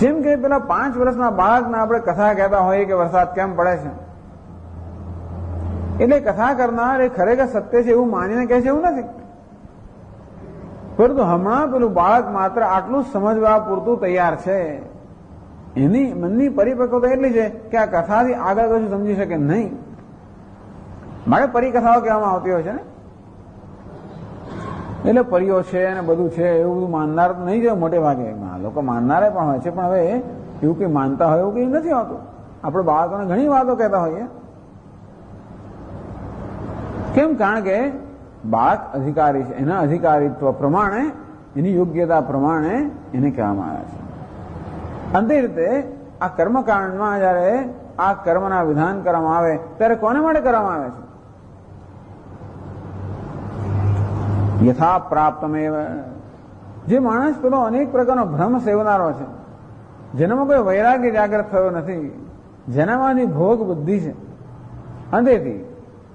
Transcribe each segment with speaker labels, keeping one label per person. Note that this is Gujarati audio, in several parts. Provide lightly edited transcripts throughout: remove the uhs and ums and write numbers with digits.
Speaker 1: જેમ કે પેલા 5 વર્ષના બાળકને આપણે કથા કહેતા હોઈએ કે વરસાદ કેમ પડે છે, એટલે કથા કરનાર એ ખરેખર સત્ય છે એવું માનીને કહે છે એવું નથી, પરંતુ હમણાં પેલું બાળક માત્ર આટલું સમજવા પૂરતું તૈયાર છે. એની મનની પરિપક્વતા એટલી છે કે આ કથાથી આગળ કશું સમજી શકે નહીં. માટે પરિકથાઓ કહેવામાં આવતી હોય છે ને, એટલે પરીઓ છે અને બધું છે એવું બધું માનનાર તો નહીં છે મોટે ભાગે. લોકો માનનારે પણ હોય છે, પણ હવે એવું કંઈ માનતા હોય એવું કંઈ નથી હોતું. આપણે બાળકોને ઘણી વાતો કહેતા હોઈએ. કેમ? કારણ કે બાળક અધિકારી છે, એના અધિકારીત્વ પ્રમાણે, એની યોગ્યતા પ્રમાણે એને કહેવામાં આવે છે. અંતે રીતે આ કર્મકાંડમાં જયારે આ કર્મના વિધાન કરવામાં આવે ત્યારે કોને માટે કરવામાં આવે છે? યથા પ્રાપ્તમેવ. જે માણસ પેલો અનેક પ્રકારનો ભ્રમ સેવનારો છે, જેનામાં કોઈ વૈરાગ્ય જાગૃત થયો નથી, જેનામાંથી ભોગ બુદ્ધિ છે, અંતેથી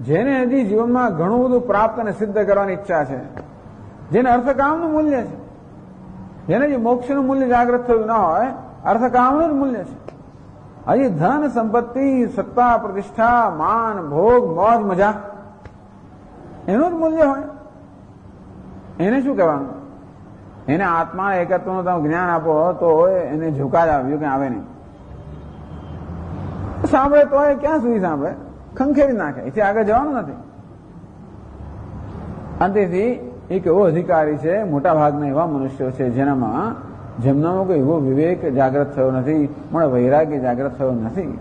Speaker 1: જેને હજી જીવનમાં ઘણું બધું પ્રાપ્ત અને સિદ્ધ કરવાની ઈચ્છા છે, જેને અર્થકામનું મૂલ્ય છે, જેને જે મોક્ષનું મૂલ્ય જાગૃત થયું ના હોય, અર્થકામનું જ મૂલ્ય છે. હજી ધન સંપત્તિ, સત્તા, પ્રતિષ્ઠા, માન, ભોગ, મોજ, મજા એનું જ મૂલ્ય હોય, એને શું કહેવાનું? એને આત્મા એકત્વનું તમે જ્ઞાન આપો તો એને ઝુકા જ આવ્યું કે આવે નહીં. સાંભળે તો એ ક્યાં સુધી સાંભળે? ખંખેરી નાખે, એથી આગળ જવાનું નથી. અંતેથી એક એવો અધિકારી છે, મોટા ભાગના એવા મનુષ્યો છે જેમનામાં કોઈ એવો વિવેક જાગૃત થયો નથી, પણ વૈરાગ્ય જાગૃત થયો નથી.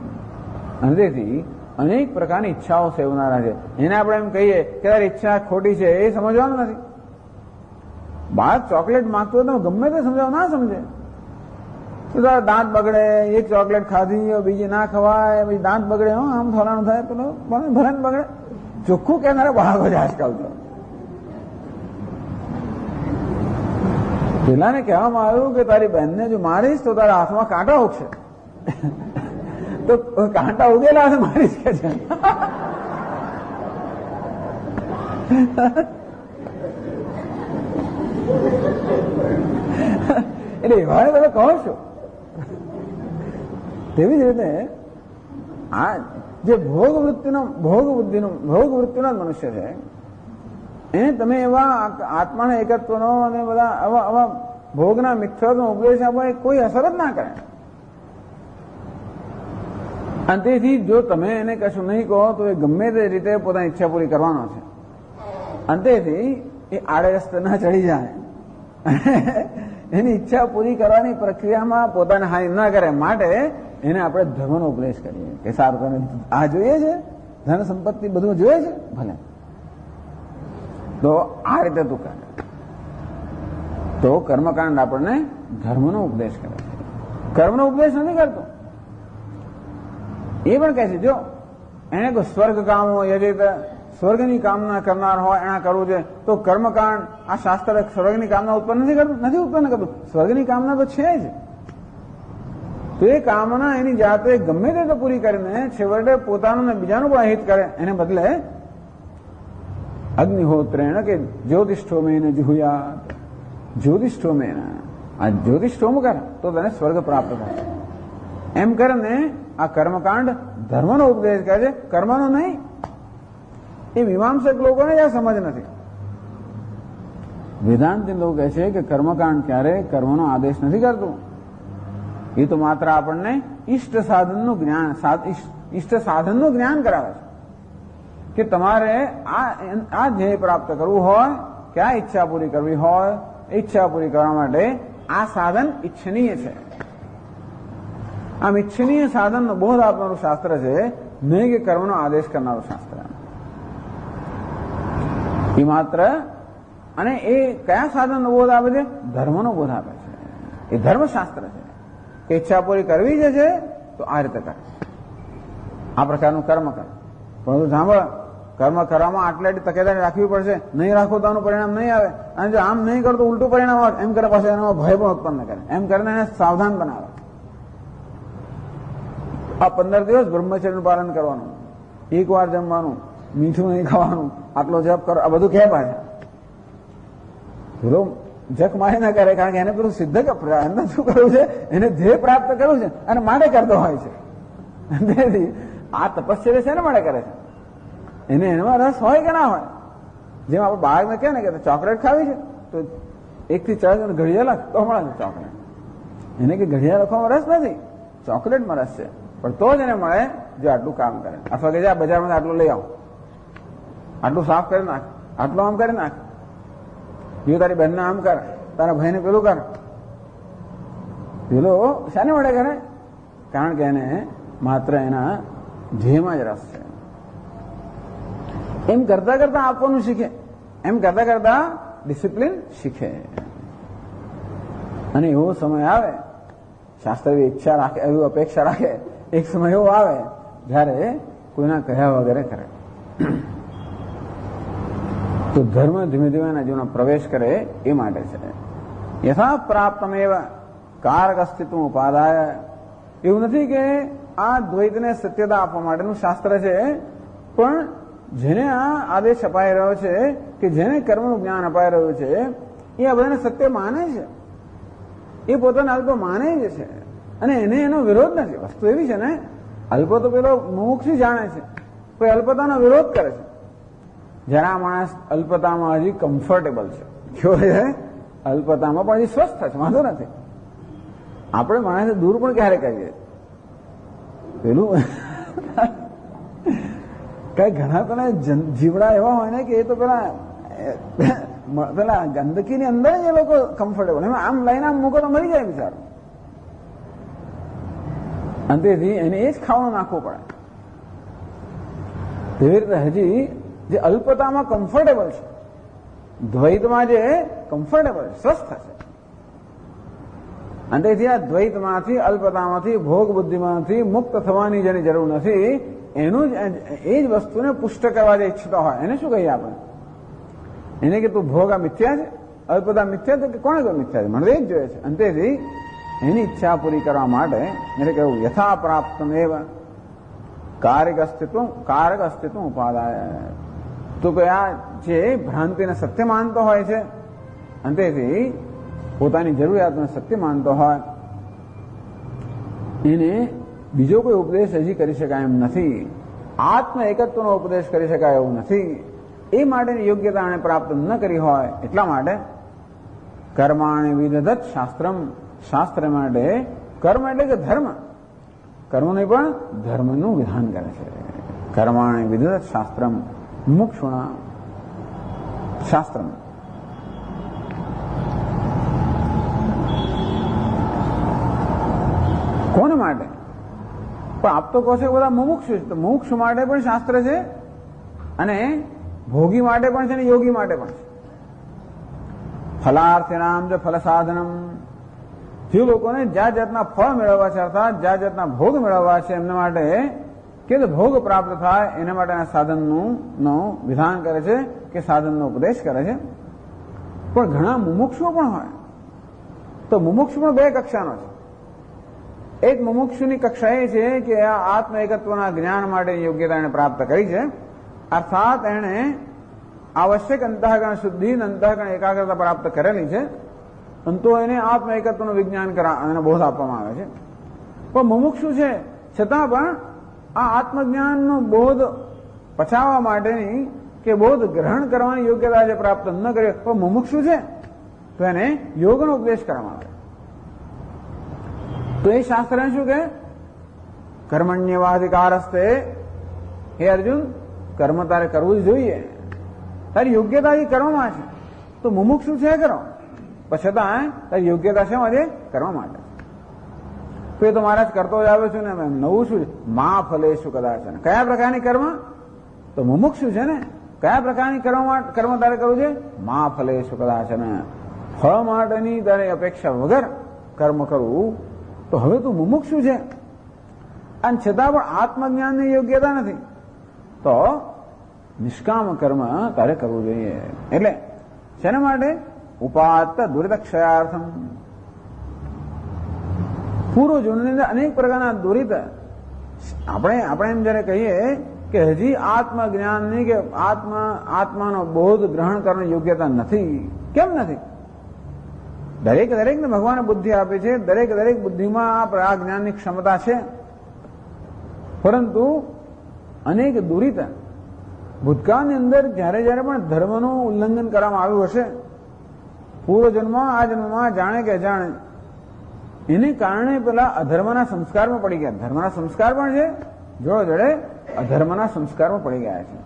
Speaker 1: અંતેથી અનેક પ્રકારની ઈચ્છાઓ સેવનારા છે. એને આપણે એમ કહીએ કે તારી ઈચ્છા ખોટી છે એ સમજવાનું નથી. બાળક ચોકલેટ માંગતો હોય તો ગમે તે સમજાવ, ના સમજે તો તારા દાંત બગડે, એક ચોકલેટ ખાધી બીજી ના ખવાય, પછી દાંત બગડે, આમ ફલાણું થાય, પેલો ભલે બગડે. ચોખ્ખું કહેનારા બાળકો છે આજકાલ તો. પેલાને કહેવામાં આવ્યું કે તારી બહેનને જો મારીશ તો તારા હાથમાં કાંટા ઉગશે, તો કાંટા ઉગેલા હશે મારીશ કે છે. એટલે એવા તમે કહો છો. તેવી જ રીતે આ જે ભોગ વૃત્તિનો મનુષ્ય છે, એને તમે એવા આત્માના એકત્વનો અને બધા આવા ભોગના મિથ્યાનો ઉપદેશ આપો એ કોઈ અસર જ ના કરે. અને તેથી જો તમે એને કશું નહીં કહો તો એ ગમે તે રીતે પોતાની ઈચ્છા પૂરી કરવાનો છે. અંતેથી એ આડે રસ્તે ના ચડી જાય, એની ઈચ્છા પૂરી કરવાની પ્રક્રિયામાં પોતાને હાનિ ના કરે. માટે એને આપણે ધર્મનો ઉપદેશ કરીએ કે સારું તને આ જોઈએ છે, ધન સંપત્તિ બધું જોઈએ છે, ભલે તો આ રીતે તું કરે. તો કર્મકાંડ આપણને ધર્મનો ઉપદેશ કરે છે, કર્મનો ઉપદેશ નથી કરતો. એ પણ કહે છે જો એને કોઈ સ્વર્ગ કામ હોય, સ્વર્ગની કામના કરનાર હોય, એના કરવું છે તો કર્મકાંડ આ શાસ્ત્ર સ્વર્ગની કામના ઉત્પન્ન નથી ઉત્પન્ન કરતું. સ્વર્ગની કામના તો છે જ. તો એ કામના એની જાતે ગમે તે પૂરી કરીને છેવટે પોતાનું ને બીજાનું પણ હિત કરે. એને બદલે અગ્નિહોત્રેણ કે જ્યોતિષ્ઠોમેન જુહુયાત, જ્યોતિષ્ઠોમેન, આ જ્યોતિષ્ઠોમ કર તો તને સ્વર્ગ પ્રાપ્ત થાય. એમ કરીને આ કર્મકાંડ ધર્મનો ઉપદેશ કરે છે, કર્મનો નહીં. એ મીમાંસક લોકોને આ સમજ નથી. વેદાંતી લોકો કહે છે કે કર્મકાંડ ક્યારે કર્મનો આદેશ નથી કરતું. એ તો માત્ર આપણને ઈષ્ટ સાધનનું જ્ઞાન કરાવે છે કે તમારે આ ધ્યેય પ્રાપ્ત કરવું હોય કે આ ઈચ્છા પૂરી કરવી હોય, ઈચ્છા પૂરી કરવા માટે આ સાધન ઈચ્છનીય છે. આમ ઈચ્છનીય સાધનનો બોધ આપનારું શાસ્ત્ર છે, નહીં કે કર્મનો આદેશ કરનારું શાસ્ત્ર. એ માત્ર, અને એ કયા સાધનનો બોધ આપે છે? ધર્મનો બોધ આપે છે. એ ધર્મશાસ્ત્ર છે કે ઈચ્છા પૂરી કરવી જ છે તો આ રીતે કરે, આ પ્રકારનું કર્મ કરે. પરંતુ સાંભળ, કર્મ કરવામાં આટલી તકેદારી રાખવી પડશે, નહીં રાખો તો આનું પરિણામ નહીં આવે, અને જો આમ નહીં કરો તો ઉલટું પરિણામ આવે, એમ કરે પાછળ એનામાં ભય પણ ઉત્પન્ન કરે. એમ કરીને એને સાવધાન બનાવે. આ 15 દિવસ બ્રહ્મચર્યનું પાલન કરવાનું, એક વાર જમવાનું, મીઠું નહીં ખાવાનું, આટલો જપ કરો, આ બધું કે પાછા જખ મારે ના કરે, કારણ કે એને પેલું સિદ્ધ કે અંદર શું કરવું છે, એને ધ્યેય પ્રાપ્ત કરવું છે અને માટે કરતો હોય છે. તેથી આ તપશ્ચર્યા શેના માટે કરે છે? એને એમાં રસ હોય કે ના હોય? જેમ આપણે બાળકને કહે ને કે ચોકલેટ ખાવી છે તો 1 થી 4 ઘડિયા લખ તો મળે છે ચોકલેટ. એને કે ઘડિયા લખવામાં રસ નથી, ચોકલેટમાં રસ છે, પણ તો જ એને મળે જો આટલું કામ કરે. અથવા કે જા બજારમાં આટલું લઈ આવો, આટલું સાફ કરી નાખ, આટલું આમ કરી નાખ, જો તારી બહેનને આમ કર, તારા ભાઈને પેલું કર. પેલો શાને માટે કરે? કારણ કે એને માત્ર એના ધ્યેયમાં જ રસ છે. એમ કરતા કરતા આપવાનું શીખે, એમ કરતા કરતા ડિસિપ્લિન શીખે. અને એવો સમય આવે, શાસ્ત્ર એવી ઈચ્છા રાખે, એવી અપેક્ષા રાખે, એક સમય એવો આવે જયારે કોઈના કહ્યા વગેરે કરે તો ધર્મ ધીમે ધીમે એના જીવનમાં પ્રવેશ કરે. એ માટે છે યથા પ્રાપ્તમેવ કારક અસ્તિત્વ ઉપાદાય. એવું નથી કે આ દ્વૈતને સત્યતા આપવા માટેનું શાસ્ત્ર છે, પણ જેને આ આદેશ અપાઈ રહ્યો છે કે જેને કર્મનું જ્ઞાન અપાઈ રહ્યું છે એ આ બધાને સત્ય માને છે, એ પોતાના અલ્પ માને જ છે અને એને એનો વિરોધ નથી. વસ્તુ એવી છે ને, અલ્પ તો પેલો મુમુક્ષુ જાણે છે, કોઈ અલ્પતાનો વિરોધ કરે છે. જયારે આ માણસ અલ્પતામાં હજી કમ્ફર્ટેબલ છે, કેવો છે? અલ્પતામાં પણ હજી સ્વસ્થ છે, વાંધો નથી. આપણે માણસ દૂર પણ ક્યારે કરીએ પેલું કઈ ઘણા પેલા જીવડા એવા હોય ને કે એ તો પેલા ગંદકીની અંદર જ એ લોકો કમ્ફર્ટેબલ, એમાં આમ લઈને આમ મૂકો તો મરી જાય બિચારો. અંતેથી એને એ જ ખાવાનું નાખવું પડે. તેવી રીતે હજી જે અલ્પતામાં કમ્ફર્ટેબલ છે, દ્વૈતમાં જે કમ્ફર્ટેબલ છે, સ્વસ્થ છે, અંતેથી આ દ્વૈતમાંથી, અલ્પતામાંથી, ભોગ બુદ્ધિમાંથી મુક્ત થવાની જેની જરૂર નથી, એનું જ એ જ વસ્તુને પુષ્ટ કરવા જે ઈચ્છતો હોય એને શું કહીએ આપણે? એને કે તું ભોગ આ મિથ્યા છે, અલ્પતા મિથ્યા છે, કે કોને કોઈ મિથ્યા છે? મને એ જ જોઈએ છે. અંતેથી એની ઈચ્છા પૂરી કરવા માટે એટલે કહ્યું યથા પ્રાપ્તમેવ કારક અસ્તિત્વ ઉપાદાય. તો કે આ જે ભ્રાંતિને સત્ય માનતો હોય છે, અંતેથી પોતાની જરૂરિયાતને સત્ય માનતો હોય, એને બીજો કોઈ ઉપદેશ હજી કરી શકાય એમ નથી. આત્મ એકત્વનો ઉપદેશ કરી શકાય એવું નથી. એ માટેની યોગ્યતા એને પ્રાપ્ત ન કરી હોય એટલા માટે કર્માણિ વિદધત શાસ્ત્રમ, શાસ્ત્ર માટે કર્મ એટલે કે ધર્મ, કર્મને પણ ધર્મનું વિધાન કરે છે. કર્માણિ વિદધત શાસ્ત્રમ મુક્ષુણા શાસ્ત્રમ. કોને માટે? પણ આપ તો કહો છો બધા મુમુક્ષુ છે, તો મુમુક્ષુ માટે પણ શાસ્ત્ર છે અને ભોગી માટે પણ છે અને યોગી માટે પણ છે. ફલાર્થિનામ જ ફલ સાધનમ, જે લોકોને જ્યાં જાતના ફળ મેળવવા છે, અર્થાત જ્યાં જાતના ભોગ મેળવવા છે, એમના માટે કે ભોગ પ્રાપ્ત થાય એના માટેના સાધનનું વિધાન કરે છે કે સાધનનો ઉપદેશ કરે છે. પણ ઘણા મુમુક્ષુઓ પણ હોય, તો મુમુક્ષુ પણ બે કક્ષાનો છે. એક મુમુક્ષુની કક્ષા એ છે કે આ આત્મ એકત્વના જ્ઞાન માટેની યોગ્યતા એને પ્રાપ્ત કરી છે, અર્થાત એણે આવશ્યક અંતઃકરણ શુદ્ધિ, અંતઃકરણ એકાગ્રતા પ્રાપ્ત કરેલી છે, તો એને આત્મ એકત્વનું વિજ્ઞાન અને બોધ આપવામાં આવે છે. પણ મુમુક્ષુ છે છતાં પણ આ આત્મજ્ઞાનનો બોધ પચાવવા માટેની કે બોધ ગ્રહણ કરવાની યોગ્યતા જે પ્રાપ્ત ન કરે, તો મુમુક્ષુ છે તો એને યોગનો ઉપદેશ કરવામાં આવે. તો એ શાસ્ત્ર શું કે કર્મણ્યવાધિકારસ્તે, હે અર્જુન કર્મ તારે કરવું જ જોઈએ, તારી યોગ્યતા એ કરવામાં છે, તો મુમુક્ષુ છે કરો, પછી તારી યોગ્યતા છે આજે કરવા માટે. તો એ તો મહારાજ કરતો જ આવ્યો છું ને, નવું શું મા ફલેશું કદાચ. કયા પ્રકારની કર્મ? તો મુમુક્ષુ છે ને, કયા પ્રકારની કર્મ તારે કરવું છે? મા ફલેશું કદાચ. ફળ માટેની તારે અપેક્ષા વગર કર્મ કરવું, તો હવે તું મુમુક્ષુ છે અને છતાં પણ આત્મજ્ઞાનની યોગ્યતા નથી, તો નિષ્કામ કર્મ તારે કરવું જોઈએ. એટલે શેના માટે? ઉપાત્ત દુરિતક્ષયાર્થમ. પૂર્વ જૂનની અંદર અનેક પ્રકારના દુરિત આપણે એમ જયારે કહીએ કે હજી આત્મજ્ઞાનની કે આત્માનો બોધ ગ્રહણ કરવાની યોગ્યતા નથી. કેમ નથી? દરેકને ભગવાને બુદ્ધિ આપી છે, દરેક બુદ્ધિમાં આ જ્ઞાનની ક્ષમતા છે, પરંતુ અનેક દુરિતા ભૂતકાળની અંદર જ્યારે પણ ધર્મનું ઉલ્લંઘન કરવામાં આવ્યું હશે, પૂર્વજન્મમાં આ જન્મમાં જાણે કે અજાણે, એને કારણે પેલા અધર્મના સંસ્કારમાં પડી ગયા. ધર્મના સંસ્કાર પણ છે, જોડે અધર્મના સંસ્કારમાં પડી ગયા છે.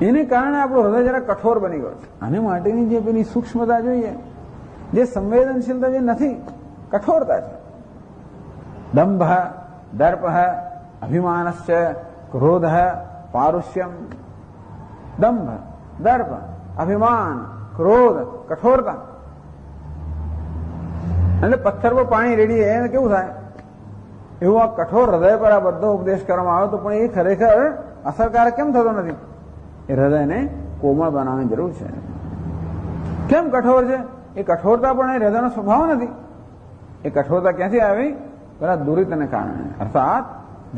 Speaker 1: એને કારણે આપણું હૃદય જરા કઠોર બની ગયું છે. આને માટેની જે પેલી સૂક્ષ્મતા જોઈએ, જે સંવેદનશીલતા જે નથી, કઠોરતા છે. દંભ, દર્પ, અભિમાનશ્ચ, ક્રોધ, પારુષ્યમ. દંભ, દર્પ, અભિમાન, ક્રોધ, કઠોરતા. એટલે પથ્થર પર પાણી રેડીએ એને કેવું થાય? એવું આ કઠોર હૃદય પર આ બધો ઉપદેશ કરવામાં આવે તો પણ એ ખરેખર અસરકારક કેમ થતો નથી? એ હૃદયને કોમળ બનાવવાની જરૂર છે. કેમ કઠોર છે? એ કઠોરતા પણ એ હૃદયનો સ્વભાવ નથી. એ કઠોરતા ક્યાંથી આવી? પેલા દુરિતને કારણે. અર્થાત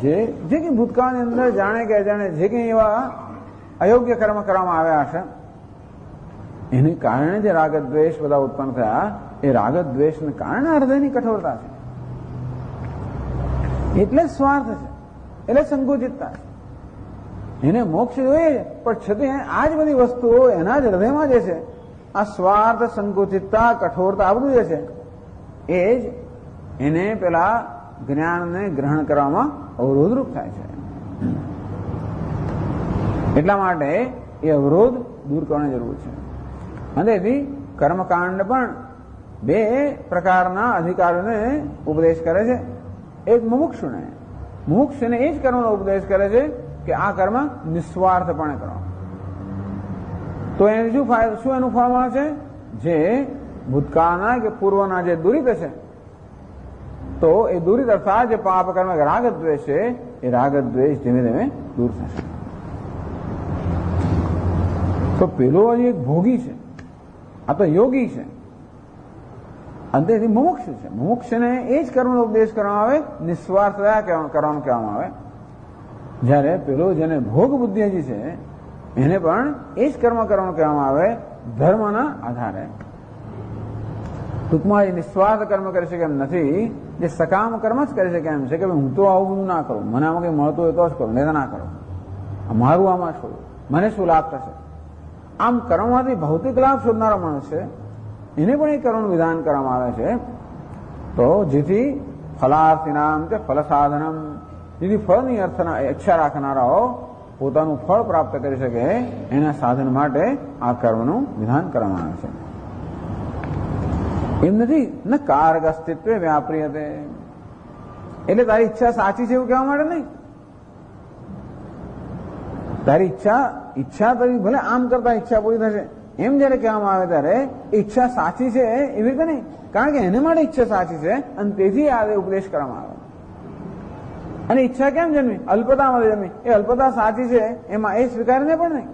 Speaker 1: જે કંઈ ભૂતકાળની અંદર જાણે કે અજાણે જે કંઈ એવા અયોગ્ય કર્મ કરવામાં આવ્યા હશે, એને કારણે જે રાગ દ્વેષ બધા ઉત્પન્ન થયા, એ રાગ દ્વેષને કારણે હૃદયની કઠોરતા છે. એટલે સ્વાર્થ છે, એટલે સંકુચિતતા છે. એને મોક્ષ જોઈએ છે, પણ છતાં આ જ બધી વસ્તુઓ એના જ હૃદયમાં જે છે, આ સ્વાર્થ, સંકુચિતતા, કઠોરતા આ બધું જે છે, એ જ એને પેલા જ્ઞાનને ગ્રહણ કરવામાં અવરોધરૂપ થાય છે. એટલા માટે એ અવરોધ દૂર કરવાની જરૂર છે. અને તેથી કર્મકાંડ પણ બે પ્રકારના અધિકારીઓને ઉપદેશ કરે છે. એક મુમુક્ષુને એ જ કર્મનો ઉપદેશ કરે છે કે આ કર્મ નિસ્વાર્થપણે કરો. તો એને શું ફાયદો, શું એનું ફળ મળે છે? જે ભૂતકાળના કે પૂર્વના જે દુરિત છે, તો એ દુરિત અર્થાત જે પાપ કર્મ રાગ દ્વેષ છે, એ રાગ દ્વેષ ધીમે ધીમે દૂર થશે. તો પેલો એક ભોગી છે, આ તો યોગી છે, અંતેથી મુમુક્ષુ છે. મુમુક્ષને એ જ કર્મનો ઉપદેશ કરવામાં આવે, નિસ્વાર્થ કરવાનું કહેવામાં આવે. જ્યારે પેલો જેને ભોગ બુદ્ધિ હજી છે, એને પણ એ જ કર્મ કરવાનું કહેવામાં આવે, ધર્મના આધારે. ટૂંકમાં એ નિસ્વાર્થ કર્મ કરી શકે એમ નથી, જે સકામ કર્મ જ કરી શકે એમ છે કે હું તો આવું બધું ના કરું, મને આમાં કંઈ મળતું હોય તો જ કરું, નહીં તો ના કરું, મારું આમાં છોડું, મને શું લાભ થશે. આમ કર્મમાંથી ભૌતિક લાભ શોધનારો માણસ છે, એને પણ એ કર્મનું વિધાન કરવામાં આવે છે. તો જેથી ફલાર્થિનામ કે ફલ સાધનમ, જેથી ફળની ઈચ્છા રાખનારાઓ પોતાનું ફળ પ્રાપ્ત કરી શકે એના સાધન માટે આ કર્મનું વિધાન કરવામાં આવે છે. એમ નથી ન કારક અસ્તિત્વ વ્યાપ્રિયતે, એટલે તારી ઈચ્છા સાચી છે એવું કહેવા માટે નહીં. તારી ઈચ્છા તારી ભલે આમ કરતા ઈચ્છા પૂરી થશે એમ જયારે કહેવામાં આવે ત્યારે ઈચ્છા સાચી છે એવી રીતે નહીં, કારણ કે એને માટે ઈચ્છા સાચી છે અને તેથી આ ઉપદેશ કરવામાં આવે. અને ઈચ્છા કેમ જન્મી? અલ્પતામાં જન્મી. એ અલ્પતા સાચી છે એમાં એ સ્વીકારીને પણ નહીં,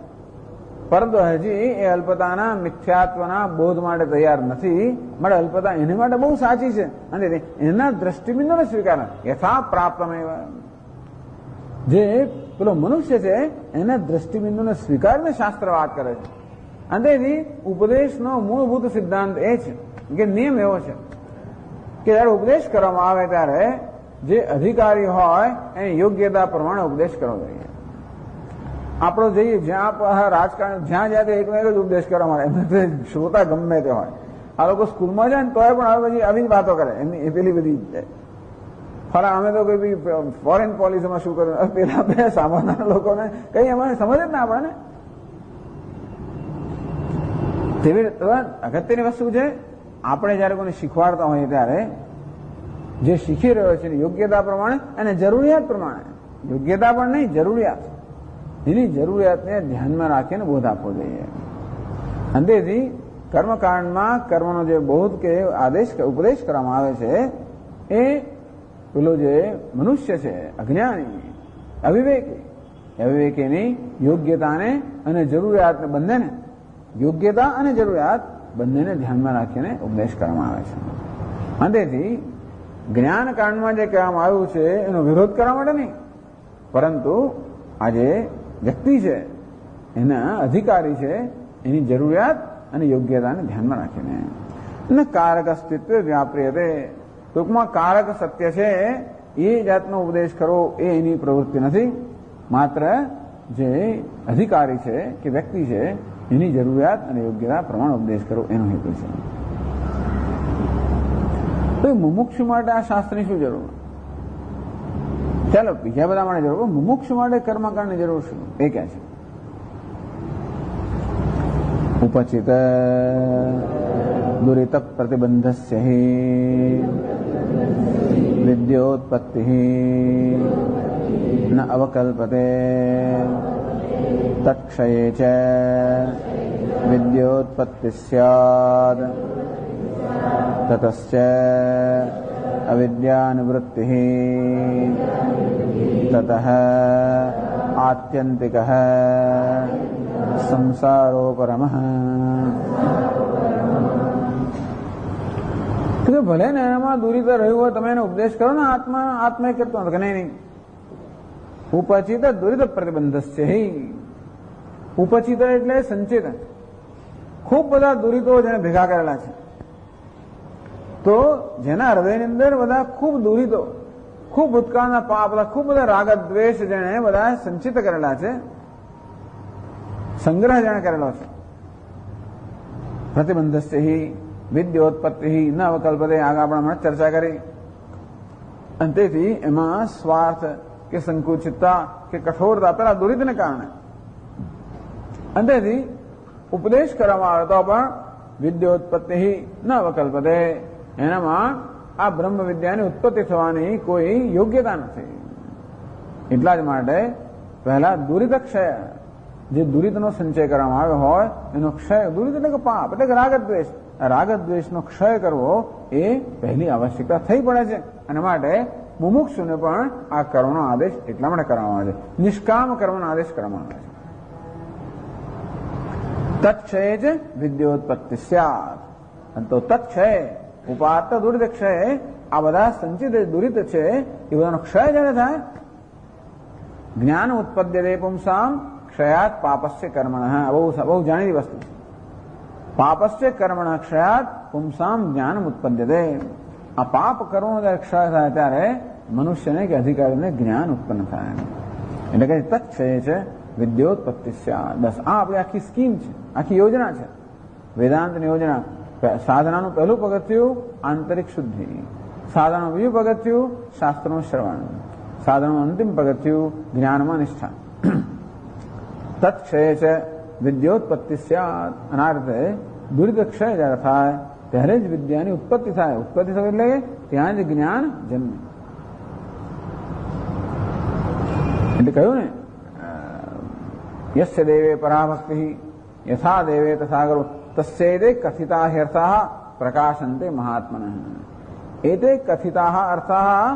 Speaker 1: પરંતુ હજી એ અલ્પતાના મિથ્યાત્વના બોધ માટે તૈયાર નથી. માટે અલ્પતા એની માટે બહુ સાચી છે અને એના દ્રષ્ટિબિંદુને સ્વીકાર યથા પ્રાપ્તમેવ. જે પેલો મનુષ્ય છે એના દ્રષ્ટિબિંદુને સ્વીકારીને શાસ્ત્ર વાત કરે છે. અને તેથી ઉપદેશનો મૂળભૂત સિદ્ધાંત એ છે કે નિયમ એવો છે કે જયારે ઉપદેશ કરવામાં આવે ત્યારે જે અધિકારી હોય એની યોગ્યતા પ્રમાણે ઉપદેશ કરવો જોઈએ. આપણો જઈએ જ્યાં રાજકારણ જ્યાં જ્યાં એકનો એક જ ઉપદેશ કરવામાં આવે, એમને શ્રોતા ગમે તે હોય. આ લોકો સ્કૂલમાં જાય ને તોય પણ હવે પછી આવી જ વાતો કરે, એમની પેલી બધી ફલા અમે તો કોઈ ફોરેન પોલિસીમાં શું કર્યું, પેલા બે સામાન્ય લોકોને કઈ અમારે સમજ જ ના પડે ને. તેવી અગત્યની વસ્તુ છે, આપણે જયારે કોઈને શીખવાડતા હોઈએ ત્યારે જે શીખી રહ્યો છે યોગ્યતા પ્રમાણે અને જરૂરિયાત પ્રમાણે, યોગ્યતા પણ નહીં જરૂરિયાત, એની જરૂરિયાતને ધ્યાનમાં રાખીને બોધ આપવો જોઈએ. અને તેથી કર્મકાંડમાં કર્મનો જે બોધ કે આદેશ ઉપદેશ કરવામાં આવે છે એ પેલો જે મનુષ્ય છે અજ્ઞાની, અવિવેકીની યોગ્યતાને અને જરૂરિયાતને બંનેને, યોગ્યતા અને જરૂરિયાત બંનેને ધ્યાનમાં રાખીને ઉપદેશ કરવામાં આવે છે. અને તેથી જ્ઞાનકાંડમાં જે કહેવામાં આવ્યું છે એનો વિરોધ કરવા માટે નહીં, પરંતુ આ જે વ્યક્તિ છે એના અધિકારી છે એની જરૂરિયાત અને યોગ્યતાને ધ્યાનમાં રાખીને. ને કારક અસ્તિત્વ વ્યાપ્રિયતે. ટૂંકમાં કારક સત્ય છે એ જાતનો ઉપદેશ કરો એ એની પ્રવૃત્તિ નથી, માત્ર જે અધિકારી છે કે વ્યક્તિ છે એની જરૂરિયાત અને યોગ્યતા પ્રમાણે ઉપદેશ કરો એનો હેતુ છે. તો મુમુક્ષુ માટે આ શાસ્ત્રની શું જરૂર? ચાલો બીજા બધા માટે જરૂર, મુમુક્ષુ માટે કર્મકાંડની જરૂર શું એ ક્યાં છે? ઉપચિત દુરિત પ્રતિબંધસ્ય હિ વિદ્યોત્પત્તિ ન અવકલ્પતે તત્ક્ષયે ચ વિદ્યોત્પત્તિ સ્યાદ તતશ્ચ અવિદ્યાનિવૃત્તિઃ તતઃ આત્યંતિકઃ સંસારો પરમઃ. તો ભલે ને એનામાં દૂરી રહ્યું હોય, તમે એને ઉપદેશ કરો ને આત્મા કરતો નથી, નહીં. ઉપચિત દુરિત પ્રતિબંધસ્ય હિ. ઉપચિત એટલે સંચિત, ખૂબ બધા દુરિતો જેને ભેગા કરેલા છે. તો જેના હૃદયની અંદર બધા ખૂબ દુરિતો, ખૂબ ભૂતકાળના પાપ, ખૂબ બધા રાગ દ્વેષ જેને બધા સંચિત કરેલા છે, સંગ્રહ જેને કરેલો છે. પ્રતિબંધસ્ય હિ વિદ્યોત્પત્તિ ન અવકલ્પતે, આગળ આપણે હમણાં ચર્ચા કરી. અને તેથી એમાં સ્વાર્થ કે સંકુચિતતા કે કઠોરતા પેલા દુરિતને કારણે, અને તેથી ઉપદેશ કરવામાં આવે તો પણ વિદ્યોત્પત્તિ ન અવકલ્પતે, એનામાં આ બ્રહ્મ વિદ્યાની ઉત્પત્તિ થવાની કોઈ યોગ્યતા નથી. એટલા જ માટે પહેલા દુરિત ક્ષય, જે દુરિતનો સંચય કરવામાં આવ્યો હોય એનો ક્ષય, દુરિત એટલે કે પાપ એટલે કે રાગદ્વેષ, રાગદ્વેષનો ક્ષય કરવો એ પહેલી આવશ્યકતા થઈ પડે છે. અને માટે મુમુક્ષુને પણ આ કર્મનો આદેશ એટલા માટે કરવામાં આવે છે, નિષ્કામ કર્મનો આદેશ કરવામાં આવે છે. તત્ક્ષય જ વિદ્યોત્પત્તિ સ્યાત. તો તત્ક્ષય ઉપાત્ત દુરિત ક્ષય, આ બધા સંચિત દુરિત છે એ બધાનો ક્ષય જ્યારે થાય, જ્ઞાન ઉત્પદ્યતે પુંસામ ક્ષયાત પાપસ્ય કર્મણઃ. બહુ જાણીતી વસ્તુ. પાપસ્ય કર્મણઃ ક્ષયાત પુંસામ જ્ઞાન ઉત્પદ્યતે. આ પાપ કર્મનો જયારે ક્ષય થાય ત્યારે મનુષ્યને કે અધિકારીને જ્ઞાન ઉત્પન્ન થાય. એટલે કે તત્ક્ષય છે વિદ્યોત્પત્તિ સ્યાત. બસ આ આપણી આખી સ્કીમ છે, આખી યોજના છે, વેદાંતની યોજના. સાધનાનું પહેલું પગથિયું આંતરિક શુદ્ધિ, સાધનાનું બીજું પગથિયું શાસ્ત્રનું શ્રવણ, સાધનાનું અંતિમ પગથિયું જ્ઞાનમાં નિષ્ઠા. તત્ક્ષય છે વિદ્યોત્પત્તિ સ્યાત. અનાર્થે દુરિત ક્ષય જયારે થાય ત્યારે જ વિદ્યાની ઉત્પત્તિ થાય. ઉત્પત્તિ થાય એટલે ત્યાં જ જ્ઞાન જન્મે. એટલે કહ્યું ને, યસ્ય દેવે પરાભક્તિ યથા દેવે તથા ગુરુ તસ્યૈતે કથિતા અર્થાઃ પ્રકાશન્તે મહાત્મનઃ. એતે કથિતા અર્થાઃ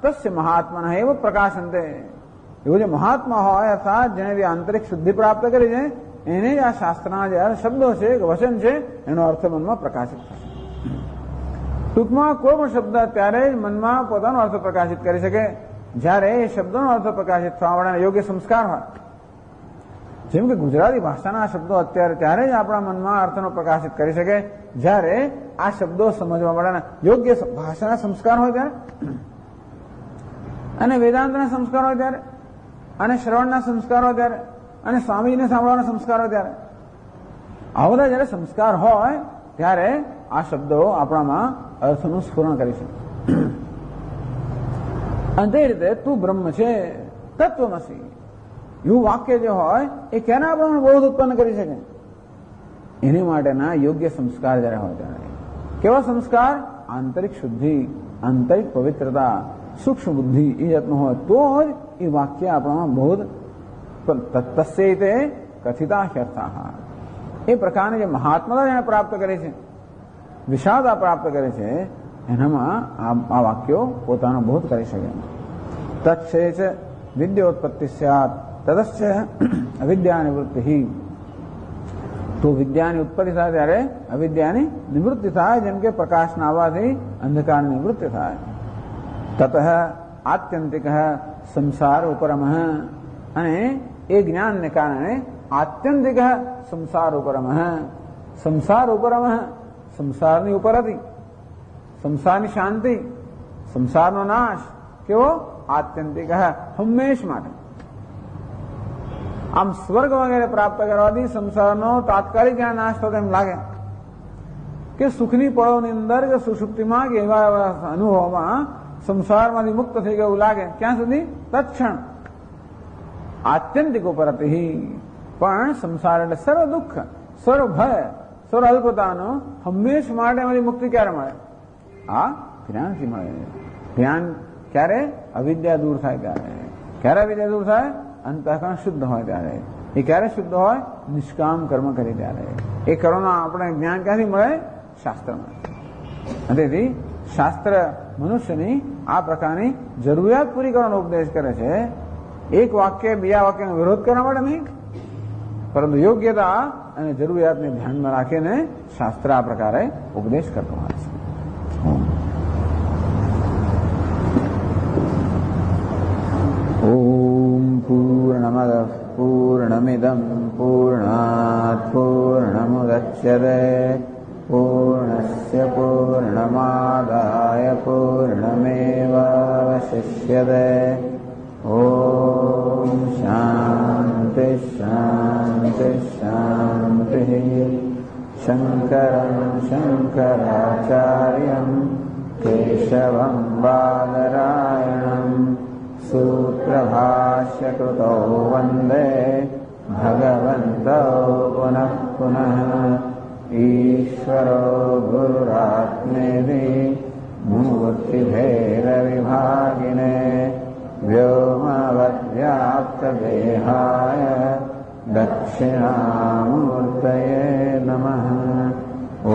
Speaker 1: તસ્ય મહાત્મનઃ એવ પ્રકાશન્તે. એવું જે મહાત્મા હોય અર્થાત જેને આંતરિક શુદ્ધિ પ્રાપ્ત કરી છે એને જ આ શાસ્ત્રના જે શબ્દો છે, વચન છે, એનો અર્થ મનમાં પ્રકાશિત થશે. ટૂંકમાં કોઈ પણ શબ્દ ત્યારે જ મનમાં પોતાનો અર્થ પ્રકાશિત કરી શકે જ્યારે એ શબ્દોનો અર્થ પ્રકાશિત થવા વાળાના યોગ્ય સંસ્કાર હોય. જેમ કે ગુજરાતી ભાષાના શબ્દો અત્યારે ત્યારે જ આપણા મનમાં અર્થનો પ્રકાશિત કરી શકે જ્યારે આ શબ્દો સમજવા વાળાના યોગ્ય ભાષાના સંસ્કાર હોય ત્યારે, અને વેદાંતના સંસ્કાર હોય ત્યારે, અને શ્રવણના સંસ્કાર હોય ત્યારે, અને સ્વામીજીને સાંભળવાના સંસ્કાર હોય ત્યારે, આવા બધા જયારે સંસ્કાર હોય ત્યારે આ શબ્દો આપણામાં અર્થનું સ્ફુરણ કરી શકે. અને તે રીતે તું બ્રહ્મ છે, તત્વમસી એવું વાક્ય જે હોય એ કેના પ્રમાણે બોધ ઉત્પન્ન કરી શકે? એની માટેના યોગ્ય સંસ્કાર જયારે હોય ત્યારે. કેવા સંસ્કાર? આંતરિક શુદ્ધિ, આંતરિક પવિત્રતા, સૂક્ષ્મ બુદ્ધિ એ જાતનું હોય તો જ એ વાક્ય આપણામાં બોધ. તસ્યૈતે કથિતા અર્થાઃ. એ પ્રકારની જે મહાત્મતા જેને પ્રાપ્ત કરે છે, વિશાળતા પ્રાપ્ત કરે છે, એનામાં આ વાક્યો પોતાનો બોધ કરી શકે. તત્ક્ષય છે વિદ્યોત્પત્તિ સ્યાત તદશ્ચ અવિદ્યા નિવૃત્તિ. તો વિદ્યાની ઉત્પત્તિ થાય ત્યારે અવિદ્યાની નિવૃત્તિ થાય, જેમ કે પ્રકાશના આવવાથી અંધકારની નિવૃત્તિ થાય. તતઃ આત્યંતિક સંસાર ઉપરમઃ. અને એ જ્ઞાનને કારણે આત્યંતિક સંસાર ઉપરમઃ. સંસાર ઉપરમઃ, સંસારની ઉપર હતી, સંસારની શાંતિ, સંસારનો નાશ કેવો આત્યંતિક હંમેશ માટે. આમ સ્વર્ગ વગેરે પ્રાપ્ત કરવાથી સંસારનો તાત્કાલિક જ્યાં નાશ થતો એમ લાગે કે સુખની પળોની અંદર કે સુષુપ્તિમાં કે એવા અનુભવમાં સંસારમાંથી મુક્ત થઈ ગયું લાગે. ક્યાં સુધી? તત્ક્ષણ આત્યંતિક ઉપરતિ. પણ સંસાર એટલે સર્વ દુઃખ, સર્વ ભય, સર્વ અલ્પતાનો હંમેશ માટે મારી મુક્તિ ક્યારે મળે? આ જ્ઞાનથી મળે. જ્ઞાન ક્યારે? અવિદ્યા દૂર થાય ત્યારે. ક્યારે અવિદ્યા દૂર થાય? અંતઃકરણ શુદ્ધ હોય ત્યારે. એ ક્યારે શુદ્ધ હોય? નિષ્કામ કર્મ કરી ત્યારે. એ કર્મનો આપણે જ્ઞાન ક્યાંથી મળે? શાસ્ત્રમાં. તેથી શાસ્ત્ર મનુષ્યની આ પ્રકારની જરૂરિયાત પૂરી કરવાનો ઉપદેશ કરે છે. એક વાક્ય બીજા વાક્યનો વિરોધ કરવા માટે નહીં, પરંતુ યોગ્યતા અને જરૂરિયાતને ધ્યાનમાં રાખીને શાસ્ત્ર આ પ્રકારે ઉપદેશ કરતો હોય છે. ઓમ પૂર્ણમદ પૂર્ણમિદં પૂર્ણાત પૂર્ણમુદચ્યતે પૂર્ણસ્ય પૂર્ણમાદાય પૂર્ણમેવાવશિષ્યતે. ઓમ શાંતિ શાંતિ શાંતિ. શંકરં શંકરાચાર્યં કેશવં બાદરાયણં સૂત્રભાષ્યકૃતો વંદે ભગવન્તો પુનઃ પુનઃ. ઈશ્વરો ગુરુરાત્મેતિ મૂર્તિભેદવિભાગિને વ્યોમવદ્વ્યાપ્તદેહાય દક્ષિણામૂર્તયે નમઃ.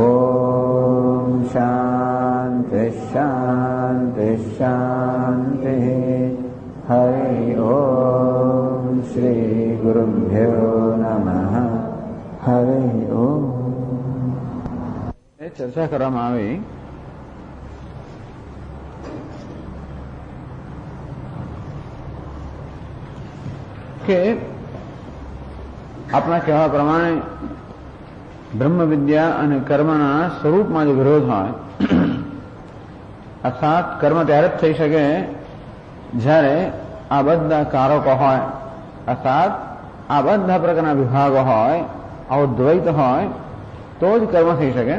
Speaker 1: ઓમ શાંતિ શાંતિ શાંતિ. હરિ ઓમ શ્રી ગુરુભ્યો નમઃ. હરિ ઓમ. ચર્ચા કરવામાં આવી કે આપણા કહેવા પ્રમાણે બ્રહ્મ વિદ્યા અને કર્મના સ્વરૂપમાં જો વિરોધ હોય, અર્થાત કર્મ ત્યારે જ થઈ શકે જ્યારે આ બધા કારકો હોય, અર્થાત આ બધા પ્રકારના વિભાગો હોય, આવો દ્વૈત હોય તો જ કર્મ થઈ શકે.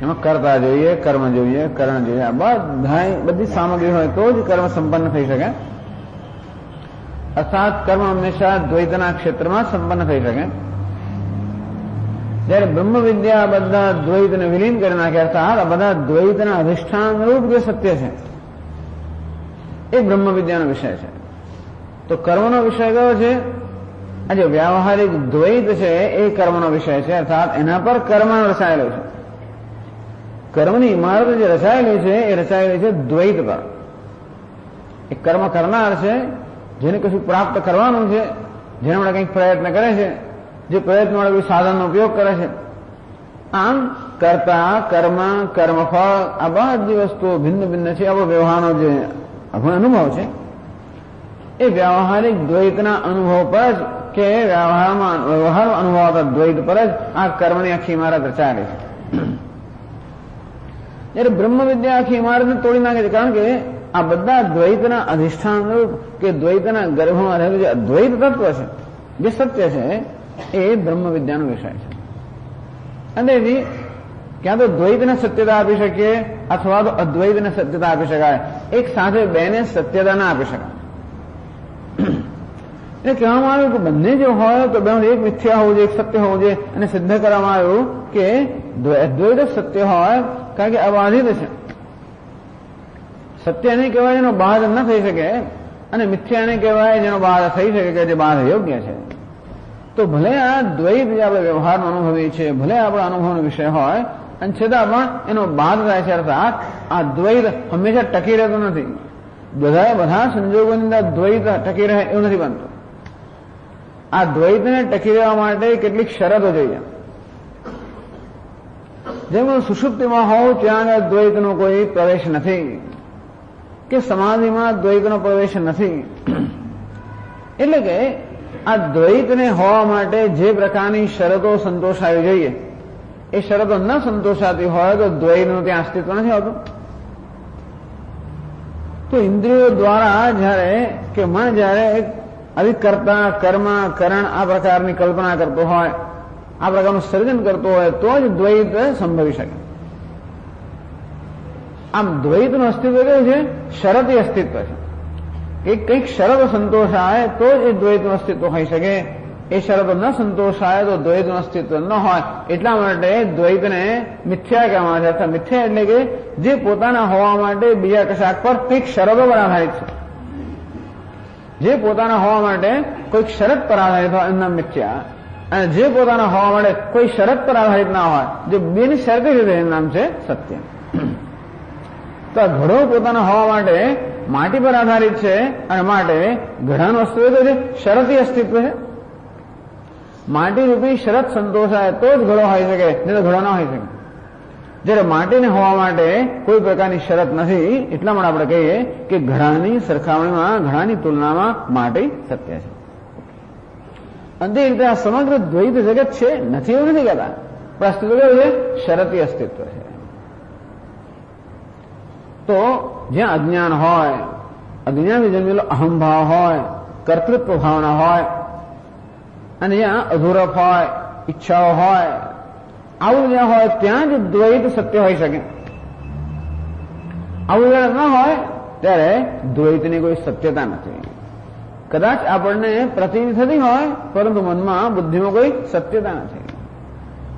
Speaker 1: એમાં કર્તા જોઈએ, કર્મ જોઈએ, કરણ જોઈએ, બધી સામગ્રી હોય તો જ કર્મ સંપન્ન થઈ શકે. અર્થાત કર્મ હંમેશા દ્વૈતના ક્ષેત્રમાં સંપન્ન થઈ શકે. જયારે બ્રહ્મ વિદ્યા બધા દ્વૈતને વિલીન કરી નાખે, અર્થાત આ બધા દ્વૈતના અધિષ્ઠાન રૂપ જે સત્ય છે એ બ્રહ્મ વિદ્યાનો વિષય છે. તો કર્મનો વિષય કયો છે? આ જે વ્યાવહારિક દ્વૈત છે એ કર્મનો વિષય છે, અર્થાત એના પર કર્મ રચાયેલો છે. કર્મની ઇમારત જે રચાયેલી છે એ રચાયેલી છે દ્વૈત પર. એ કર્મ કરનાર છે, જેને કશું પ્રાપ્ત કરવાનું છે, જેના માટે કંઈક પ્રયત્ન કરે છે, જે પ્રયત્ન માટે કોઈ સાધનનો ઉપયોગ કરે છે. આમ કર્તા, કર્મ, કર્મફળ આ બધી વસ્તુઓ ભિન્ન ભિન્ન છે. આવો વ્યવહારનો જે અનુભવ છે એ વ્યાવહારિક દ્વૈતના અનુભવ પર જ કે વ્યવહારમાં અનુભવાતા દ્વૈત પર જ આ કર્મની આખી ઇમારત રચાયેલી છે. જયારે બ્રહ્મ વિદ્યા આખી ઇમારતને તોડી નાખે છે, કારણ કે આ બધા દ્વૈતના અધિષ્ઠાન રૂપ કે દ્વૈતના ગર્ભમાં રહેલું જે અદ્વૈત તત્વ છે, જે સત્ય છે, એ બ્રહ્મ વિદ્યાનો વિષય છે. અને એથી ક્યાં તો દ્વૈતને સત્યતા આપી શકીએ અથવા તો અદ્વૈતને સત્યતા આપી શકાય. એક સાથે બેને સત્યતા ના આપી શકાય. એટલે કહેવામાં આવ્યું કે બંને જો હોય તો બે એક મિથ્યા હોવું જોઈએ, એક સત્ય હોવું જોઈએ. અને સિદ્ધ કરવામાં આવ્યું કે અદ્વૈત સત્ય હોય કારણ કે અબાધિત છે. સત્ય નહીં કહેવાય જેનો બાદ ન થઈ શકે, અને મિથ્યા નહીં કહેવાય જેનો બાદ થઈ શકે કે જે બાદ યોગ્ય છે. તો ભલે આ દ્વૈત જે આપણે વ્યવહારનો અનુભવી છે, ભલે આપણા અનુભવનો વિષય હોય, અને છતાં પણ એનો બાદ થાય છે. અર્થાત આ દ્વૈત હંમેશા ટકી રહેતો નથી. બધા સંજોગોની અંદર દ્વૈત ટકી રહે એવું નથી બનતું. આ દ્વૈતને ટકી રહેવા માટે કેટલીક શરતો જોઈએ. જેમ સુષુપ્તિમાં હોવ ત્યાં દ્વૈતનો કોઈ પ્રવેશ નથી, કે સમાધિમાં દ્વૈતનો પ્રવેશ નથી. એટલે કે આ દ્વૈતને હોવા માટે જે પ્રકારની શરતો સંતોષાવી જોઈએ એ શરતો ન સંતોષાતી હોય તો દ્વૈતનું ત્યાં અસ્તિત્વ નથી આવતું. તો ઇન્દ્રિયો દ્વારા જ્યારે કે મન જ્યારે આવી કર્તા કર્મ કરણ આ પ્રકારની કલ્પના કરતો હોય, આ પ્રકારનું સર્જન કરતો હોય તો જ દ્વૈત સંભવી શકે. આમ દ્વૈતનું અસ્તિત્વ કેવું છે? શરતી અસ્તિત્વ છે. કંઈક શરતો સંતોષાય તો જ એ દ્વૈતનું અસ્તિત્વ હોઈ શકે. એ શરતો ન સંતોષાય તો દ્વૈતનું અસ્તિત્વ ન હોય. એટલા માટે દ્વૈતને મિથ્યા કહેવામાં આવે છે. અથવા મિથ્યા એટલે કે જે પોતાના હોવા માટે બીજા કશાક પર કંઈક શરતો પર આધારિત છે. જે પોતાના હોવા માટે કોઈક શરત પર આધારિત હોય એનું નામ મિથ્યા, અને જે પોતાના હોવા માટે કોઈ શરત પર આધારિત ના હોય, જે બેની શરતી છે એનું નામ છે સત્ય. તો આ ઘડો પોતાના હોવા માટે માટી પર આધારિત છે અને માટે ઘડાનું અસ્તિત્વ છે શરતી અસ્તિત્વ છે. માટી રૂપી શરત સંતોષાય તો જ ઘડો હોઈ શકે, નહીં તો ઘડો ના હોઈ શકે. જ્યારે માટીને હોવા માટે કોઈ પ્રકારની શરત નથી, એટલા માટે આપણે કહીએ કે ઘડાની સરખામણીમાં, ઘડાની તુલનામાં માટી સત્ય છે. અંતે રીતે આ સમગ્ર દ્વૈત જગત છે, નથી એવું નથી કહેતા, પણ અસ્તિત્વ કેવું છે? શરતી અસ્તિત્વ છે. તો જ્યાં અજ્ઞાન હોય, અજ્ઞાનથી જન્મેલો અહંભાવ હોય, કર્તૃત્વ ભાવના હોય, અને જ્યાં અધૂરપ હોય, ઈચ્છાઓ હોય, આવું જ્યાં હોય ત્યાં જ દ્વૈત સત્ય હોઈ શકે. આવું જયારે ન હોય ત્યારે દ્વૈતની કોઈ સત્યતા નથી. કદાચ આપણને પ્રતીતિ થતી હોય પરંતુ મનમાં, બુદ્ધિમાં કોઈ સત્યતા નથી.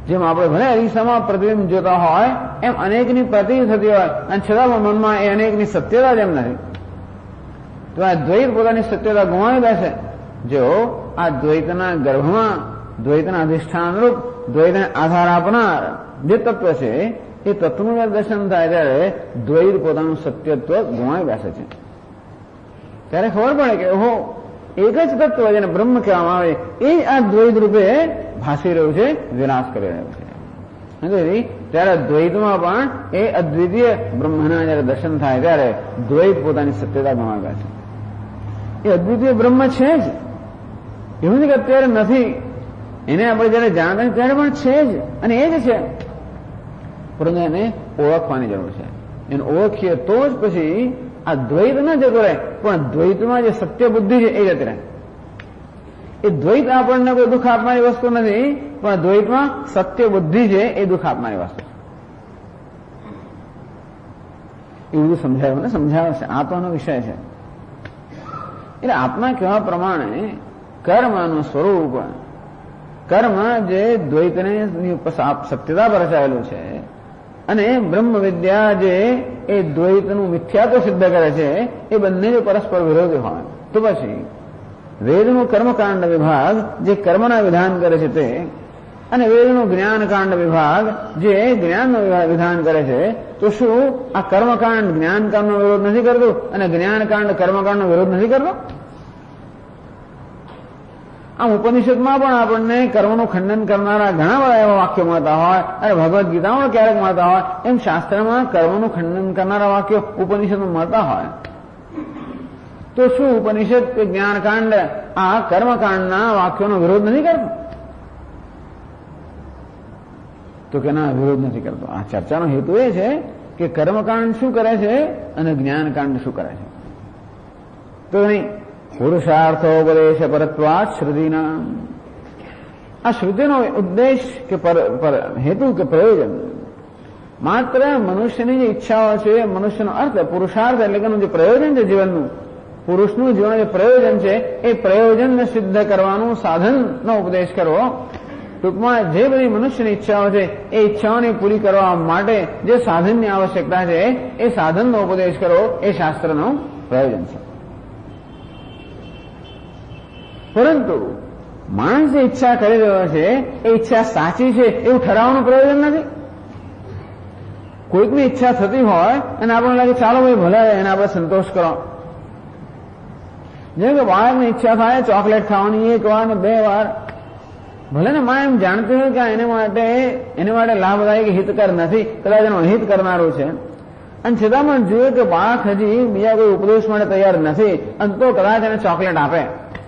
Speaker 1: જેમ આપણે ભલે અરીસામાં પ્રતિબિંબ જોતા હોય એમ અનેકની પ્રતીતિ થતી હોય અને છતાં મનમાં એ અનેકની સત્યતા જેમ નથી. તો આ દ્વૈત પોતાની સત્યતા ગુમાવી બેસે. જો આ દ્વૈતના ગર્ભમાં, દ્વૈતના અધિષ્ઠાન રૂપ, દ્વૈતને આધાર આપનાર જે તત્વ છે એ તત્વનું જયારે દર્શન થાય ત્યારે દ્વૈત પોતાનું સત્યત્વ ગુમાવી બેસે છે. ત્યારે ખબર પડે કે ઓહો, એક જ તત્વ જેને બ્રહ્મ કહેવામાં આવે એ જ આ દ્વૈત રૂપે ભાસી રહ્યું છે, વિનાશ કરી રહ્યું છે. ત્યારે દ્વૈતમાં પણ એ અદ્વિતીય બ્રહ્મના જયારે દર્શન થાય ત્યારે દ્વૈત પોતાની સત્યતા ગુમાવી બેસે. એ અદ્વિતીય બ્રહ્મ છે જ, એવું નથી કે અત્યારે નથી. એને આપણે જયારે જાણતા ત્યારે પણ છે જ, અને એ જ છે, પરંતુ એને ઓળખવાની જરૂર છે. એને ઓળખીએ તો જ પછી આ દ્વૈત ન જતો રહે, પણ દ્વૈતમાં જે સત્ય બુદ્ધિ છે એ જતી રહે. એ દ્વૈત આપણને કોઈ દુઃખ આપનારી વસ્તુ નથી, પણ દ્વૈતમાં સત્ય બુદ્ધિ છે એ દુઃખ આપનારી વસ્તુ છે. એવું સમજાયું ને, સમજાવે છે. આ તો આનો વિષય છે. એટલે આપના કહેવા પ્રમાણે કર્મનું સ્વરૂપ, કર્મ જે દ્વૈતને સત્યતા પર રચાયેલું છે, અને બ્રહ્મ વિદ્યા જે એ દ્વૈતનું મિથ્યાત્વ સિદ્ધ કરે છે, એ બંને જો પરસ્પર વિરોધી હોય તો પછી વેદનું કર્મકાંડ વિભાગ જે કર્મના વિધાન કરે છે તે, અને વેદનું જ્ઞાનકાંડ વિભાગ જે જ્ઞાનનું વિધાન કરે છે, તો શું આ કર્મકાંડ જ્ઞાનકાંડનો વિરોધ નથી કરતું અને જ્ઞાનકાંડ કર્મકાંડનો વિરોધ નથી કરતો? આમ ઉપનિષદમાં પણ આપણને કર્મનું ખંડન કરનારા ઘણા બધા એવા વાક્યો મળતા હોય, અને ભગવદ્ ગીતામાં ક્યારેક મળતા હોય, એમ શાસ્ત્રમાં કર્મનું ખંડન કરનારા વાક્યો ઉપનિષદમાં મળતા હોય. તો શું ઉપનિષદ કે જ્ઞાનકાંડ આ કર્મકાંડના વાક્યોનો વિરોધ નથી કરતો? તો કે ના, વિરોધ નથી કરતો. આ ચર્ચાનો હેતુ એ છે કે કર્મકાંડ શું કરે છે અને જ્ઞાનકાંડ શું કરે છે. તો નહીં, પુરુષાર્થોપદેશ પરત્વાત શ્રુતિના, આ શ્રુતિનો ઉદ્દેશ કે હેતુ કે પ્રયોજન માત્ર મનુષ્યની જે ઈચ્છાઓ છે, મનુષ્યનો અર્થ પુરુષાર્થ એટલે કે જે પ્રયોજન છે જીવનનું, પુરુષનું જીવન જે પ્રયોજન છે એ પ્રયોજનને સિદ્ધ કરવાનું સાધનનો ઉપદેશ કરવો. ટૂંકમાં જે બધી મનુષ્યની ઈચ્છાઓ છે એ ઈચ્છાઓને પૂરી કરવા માટે જે સાધનની આવશ્યકતા છે એ સાધનનો ઉપદેશ કરવો એ શાસ્ત્રનું પ્રયોજન છે. પરંતુ માણસ જે ઈચ્છા કરી રહ્યો છે એ ઈચ્છા સાચી છે એવું ઠરાવવાનું પ્રયોજન નથી. કોઈકની ઈચ્છા થતી હોય અને આપણને લાગે ચાલો ભાઈ ભલે એને આપણે સંતોષ કરો. જેમ કે બાળકની ઈચ્છા થાય ચોકલેટ ખાવાની 1 વાર ને 2 વાર, ભલે ને માં એમ જાણતી હોય કે એને માટે લાભદાયક હિતકર નથી, કદાચ એનો અહિત કરનારું છે, અને છતાં પણ જોઈએ કે બાળક હજી બીજા કોઈ ઉપદેશ માટે તૈયાર નથી, અને તો કદાચ એને ચોકલેટ આપે.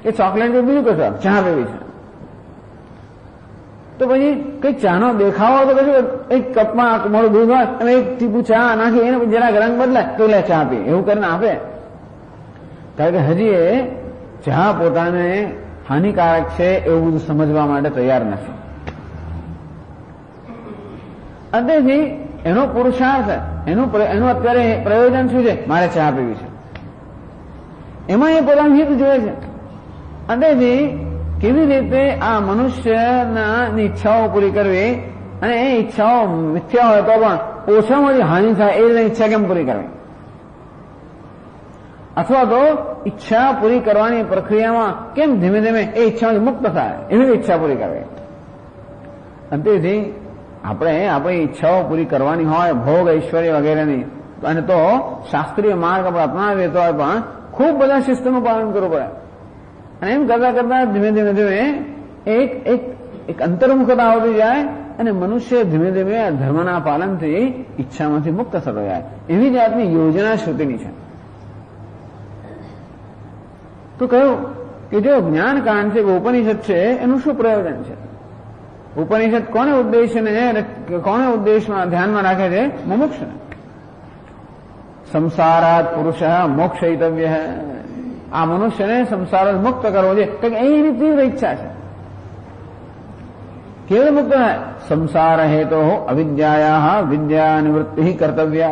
Speaker 1: એ ચોકલેટ બીજું કશું ચા પીવી છે. તો પછી કઈ ચાનો દેખાવો તો કશું એક કપમાં મોડું દૂધ હોય અને એક ટીપું ચા નાખી એને જરાક રંગ બદલાય તો લે ચા પી એવું કરીને આપે. કારણ કે હજી એ ચા પોતાને હાનિકારક છે એવું બધું સમજવા માટે તૈયાર નથી. અંતેથી એનો પુરુષાર્થ એનું અત્યારે પ્રયોજન શું છે? મારે ચા પીવી છે. એમાં એ પોતાનું હિત જોયે છે. અંતેથી કેવી રીતે આ મનુષ્યના ઈચ્છાઓ પૂરી કરવી અને એ ઈચ્છાઓ મિથ્યા હોય તો પણ ઓછામાં ઓછી હાનિ થાય એ રીતે ઈચ્છા કેમ પૂરી કરવી, અથવા તો ઈચ્છા પૂરી કરવાની પ્રક્રિયામાં કેમ ધીમે ધીમે એ ઈચ્છાઓથી મુક્ત થાય એવી ઈચ્છા પૂરી કરવી. અંતેથી આપણે આપણી ઈચ્છાઓ પૂરી કરવાની હોય ભોગ ઐશ્વર્ય વગેરેની અને તો શાસ્ત્રીય માર્ગ આપણે અપનાવીએ તો પણ ખૂબ બધા શિસ્તનું પાલન કરવું પડે. અને એમ કરતા કરતા ધીમે ધીમે ધીમે એક અંતર્મુખતા આવતી જાય અને મનુષ્ય ધીમે ધીમે આ ધર્મના પાલનથી ઈચ્છામાંથી મુક્ત થતો જાય. એવી જાતની યોજના શ્રુતિની છે. તો કહ્યું કે જો જ્ઞાનકાંડ છે કે ઉપનિષદ છે એનું શું પ્રયોજન છે? ઉપનિષદ કોને ઉદ્દેશમાં ધ્યાનમાં રાખે છે? મુમુક્ષુને. સંસારાત પુરુષ મોક્ષયિતવ્ય. આ મનુષ્યને સંસાર મુક્ત કરવો છે તો એની તીવ્ર ઈચ્છા છે. કેવી મુક્ત થાય? સંસાર હેતો અવિદ્યાયા વિદ્યા નિવૃત્તિ કર્તવ્ય.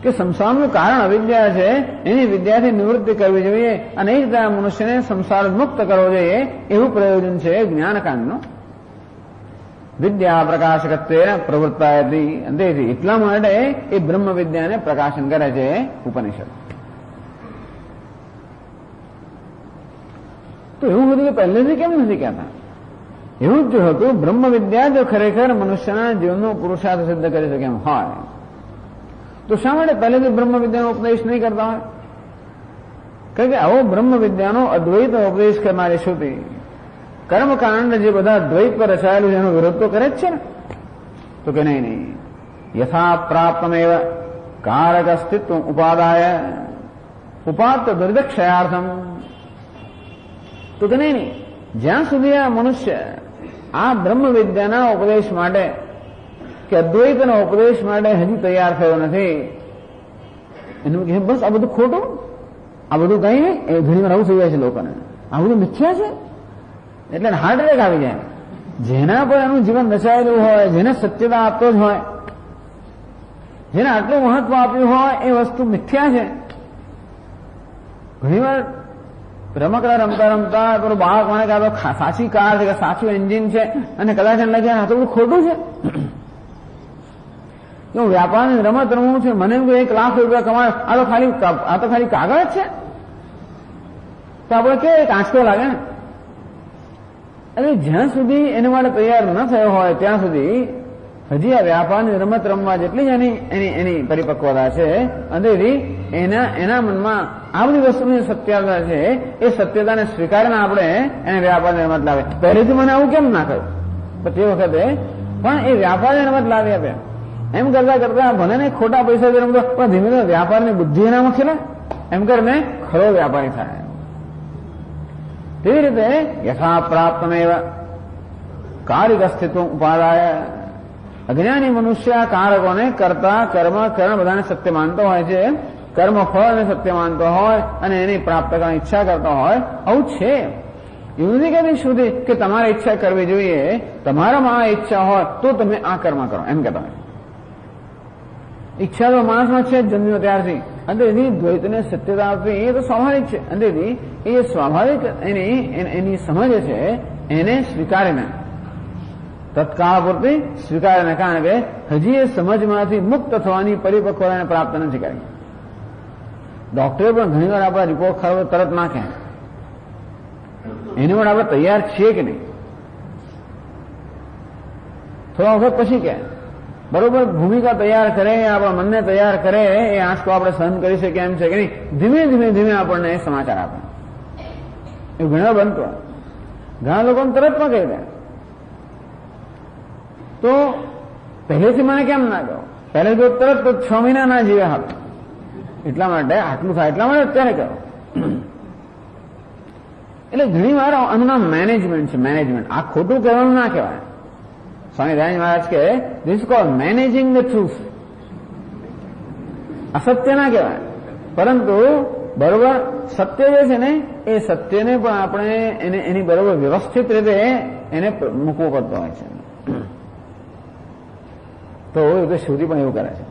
Speaker 1: કે સંસારનું કારણ અવિદ્યા છે એની વિદ્યાથી નિવૃત્તિ કરવી જોઈએ અને એ રીતે મનુષ્યને સંસાર મુક્ત કરવો જોઈએ એવું પ્રયોજન છે જ્ઞાનકાંડનું. વિદ્યા પ્રકાશકત્વેન પ્રવૃત્તાયતિ. અંતેથી એટલા માટે એ બ્રહ્મ વિદ્યાને પ્રકાશન કરે છે ઉપનિષદ. તો એવું બધું પહેલેથી કેમ નથી કહેતા? એવું જ જો હતું બ્રહ્મ વિદ્યા જો ખરેખર મનુષ્યના જીવનનો પુરુષાર્થ સિદ્ધ કરી શકે એમ હોય તો શા માટે પહેલેથી બ્રહ્મ વિદ્યાનો ઉપદેશ નહીં કરતા હોય? કારણ કે આવો બ્રહ્મ વિદ્યાનો અદ્વૈત ઉપદેશ કરનારી શ્રુતિ કર્મકાંડ જે બધા દ્વૈત પર રચાયેલું છે એનો વિરોધ તો કરે જ છે ને. તો કે નહીં યથા પ્રાપ્તમેવ કારક અસ્તિત્વ ઉપાદાય ઉપાત્ત દુર્દક્ષયાર્થમ. તો કે નહીં જ્યાં સુધી આ મનુષ્ય આ બ્રહ્મ વિદ્યાના ઉપદેશ માટે કે અદ્વૈતના ઉપદેશ માટે હજી તૈયાર થયો નથી એનું કે બસ આ બધું ખોટું, આ બધું કઈ નહીં. એ ઘણી વાર આવું થઈ જાય છે લોકોને, આ બધું મિથ્યા છે એટલે હાર્ટ એટેક આવી જાય. જેના પર એનું જીવન રચાયેલું હોય, જેને સત્યતા આપતો જ હોય, જેને આટલું મહત્વ આપ્યું હોય એ વસ્તુ મિથ્યા છે. ઘણીવાર રમકડા રમતા રમતા પેલું બાળક મને કહે સાચી કાર છે કે સાચું એન્જિન છે અને કદાચ એને લાગે આ તો બધું ખોટું છે. વ્યાપારની રમત રમવું છે, મને એમ કે 1 લાખ રૂપિયા કમાય, આ તો ખાલી કાગળ જ છે. તો આપણે કે એક આંચકો લાગે ને. એટલે જ્યાં સુધી એને માટે તૈયાર ન થયો હોય ત્યાં સુધી હજી આ વ્યાપારની રમત રમવા જેટલી જ એની પરિપક્વતા છે અંધેરી એના મનમાં આ બધી વસ્તુની સત્યતા છે એ સત્યતાને સ્વીકારીને આપણે એને વ્યાપારની રમત લાવે. પહેલેથી મને આવું કેમ ના કહ્યું? તે વખતે પણ એ વ્યાપારની રમત લાવી આપે. એમ કરતા કરતા ભલે ને ખોટા પૈસા રમતો પણ ધીમે ધીમે વ્યાપારની બુદ્ધિ એનામાં ખેલે એમ કરીને ખરો વ્યાપારી થાય. તેવી રીતે યથા પ્રાપ્તમેવ કારિક અસ્તિત્વ ઉપાદાય. અજ્ઞાની મનુષ્ય કારકોને કરતા કર્મ બધાને સત્ય માનતો હોય છે, કર્મ ફળને સત્ય માનતો હોય અને એની પ્રાપ્ત કરવાની ઈચ્છા કરતો હોય. આવું છે. એવું નથી કહેતી શ્રુતિ કે તમારે ઈચ્છા કરવી જોઈએ, તમારામાં આ ઈચ્છા હોય તો તમે આ કર્મ કરો એમ કહેતા હોય. ઈચ્છા તો માણસમાં છે જન્મ્યો ત્યારથી. અંતેથી દ્વૈતને સત્યતા આપવી એ તો સ્વાભાવિક છે. અંતેથી એ સ્વાભાવિક એની સમજ છે એને સ્વીકારીને તત્કાળ પૂરતી સ્વીકારીને, કારણ કે હજી એ સમજમાંથી મુક્ત થવાની પરિપક્વતાને પ્રાપ્ત નથી કરી. ડોક્ટરે પણ ઘણી વાર આપણા રિપોર્ટ ખરાબ તરત નાખે, એની માટે આપણે તૈયાર છીએ કે નહીં થોડા વખત પછી કે બરોબર ભૂમિકા તૈયાર કરે, આપણા મનને તૈયાર કરે, એ આંચકો આપણે સહન કરી શકીએ એમ છે કે નહીં. ધીમે ધીમે ધીમે આપણને એ સમાચાર આપે. એવું ઘણા બનતો ઘણા લોકોને તરતમાં કહી દે. તો પહેલેથી મને કેમ ના કહો? પહેલે તો તરત તો 6 મહિના ના જીવે હાલ. એટલા માટે આટલું થાય એટલા માટે અત્યારે કહો. એટલે ઘણી વાર આનું નામ મેનેજમેન્ટ છે. મેનેજમેન્ટ આ ખોટું કહેવાનું ના કહેવાય. સ્વામી દયાનંદ મહારાજ કહે this is called managing the truth. અસત્ય ના કહેવાય, પરંતુ બરોબર સત્ય જે છે ને એ સત્યને પણ આપણે એની બરોબર વ્યવસ્થિત રીતે એને મૂકવો પડતો હોય છે. તો એ શ્રુતિ પણ એવું કરે છે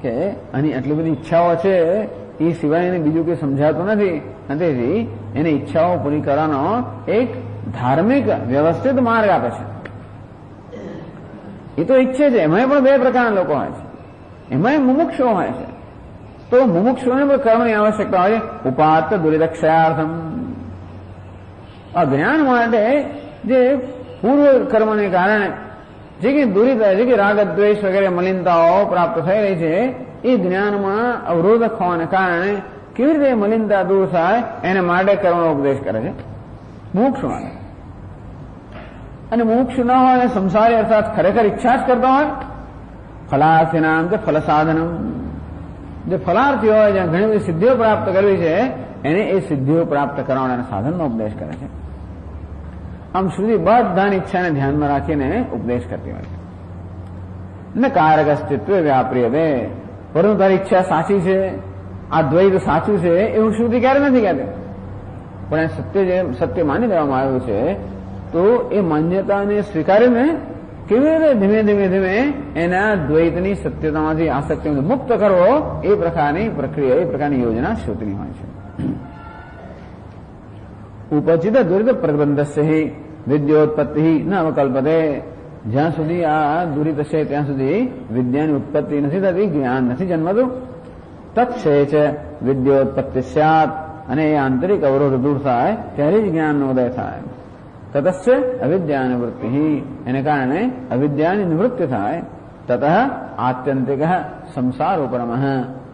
Speaker 1: કે આની આટલી બધી ઈચ્છાઓ છે એ સિવાય એને બીજું કંઈ સમજાતું નથી, અને તેથી એને ઈચ્છાઓ પૂરી કરવાનો એક ધાર્મિક વ્યવસ્થિત માર્ગ આપે છે. એ તો ઈચ્છે છે. એમાં પણ બે પ્રકારના લોકો હોય છે. એમાં મુમુક્ષુ હોય છે. તો મુમુક્ષુને પણ કર્મની આવશ્યકતા હોય છે. ઉપાત્ત દુરિદક્ષયાર્થમ. અજ્ઞાન માટે જે પૂર્વ કર્મને કારણે જે કે દુરિત જે કે રાગ દ્વેષ વગેરે મલિનતાઓ પ્રાપ્ત થઈ રહી છે એ જ્ઞાનમાં અવરોધક હોવાને કારણે કેવી રીતે મલિનતા દૂર થાય એને માટે કર્મનો ઉપદેશ કરે છે મુમુક્ષુ માટે. અને મુમુક્ષુ ન હોય અને સંસારી અર્થાત ખરેખર ઈચ્છા જ કરતા હોય ફલાર્થી નામ કે ફલ સાધનમ. જે ફલાર્થી હોય જ્યાં ઘણી બધી સિદ્ધિઓ પ્રાપ્ત કરવી છે એને એ સિદ્ધિઓ પ્રાપ્ત કરવાના સાધનનો ઉપદેશ કરે છે. આમ સુધી બધાની ઈચ્છાને ધ્યાનમાં રાખીને ઉપદેશ કરતી હોય છે. ન કારક અસ્તિત્વ વ્યાપ્રિય બે, પરંતુ તારી ઈચ્છા સાચી છે, આ દ્વૈત સાચું છે એવું શ્રુતિ ક્યારે નથી કહેતી. પણ સત્ય માની દેવામાં આવ્યું છે તો એ માન્યતાને સ્વીકારીને કેવી રીતે ધીમે ધીમે ધીમે એના દ્વૈતની સત્યતામાંથી આસક્તિને મુક્ત કરવો એ પ્રકારની પ્રક્રિયા, એ પ્રકારની યોજના શ્રુતિની હોય છે. ઉપચિત દુરિત પ્રબંધસ્ય વિદ્યોત્પત્તિ ન અવકલ્પતે. જ્યાં સુધી આ દુરિત છે ત્યાં સુધી વિદ્યાની ઉત્પત્તિ નથી થતી, જ્ઞાન નથી જન્મતું. તત્સેચ વિદ્યોત્પત્તિ સ્યાત. અને એ આંતરિક અવરોધ દૂર થાય ત્યારે જ જ્ઞાનનો ઉદય થાય. તતશ્ચ અવિદ્યા નિવૃત્તિ. એને કારણે અવિદ્યાની નિવૃત્તિ થાય. તત આત્યંતિક સંસાર ઉપરમ.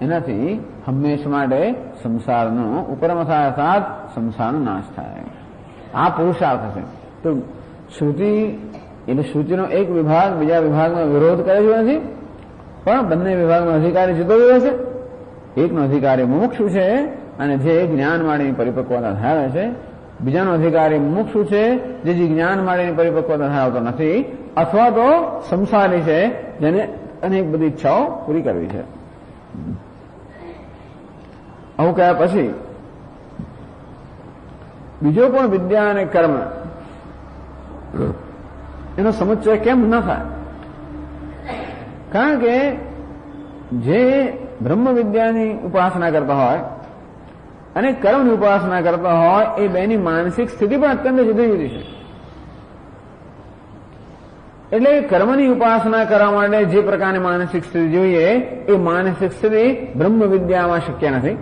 Speaker 1: એનાથી હંમેશ માટે સંસારનો ઉપરમ થાય, અર્થાત સંસારનો નાશ થાય. આ પુરુષાર્થ છે. તો શ્રુતિ એટલે શ્રુતિનો એક વિભાગ બીજા વિભાગમાં વિરોધ કરે છે નથી, પણ બંને વિભાગમાં અધિકારી જુદો જુદો છે. એકનો અધિકારી મુમુક્ષુ છે અને જે જ્ઞાન માટેની પરિપક્વતા ધરાવે છે. બીજાનો અધિકારી મુમુક્ષુ છે જે જ્ઞાન માટેની પરિપક્વતા ધરાવતો નથી, અથવા તો સંસારી છે જેને અનેક બધી ઈચ્છાઓ પૂરી કરવી છે. આવું કહ્યા પછી બીજો પણ વિદ્યા અને કર્મ એનો સમુચ્ચય કેમ ન થાય? કારણ કે જે બ્રહ્મ વિદ્યાની ઉપાસના કરતા હોય અને કર્મની ઉપાસના કરતા હોય એ બેની માનસિક સ્થિતિ પણ અત્યંત જુદી જુદી છે. એટલે કર્મની ઉપાસના કરવા માટે જે પ્રકારની માનસિક સ્થિતિ જોઈએ એ માનસિક સ્થિતિ બ્રહ્મ વિદ્યામાં શક્ય નથી.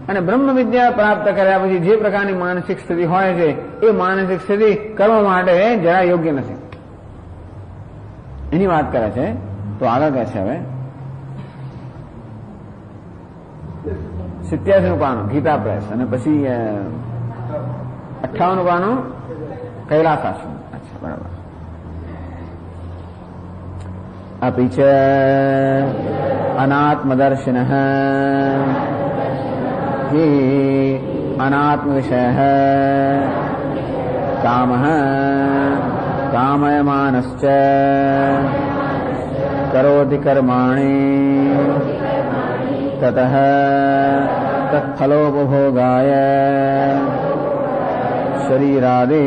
Speaker 1: અને બ્રહ્મ વિદ્યા પ્રાપ્ત કર્યા પછી જે પ્રકારની માનસિક સ્થિતિ હોય છે એ માનસિક સ્થિતિ કર્મ માટે જરા યોગ્ય નથી. એની વાત કરે છે. તો આગળ કહે છે હવે 87 પાનું ગીતા પ્રેસ અને પછી 58 પાનું કૈલાસ આશ્રમ. અચ્છા, બરાબર. અપિ ચ અનાત્મદર્શિનઃ हि अनात्म विषयः कामः कामयमानश्च करोति कर्माणि ततः तत्फलोपभोगाय शरीरादि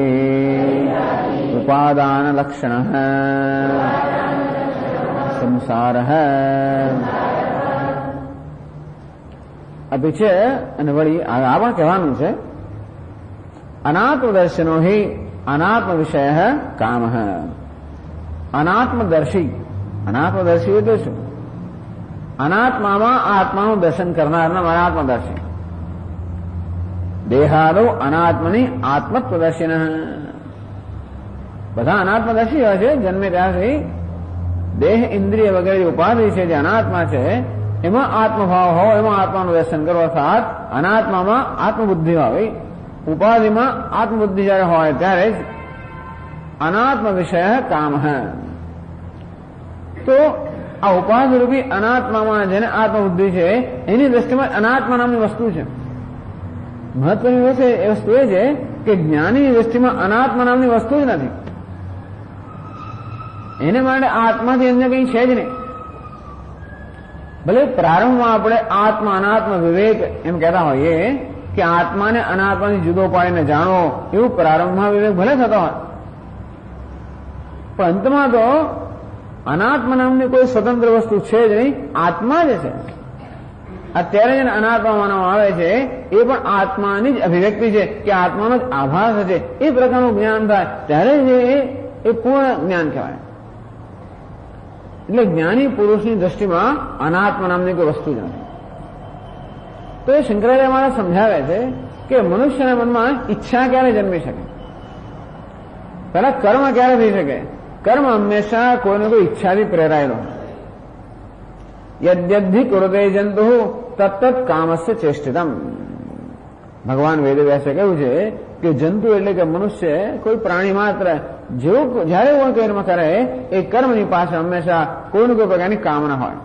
Speaker 1: उपादानलक्षणः संसारः. અભી છે અને વળી આ પણ કહેવાનું છે અનાત્મ દર્શનો હિ અનાત્મ વિષય કામ. અનાત્મદર્શી, અનાત્મદર્શી એટલે શું? અનાત્મામાં આત્માનું દર્શન કરનારના અનાત્મદર્શી. દેહાદો અનાત્મની આત્મત્વદર્શિન. બધા અનાત્મદર્શી હોય છે જન્મે ત્યારથી. દેહ ઇન્દ્રિય વગેરે ઉપાધિ છે જે અનાત્મા છે એમાં આત્મભાવ હોય, એમાં આત્માનું દર્શન કરો, અર્થાત અનાત્મામાં આત્મબુદ્ધિ હોય. ઉપાધિમાં આત્મબુદ્ધિ જયારે હોય ત્યારે જ અનાત્મ વિષય કામ. તો આ ઉપાધિરૂપી અનાત્મામાં જેને આત્મબુદ્ધિ છે એની દ્રષ્ટિમાં અનાત્મા નામની વસ્તુ છે. મહત્વની વસ્તુ એ છે કે જ્ઞાનીની દ્રષ્ટિમાં અનાત્મા નામની વસ્તુ જ નથી. એને માટે આ આત્માથી અન્ય કંઈ છે જ નહીં. ભલે પ્રારંભમાં આપણે આત્મા અનાત્મ વિવેક એમ કહેતા હોઈએ કે આત્માને અનાત્માથી જુદો પાડીને જાણો, એવું પ્રારંભમાં વિવેક ભલે થતો હોય, પણ અંતમાં તો અનાત્મા નામની કોઈ સ્વતંત્ર વસ્તુ છે જ નહીં, આત્મા જ છે. અત્યારે જેને અનાત્મા માનવામાં આવે છે એ પણ આત્માની જ અભિવ્યક્તિ છે કે આત્માનો જ આભાસ છે. એ પ્રકારનું જ્ઞાન થાય ત્યારે જ એ પૂર્ણ જ્ઞાન કહેવાય. એટલે જ્ઞાની પુરુષની દ્રષ્ટિમાં અનાત્મા નામની કોઈ વસ્તુ જ નથી. તો એ શંકરાચાર્ય મહારાજ સમજાવે છે કે મનુષ્યના મનમાં ઈચ્છા ક્યારે જન્મી શકે? પહેલા કર્મ ક્યારે થઈ શકે? કર્મ હંમેશા કોઈને કોઈ ઈચ્છાથી પ્રેરાયેલો. યદ્યદ્ધિ કુરુતે જંતુ તત્ત કામસ્ય ચેષ્ટિતમ. ભગવાન વેદવ્યાસે કહ્યું છે કે જંતુ એટલે કે મનુષ્ય, કોઈ પ્રાણી માત્ર જેવું જયારે કોઈ કર્મ કરે એ કર્મની પાછળ હંમેશા કોઈને કોઈ પ્રકારની કામના હોય.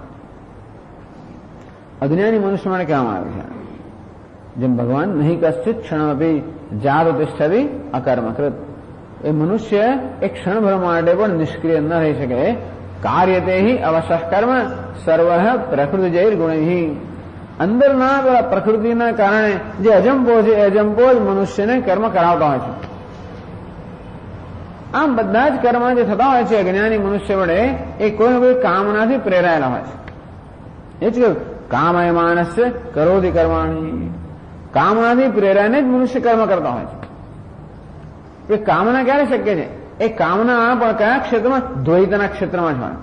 Speaker 1: અજ્ઞાની મનુષ્ય માટે કહેવામાં આવે છે જેમ ભગવાન નહીં કશ્ચિત ક્ષણમપી જાત તિષ્ઠતિ અકર્મકૃત. એ મનુષ્ય એક ક્ષણભર માટે પણ નિષ્ક્રિય ન રહી શકે. કાર્યતે હિ અવશ્ય કર્મ સર્વ પ્રકૃતિજૈર ગુણૈ. અંદરના પ્રકૃતિના કારણે જે અજંપો છે એ અજંપો જ મનુષ્યને કર્મ કરાવતા હોય છે. આમ બધા જ કર્મ જે થતા હોય છે અજ્ઞાની મનુષ્ય વડે એ કોઈ કોઈ કામનાથી પ્રેરાયેલા હોય છે. એ જ કહ્યું કામય માનસ્ય કરોતિ કર્માણી. કામનાથી પ્રેરાઈને જ મનુષ્ય કર્મ કરતા હોય છે. એ કામના ક્યારે શક્ય છે? એ કામના પણ કયા ક્ષેત્રમાં? દ્વૈતના ક્ષેત્રમાં જ હોય.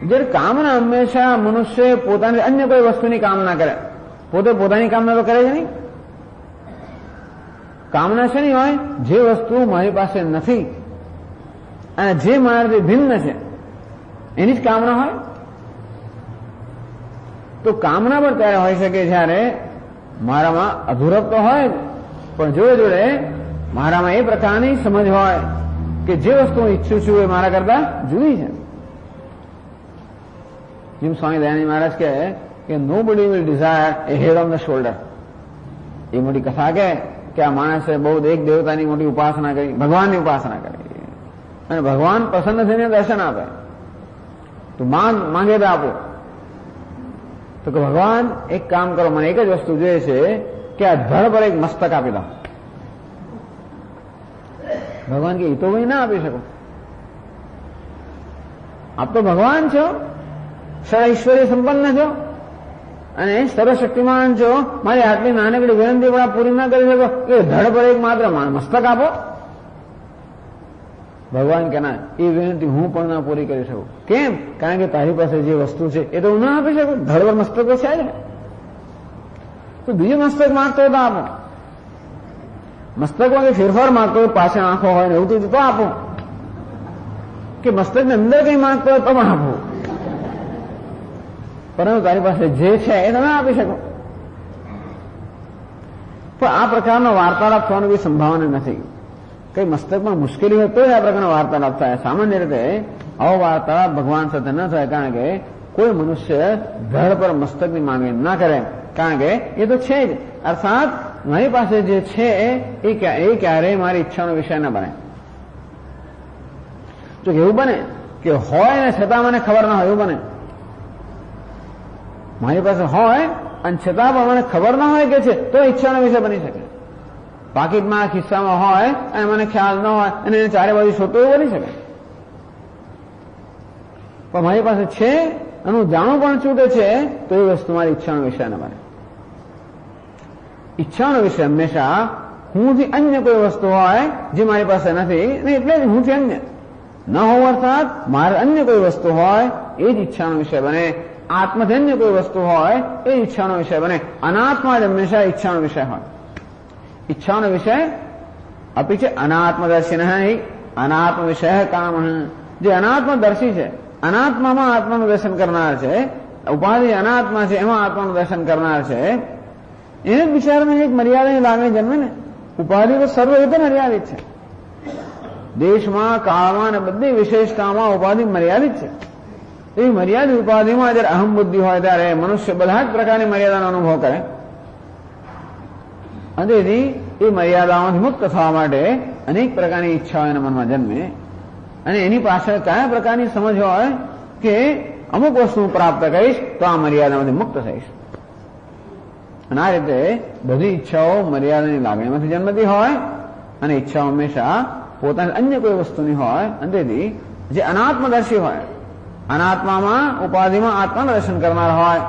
Speaker 1: જ્યારે કામના હંમેશા મનુષ્ય પોતાની અન્ય કોઈ વસ્તુની કામના કરે, પોતે પોતાની કામના તો કરે છે નહીં. કામના છે નહીં હોય જે વસ્તુ મારી પાસે નથી અને જે મારાથી ભિન્ન છે એની જ કામના હોય. તો કામના પણ ત્યારે હોઈ શકે જ્યારે મારામાં અધૂરપ તો હોય પણ જોડે જોડે મારામાં એ પ્રકારની સમજ હોય કે જે વસ્તુ હું ઈચ્છું છું એ મારા કરતા જુદી છે. જેમ સ્વામી દયાનંદ મહારાજ કહે કે nobody will desire a head on the shoulder. એ મોટી કથા કે આ માણસે બહુ એક દેવતાની મોટી ઉપાસના કરી, ભગવાનની ઉપાસના કરી અને ભગવાન પ્રસન્ન થઈને દર્શન આપે તો માંગે તો આપો. તો કે ભગવાન એક કામ કરો, મને એક જ વસ્તુ જોઈએ છે કે આ ધડ પર એક મસ્તક આપી દો. ભગવાન કે એ તો ભાઈ ના આપી શકો, આપ તો ભગવાન છો, ઈશ્વરીય સંપન્ન છો અને સર્વશક્તિમાન છો. મારી આટલી નાનકડી વિનંતી પણ પૂરી ના કરી શકો કે ધડ પર એક માત્ર મસ્તક આપો? ભગવાન કે ના, એ વિનંતી હું પણ ના પૂરી કરી શકું. કેમ? કારણ કે તારી પાસે જે વસ્તુ છે એ તો હું ના આપી શકું. ધડ પર મસ્તક તો છે જ. તો બીજું મસ્તક માંગતો હોય તો આપો. મસ્તકમાં કઈ ફેરફાર માંગતો હોય, પાછળ આંખો હોય ને એવું તો આપો. કે મસ્તકની અંદર કઈ માંગતો હોય તો પણ આપો. પરંતુ તારી પાસે જે છે એ તમે આપી શકો. પણ આ પ્રકારનો વાર્તાલાપ થવાની કોઈ સંભાવના નથી. કઈ મસ્તકમાં મુશ્કેલી હોય તો જ આ પ્રકારનો વાર્તાલાપ થાય. સામાન્ય રીતે આવો વાર્તાલાપ ભગવાન સાથે ન થાય, કારણ કે કોઈ મનુષ્ય ધડ પર મસ્તકની માંગણી ના કરે, કારણ કે એ તો છે જ. અર્થાત મારી પાસે જે છે એ ક્યારેય મારી ઈચ્છાનો વિષય ન બને. જો એવું બને કે હોય ને છતાં મને ખબર ના હોય, એવું બને. મારી પાસે હોય અને છતાં પણ મને ખબર ના હોય કે છે તો ઈચ્છાનો વિષય બની શકે. પાકીટમાં ખિસ્સામાં હોય અને મને ખ્યાલ ન હોય અને એને ચારે બાજુ શોધતો એવું બની શકે. પણ મારી પાસે છે અને હું જાણું પણ છૂટે છે તો એ વસ્તુ મારી ઈચ્છાનો વિષય ન બને. ઈચ્છાનો વિષય હંમેશા હુંથી અન્ય કોઈ વસ્તુ હોય જે મારી પાસે નથી, એટલે જ હુંથી અન્ય ન હોવું, અર્થાત મારે અન્ય કોઈ વસ્તુ હોય એ જ ઈચ્છાનો વિષય બને. આત્મજન્ય કોઈ વસ્તુ હોય એ ઈચ્છાનો વિષય બને. અનાત્મા જ હંમેશા ઈચ્છાનો વિષય હોય. ઈચ્છાનો વિષય અપી છે અનાત્મદર્શિન. અનાત્મ વિષય કામ. જે અનાત્મદર્શી છે, અનાત્મામાં આત્માનું દર્શન કરનાર છે, ઉપાધિ અનાત્મા છે એમાં આત્માનું દર્શન કરનાર છે, એને જ વિચારમાં એક મર્યાદાની લાગણી જન્મે ને. ઉપાધિ તો સર્વ રીતે મર્યાદિત છે. દેશમાં, કાળમાં અને બધી વિશેષતામાં ઉપાધિ મર્યાદિત છે. એ મર્યાદિત ઉપાધિમાં જયારે અહમ બુદ્ધિ હોય ત્યારે મનુષ્ય બધા જ પ્રકારની મર્યાદાનો અનુભવ કરે. અને તેથી એ મર્યાદાઓથી મુક્ત થવા માટે અનેક પ્રકારની ઈચ્છાઓ એના મનમાં જન્મે અને એની પાછળ કયા પ્રકારની સમજ હોય કે અમુક વસ્તુ પ્રાપ્ત કરીશ તો આ મર્યાદામાંથી મુક્ત થઈશ. અને આ રીતે બધી ઈચ્છાઓ મર્યાદાની લાગણીમાંથી જન્મતી હોય અને ઈચ્છાઓ હંમેશા પોતાની અન્ય કોઈ વસ્તુની હોય. અને તેથી જે અનાત્મદર્શી હોય, અનાત્મામાં ઉપાધિમાં આત્માનું દર્શન કરનાર હોય,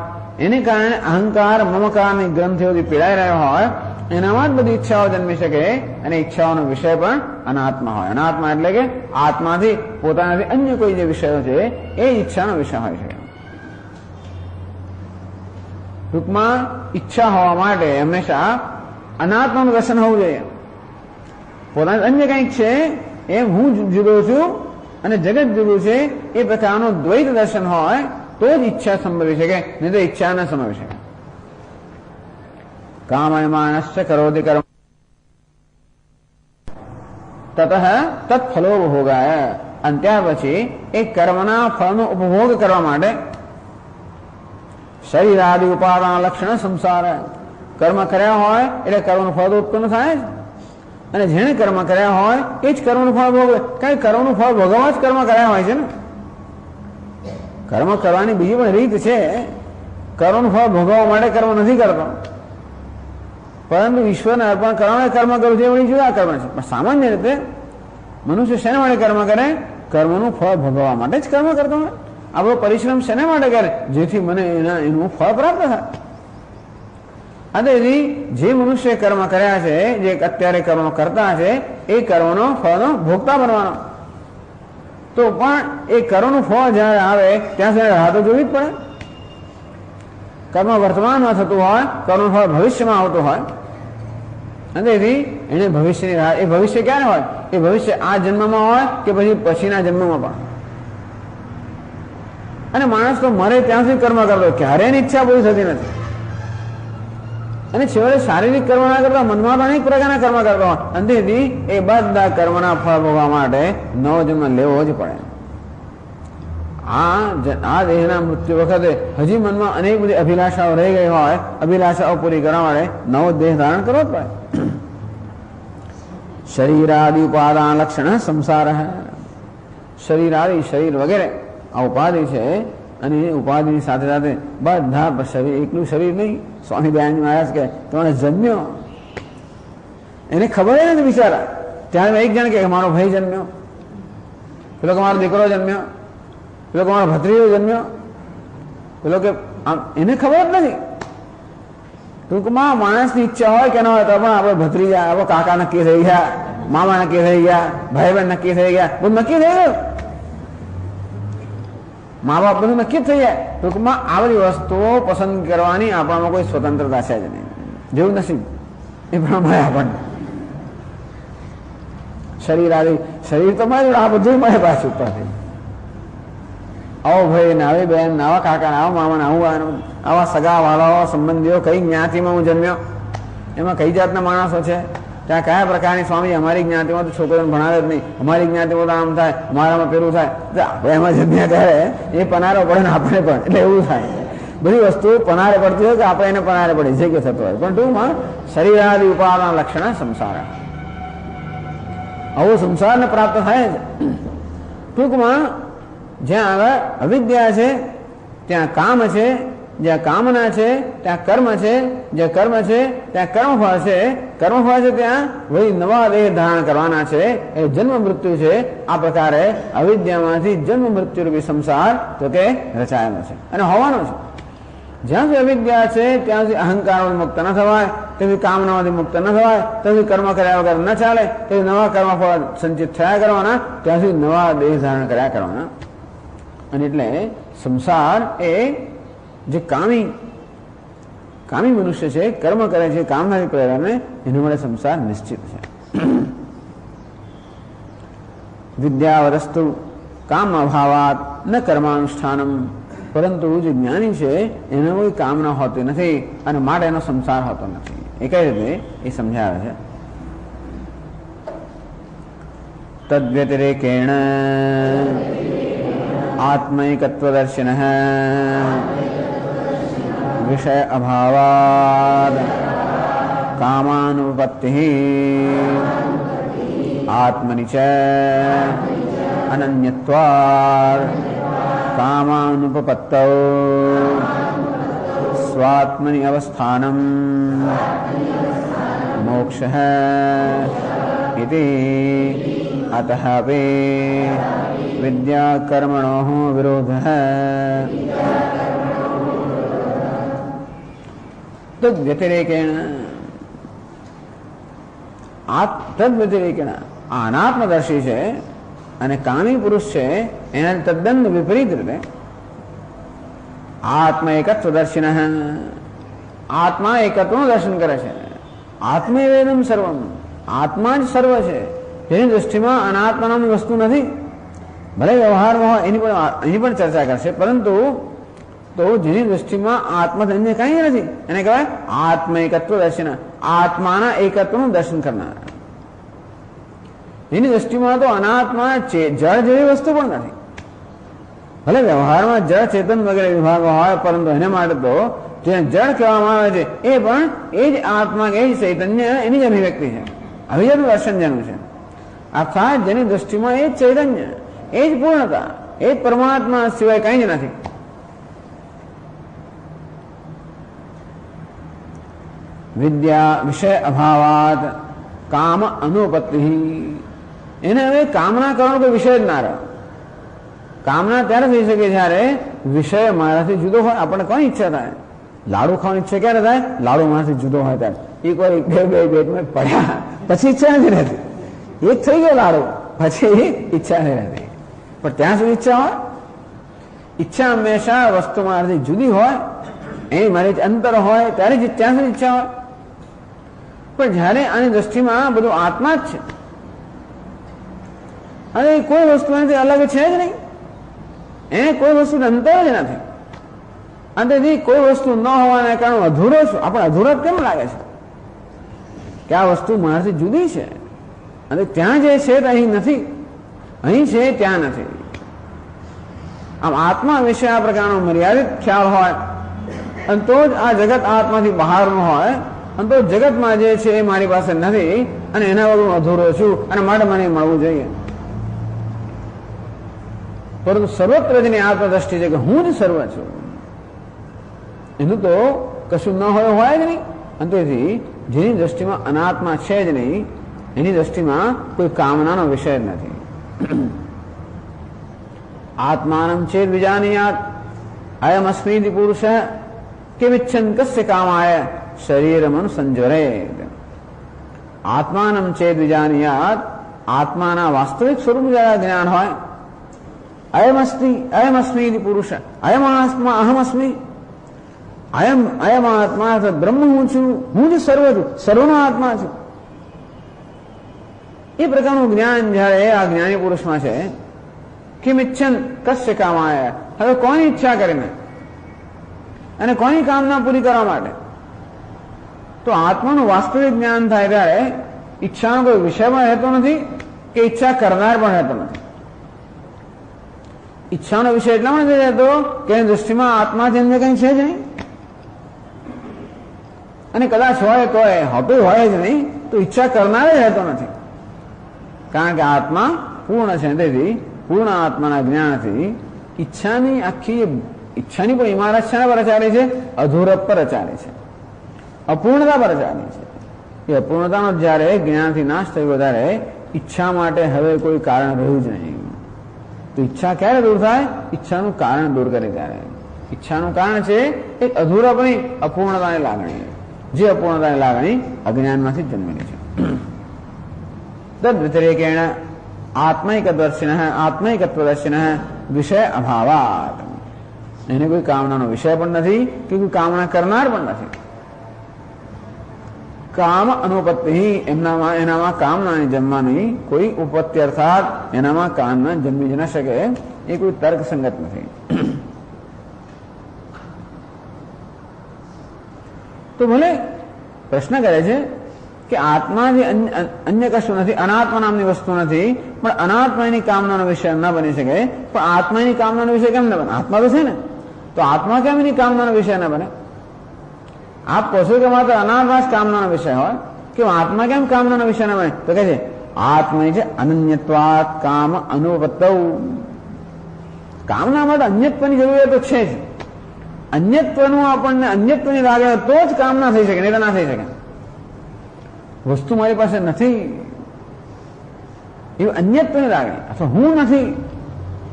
Speaker 1: એને કારણે અહંકાર મમકારની ગ્રંથિઓથી પીડાઈ રહ્યો હોય, એનામાં જ બધી ઈચ્છાઓ જન્મી શકે અને ઈચ્છાઓનો વિષય પણ અનાત્મા હોય. અનાત્મા એટલે કે આત્માથી પોતાનાથી અન્ય કોઈ જે વિષયો છે એ ઈચ્છાનો વિષય હોય છે. ટૂંકમાં ઈચ્છા હોવા માટે હંમેશા અનાત્માનું દર્શન હોવું જોઈએ. પોતાનું અન્ય કંઈક છે એમ હું જુદો છું અને જગત જુદું છે એ પ્રકારનું દ્વૈત દર્શન હોય તો જ ઈચ્છા સંભવી શકે, નહીં તો ઈચ્છા ન સંભવી શકે. કામયમાનશ્ચ કરોતિ કર્મ તતઃ તત્ફલો ભોગાય. અને ત્યાર પછી એ કર્મના ફળનો ઉપભોગ કરવા માટે શરીર આદિ ઉપાદાન લક્ષણ સંસાર. કર્મ કર્યા હોય એટલે કર્મનું ફળ ઉત્પન્ન થાય જ, અને જેણે કર્મ કર્યા હોય એ જ કર્મનું ફળ ભોગવે. કારણ કે કર્મનું ફળ ભોગવવા જ કર્મ કર્યા હોય છે ને. કર્મ કરવાની બીજી પણ રીત છે. કર્મનું ફળ ભોગવવા માટે કર્મ નથી કરતો, પરંતુ ઈશ્વરને અર્પણ કરવાના કર્મ કરવું છે એ જુદા કર્મ છે. પણ સામાન્ય રીતે મનુષ્ય શેના માટે કર્મ કરે? કર્મનું ફળ ભોગવવા માટે જ કર્મ કરતો હોય. આપણો પરિશ્રમ શેના માટે કરે? જેથી મને એનું ફળ પ્રાપ્ત થાય. તેથી જે મનુષ્ય કર્મ કર્યા છે, જે અત્યારે કર્મ કરતા છે, એ કર્મનો ફળનો ભોગતા બનવાનો. તો પણ એ કર્મનું ફળ જયારે આવે ત્યાં સુધી રાહ તો જોવી જ પડે. કર્મ વર્તમાનમાં થતું હોય, કર્મનું ફળ ભવિષ્યમાં આવતું હોય, અને તેથી એને ભવિષ્યની રાહ. એ ભવિષ્ય ક્યારે હોય? એ ભવિષ્ય આ જન્મમાં હોય કે પછી પછીના જન્મમાં પણ. અને માણસ તો મરે ત્યાં સુધી કર્મ કરતો, ક્યારેય એની ઈચ્છા પૂરી થતી નથી. અને છેવટે શારીરિક કર્મ ના કરતા મનમાં અનેક પ્રકારના કર્મ કરતા હોય. અને તેથી એ બધા કર્મના ફળ ભોગવા માટે નવો જન્મ લેવો જ પડે. આ દેહના મૃત્યુ વખતે હજી મનમાં અનેક બધી અભિલાષાઓ રહી ગઈ હોય, અભિલાષાઓ પૂરી કરવા માટે નવો દેહ ધારણ કરવો જ પડે. શરીરાદિ ઉપાદાન લક્ષણ સંસાર. શરીરાદિ શરીર વગેરે આ ઉપાધિ છે, અને એ ઉપાધિની સાથે સાથે બધા શરીર, એકલું શરીર નહીં. સ્વામી દયાનંદ મહારાજ કે તમારે જન્મ્યો એને ખબર નથી બિચારા. ત્યારે એક જણ કે મારો ભાઈ જન્મ્યો, પેલો કે મારો દીકરો જન્મ્યો, પેલો કે મારો ભત્રીજો જન્મ્યો, પેલો કે આમ એને ખબર જ નથી. ટૂંકમાં માણસની ઈચ્છા હોય કે ન હોય તો પણ આપણે ભત્રીજા, આપણે કાકા નક્કી થઈ ગયા, મામા નક્કી થઈ ગયા, ભાઈ બહેન નક્કી થઈ ગયા, બધું નક્કી થઈ ગયું. મા બાપ બધું નક્કી થઈ જાય. ટૂંકમાં આ બધી વસ્તુઓ પસંદ કરવાની આપણામાં કોઈ સ્વતંત્રતા છે જ નહીં. જેવું નસીબ એ પ્રમાણે આપણને શરીર આદિ શરીર તો મળે, આ બધું મળે પાછું ઉપરથી. આવો ભાઈ ને આવી બહેન ને આવા કાકા ને આવા મામા ને આવું આવા સગા વાળાઓ સંબંધીઓ, કઈ જ્ઞાતિમાં હું જન્મ્યો, એમાં કઈ જાતના માણસો છે, ત્યાં કયા પ્રકારની સ્વામી અમારી જ્ઞાતિમાં તો છોકરીઓને ભણાવે જ નહીં, અમારી જ્ઞાતિમાં તો આમ થાય, અમારામાં પેલું થાય. આપણે એમાં જન્મ્યા ત્યારે એ પનારો પડે ને આપણે પણ, એટલે એવું થાય. બધી વસ્તુ પનારે પડતી હોય કે આપણે એને પનારે પડે જે કે થતું હોય. પણ ટૂંકમાં શરીરાદિ ઉપાદાન લક્ષણ સંસાર. આવો સંસારને પ્રાપ્ત થાય છે. ટૂંકમાં જ્યાં આગળ અવિદ્યા છે ત્યાં કામ છે, જ્યાં કામના છે ત્યાં કર્મ છે, જ્યાં કર્મ છે ત્યાં કર્મફળ છે, કર્મફળ છે ત્યાં વળી નવા દેહ ધારણ કરવાના છે, એ જન્મ મૃત્યુ છે. આ પ્રકારે અવિદ્યામાંથી જન્મ મૃત્યુ રૂપી સંસાર તો કે રચાયેલો છે અને હોવાનો છે. જ્યાં સુધી અવિદ્યા છે ત્યાં સુધી અહંકારમાંથી મુક્ત ન થવાય, તેથી કામનામાંથી મુક્ત ન થવાય, તેથી કર્મ કર્યા વગર ન ચાલે, તેથી નવા કર્મફળ સંચિત થયા કરવાના, ત્યાં સુધી નવા દેહ ધારણ કર્યા કરવાના. અને એટલે સંસાર એ જે કામી મનુષ્ય છે, કર્મ કરે છે કામનાથી પ્રેરણે, એના માટે સંસાર નિશ્ચિત છે. વિદ્યાવરસ્તુ કામ અભાવાત ન કર્માનુષ્ઠાનમ. પરંતુ જે જ્ઞાની છે એને કોઈ કામના હોતી નથી અને માટે એનો સંસાર હોતો નથી. એ કઈ રીતે એ સમજાવે છે. તદ્વ્યતિરેકેણ આત્મૈકત્વદર્શિન વિષય અભાવાદ कामानुपत्तिः आत्मनि च अनन्यत्वात् कामानुपपत्तौ स्वात्मनि अवस्थानं मोक्षः इति अतः वे विद्याकर्मणोः विरोधः तद्व्यतिरेकेण अनात्मदर्शी છે અને કામી પુરુષ છે એના તદ્દન વિપરીત રીતે આત્મા એકત્વદર્શિનઃ આત્મા એકત્વનું દર્શન કરે છે. આત્મૈવેદમ સર્વમ, આત્મા જ સર્વ છે. જેની દૃષ્ટિમાં અનાત્મા નામની વસ્તુ નથી. ભલે વ્યવહારમાં હોય એની પણ ચર્ચા કરશે, પરંતુ તો જેની દૃષ્ટિમાં આત્મા અન્ય કઈ નથી એને કહેવાય આત્મ એકત્વ દર્શન, આત્માના એકત્વનું દર્શન કરનાર. એની દૃષ્ટિમાં તો અનાત્મા જળ જેવી વસ્તુ પણ નથી. ભલે વ્યવહારમાં જળ ચેતન વગેરે વિભાગ હોય, પરંતુ એને માટે તો જે જળ કહેવામાં આવે છે એ પણ એ જ આત્મા, એ જ ચૈતન્ય, એની જ અભિવ્યક્તિ છે. અભિવ્યક્ત દર્શન જેનું છે, અર્થાત જેની દૃષ્ટિમાં એ જ ચૈતન્ય, એ જ પૂર્ણતા, એ જ પરમાત્મા સિવાય કઈ જ નથી. વિદ્યા વિષય અભાવાત કામ અનુપત્તિ, એને હવે કામના કરવાનો કોઈ વિષય જ ના રહે. કામના ત્યારે થઈ શકે જ્યારે વિષય મારાથી જુદો હોય. આપણને કોની ઈચ્છા થાય? લાડુ ખાવાની ઈચ્છા ક્યારે થાય? લાડુ મારાથી જુદો હોય ત્યારે. એ કોઈ બે પેટમાં પડ્યા પછી ઈચ્છા નથી રહેતી. એક થઈ ગયો લાડુ પછી ઈચ્છા નહીં રહેતી. પણ ત્યાં સુધી ઈચ્છા હોય. ઈચ્છા હંમેશા વસ્તુ મારાથી જુદી હોય, એની મારી અંતર હોય ત્યારે જ ત્યાં સુધી ઈચ્છા હોય. પણ જયારે આની દ્રષ્ટિમાં બધું આત્મા જ છે અને કોઈ વસ્તુ એનાથી અલગ છે જ નહીં, એને કોઈ વસ્તુ અંતર જ નથી. અંતેથી કોઈ વસ્તુ ન હોવાના કારણે અધૂરો છું. આપણે અધૂરો કેમ લાગે છે કે આ વસ્તુ મારાથી જુદી છે અને ત્યાં જે છે તે અહીં નથી, અહીં છે ત્યાં નથી. આમ આત્મા વિશે આ પ્રકારનો મર્યાદિત ખ્યાલ હોય અને તો જ આ જગત આત્માથી બહારનું હોય અને તો જગતમાં જે છે એ મારી પાસે નથી અને એના વગર હું અધૂરો છું અને માટે મને મળવું જોઈએ. પરંતુ સર્વત્ર જેની આત્મદ્રષ્ટિ છે કે હું જ સર્વ છું, એનું તો કશું ન હોય જ નહીં. અને તેથી જેની દ્રષ્ટિમાં અનાત્મા છે જ નહીં, એની દ્રષ્ટિમાં કોઈ કામનાનો વિષય જ નથી. આત્માનમ ચેદ વિજાનીયાત અયમ અસ્મીતિ પુરુષ કિમિચ્છન કસ્ય કામાય શરીરમન સંજરેત. આત્માનમ ચેદ વિજાનીયાત, આત્માના વાસ્તવિક સ્વરૂપ જરા જ્ઞાન હોય. અયમ અસ્મીતિ પુરુષ, અયમ આત્મા અહમ અસ્મી, અયમ આત્મા બ્રહ્મ હું છું, હું જ સર્વ છું, સર્વનો આત્મા છું. એ પ્રકારનું જ્ઞાન જયારે આ જ્ઞાની પુરુષમાં છે, કિમ ઇચ્છન કસ્ય કામાય, હવે કોની ઈચ્છા કરીને અને કોની કામના પૂરી કરવા માટે? તો આત્માનું વાસ્તવિક જ્ઞાન થાય ત્યારે ઈચ્છાનો કોઈ વિષય પણ રહેતો નથી કે ઈચ્છા કરનાર પણ રહેતો નથી. ઈચ્છાનો વિષય એટલા માટે નથી રહેતો કે એની દૃષ્ટિમાં આત્માથી અન્ય કંઈ છે જ નહીં, અને કદાચ હોય તો હોતું હોય જ નહીં, તો ઈચ્છા કરનાર જ રહેતો નથી. કારણ કે આત્મા પૂર્ણ છે. તેથી પૂર્ણ આત્માના જ્ઞાનથી ઈચ્છાની આખી ઈચ્છાની પણ ઇમારત શાના પર ચાલે છે? અધૂરપ પર ચાલે છે, અપૂર્ણતા પર ચાલે છે. એ અપૂર્ણતાનો જયારે જ્ઞાનથી નાશ થયો ત્યારે ઈચ્છા માટે હવે કોઈ કારણ રહ્યું જ નહીં. તો ઈચ્છા ક્યારે દૂર થાય? ઈચ્છાનું કારણ દૂર કરે ત્યારે. ઈચ્છાનું કારણ છે એક અધૂરાપણી, અપૂર્ણતાની લાગણી. જે અપૂર્ણતાની લાગણી અજ્ઞાનમાંથી જ જન્મેલી છે. તદ વ્યતિરેકેણ આત્મૈકત્વદર્શિનઃ વિષય અભાવાત, એને કોઈ કામનાનો વિષય પણ નથી કે કોઈ કામના કરનાર પણ નથી. કામ અનુપત્તિ, એનામાં કામનાની જન્મવાની કોઈ ઉપત્તિ, અર્થાત એનામાં કામના જન્મી જ ન શકે, એ કોઈ તર્ક સંગત નથી. તો ભલે પ્રશ્ન કરે છે કે આત્મા જે અન્ય કશું નથી, અનાત્મા નામની વસ્તુ નથી, પણ અનાત્મા એની કામનાનો વિષય ન બની શકે. પણ આત્મા એની કામનાનો વિષય કેમ ન બને? આત્મા તો છે ને, તો આત્મા કેમ એની કામનાનો વિષય ન બને? આપ કહો છો કે માત્ર અનાત્મા જ કામનાનો વિષય હોય કે આત્મા કેમ કામનાનો વિષય ના બને? તો કહે છે આત્મા છે અનન્યત્વાત કામ અનુપત્તૌ. કામના માટે અન્યત્વની જરૂરિયાત તો છે જ. અન્યત્વનું આપણને અન્યત્વની લાગે તો જ કામના થઈ શકે, નહીં તો ના થઈ શકે. વસ્તુ મારી પાસે નથી એવું અન્યત્વની લાગણી, અથવા હું નથી,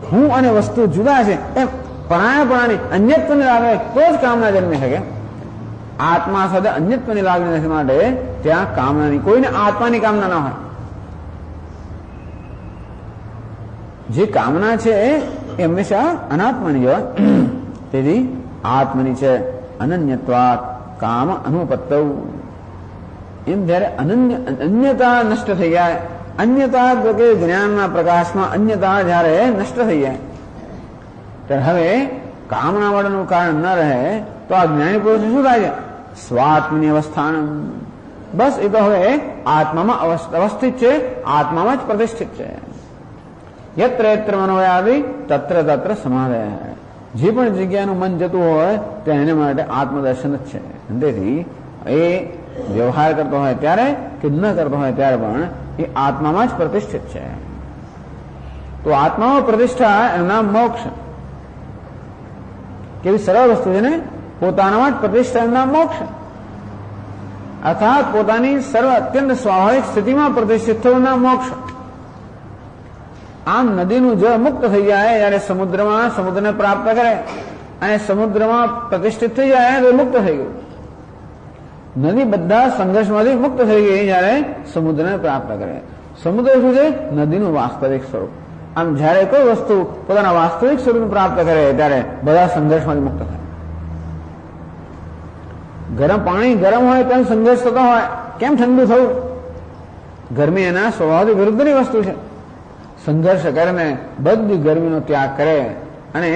Speaker 1: હું અને વસ્તુ જુદા છે એમ પરાયણપણાની અન્યત્વની લાગણી તો જ કામના જન્મી શકે. આત્મા સાથે અન્યત્વની લાગણી નથી માટે ત્યાં કામનાની, કોઈને આત્માની કામના ના હોય. જે કામના છે એ હંમેશા અનાત્માની હોય. તેથી આત્મની છે અનન્યત્વાત કામ અનુપત્તૌ. એમ જયારે અન્યતા નષ્ટ થઈ જાય, અન્યતા કે જ્ઞાનના પ્રકાશમાં અન્યતા જયારે નષ્ટ થઈ જાય ત્યારે હવે કામના માટેનું કારણ ન રહે તો આ જ્ઞાની પુરુષ શું થાય છે? સ્વાત્મની અવસ્થાન. બસ એ તો હવે આત્મામાં અવસ્થિત છે, આત્મામાં જ પ્રતિષ્ઠિત છે. યત્ર યત્ર મનોયાદી તત્ર તત્ર સમાધે. જે પણ જગ્યાનું મન જતું હોય ત્યાં એને માટે આત્મદર્શન જ છે. તેથી એ વ્યવહાર કરતો હોય ત્યારે કે ન કરતો હોય ત્યારે પણ એ આત્મામાં જ પ્રતિષ્ઠિત છે. તો આત્મામાં પ્રતિષ્ઠા એનું નામ મોક્ષ. કેવી સરળ વસ્તુ છે ને? પોતાનામાં જ પ્રતિષ્ઠા એનું નામ મોક્ષ. અર્થાત પોતાની સર્વ અત્યંત સ્વાભાવિક સ્થિતિમાં પ્રતિષ્ઠિત થવું નામ મોક્ષ. આમ નદીનું જળ મુક્ત થઈ જાય જ્યારે સમુદ્રમાં સમુદ્રને પ્રાપ્ત કરે અને સમુદ્રમાં પ્રતિષ્ઠિત થઈ જાય તો મુક્ત થઈ ગયું. નદી બધા સંઘર્ષમાંથી મુક્ત થઈ ગઈ જ્યારે સમુદ્રને પ્રાપ્ત કરે. સમુદ્ર શું છે? નદીનું વાસ્તવિક સ્વરૂપ. આમ જ્યારે કોઈ વસ્તુ પોતાના વાસ્તવિક સ્વરૂપ પ્રાપ્ત કરે ત્યારે બધા સંઘર્ષમાંથી મુક્ત થાય. ગરમ પાણી ગરમ હોય ત્યારે સંઘર્ષ થતો હોય, કેમ ઠંડુ થવું? ગરમી એના સ્વભાવથી વિરુદ્ધની વસ્તુ છે. સંઘર્ષ કરીને બધી ગરમીનો ત્યાગ કરે અને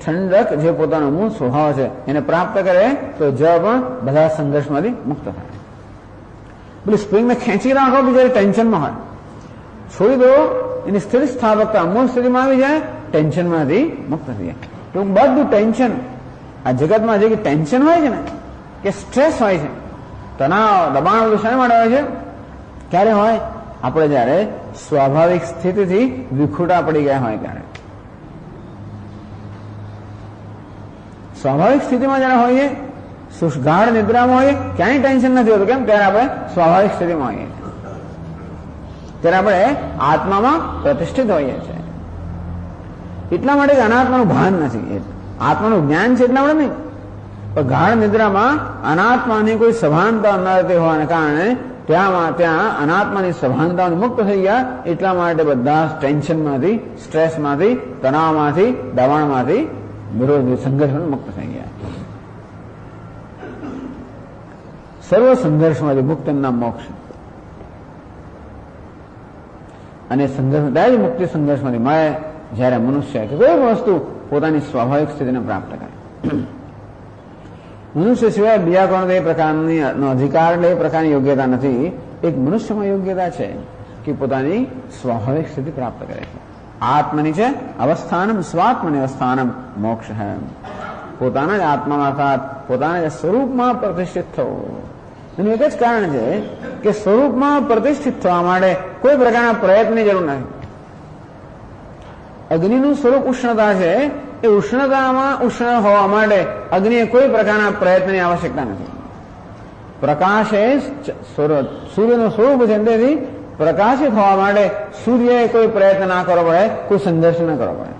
Speaker 1: ઠંડક જે પોતાનો મૂળ સ્વભાવ છે એને પ્રાપ્ત કરે તો જળ પણ બધા સંઘર્ષમાંથી મુક્ત થાય. પેલી સ્પ્રિંગને ખેંચી રાખો કે જયારે ટેન્શનમાં હોય, છોડી દો, એની સ્થિર સ્થાપકતા મૂળ સ્થિતિમાં આવી જાય, ટેન્શનમાંથી મુક્ત થઈ જાય. તો બધું ટેન્શન, આ જગતમાં જે ટેન્શન હોય છે ને, કે સ્ટ્રેસ હોય છે, તણાવ, દબાણ, બધું શા માટે હોય છે? ક્યારે હોય? આપણે જયારે સ્વાભાવિક સ્થિતિથી વિખૂટા પડી ગયા હોય ત્યારે. સ્વાભાવિક સ્થિતિમાં જયારે હોઈએ, ગાઢ નિદ્રામાં હોઈએ, ક્યાંય ટેન્શન નથી હોતું. કેમ? ત્યારે આપણે સ્વાભાવિક સ્થિતિમાં હોઈએ, ત્યારે આપણે આત્મામાં પ્રતિષ્ઠિત હોઈએ છીએ. એટલા માટે અનાત્માનું ભાન નથી. આત્માનું જ્ઞાન છે એટલા માટે નહીં, પણ ગાઢ નિદ્રામાં અનાત્માની કોઈ સભાનતા ન રહેતી હોવાને કારણે ત્યાં અનાત્માની સભાનતાઓ મુક્ત થઈ ગયા. એટલા માટે બધા ટેન્શનમાંથી, સ્ટ્રેસમાંથી, તણાવમાંથી, દબાણમાંથી, વિરોધી સંઘર્ષમાંથી મુક્ત થઈ ગયા. સર્વ સંઘર્ષમાંથી મુક્ત નામ મોક્ષ. અને સંઘર્ષ ત્યારે મુક્તિ સંઘર્ષમાંથી મળે જ્યારે મનુષ્ય કે કોઈ વસ્તુ પોતાની સ્વાભાવિક સ્થિતિને પ્રાપ્ત કરે. મનુષ્ય સિવાય બીજા કોઈ એ પ્રકારની અધિકાર એટલે એ પ્રકારની યોગ્યતા નથી. એક મનુષ્યમાં યોગ્યતા છે કે પોતાની સ્વાભાવિક સ્થિતિ પ્રાપ્ત કરે છે. આત્મની છે અવસ્થાનમ સ્વાત્મની અવસ્થાનમ મોક્ષ હે. પોતાના જ આત્મામાં અર્થાત પોતાના જ સ્વરૂપમાં પ્રતિષ્ઠિત થવું. એનું એક જ કારણ છે કે સ્વરૂપમાં પ્રતિષ્ઠિત થવા માટે કોઈ પ્રકારના પ્રયત્નની જરૂર નથી. અગ્નિનું સ્વરૂપ ઉષ્ણતા છે, એ ઉષ્ણતામાં ઉષ્ણ હોવા માટે અગ્નિએ કોઈ પ્રકારના પ્રયત્નની આવશ્યકતા નથી. પ્રકાશ એ સૂર્યનું સ્વરૂપ છે, તેથી પ્રકાશિત થવા માટે સૂર્યએ કોઈ પ્રયત્ન ના કરવો પડે, કોઈ સંઘર્ષ ન કરવો પડે.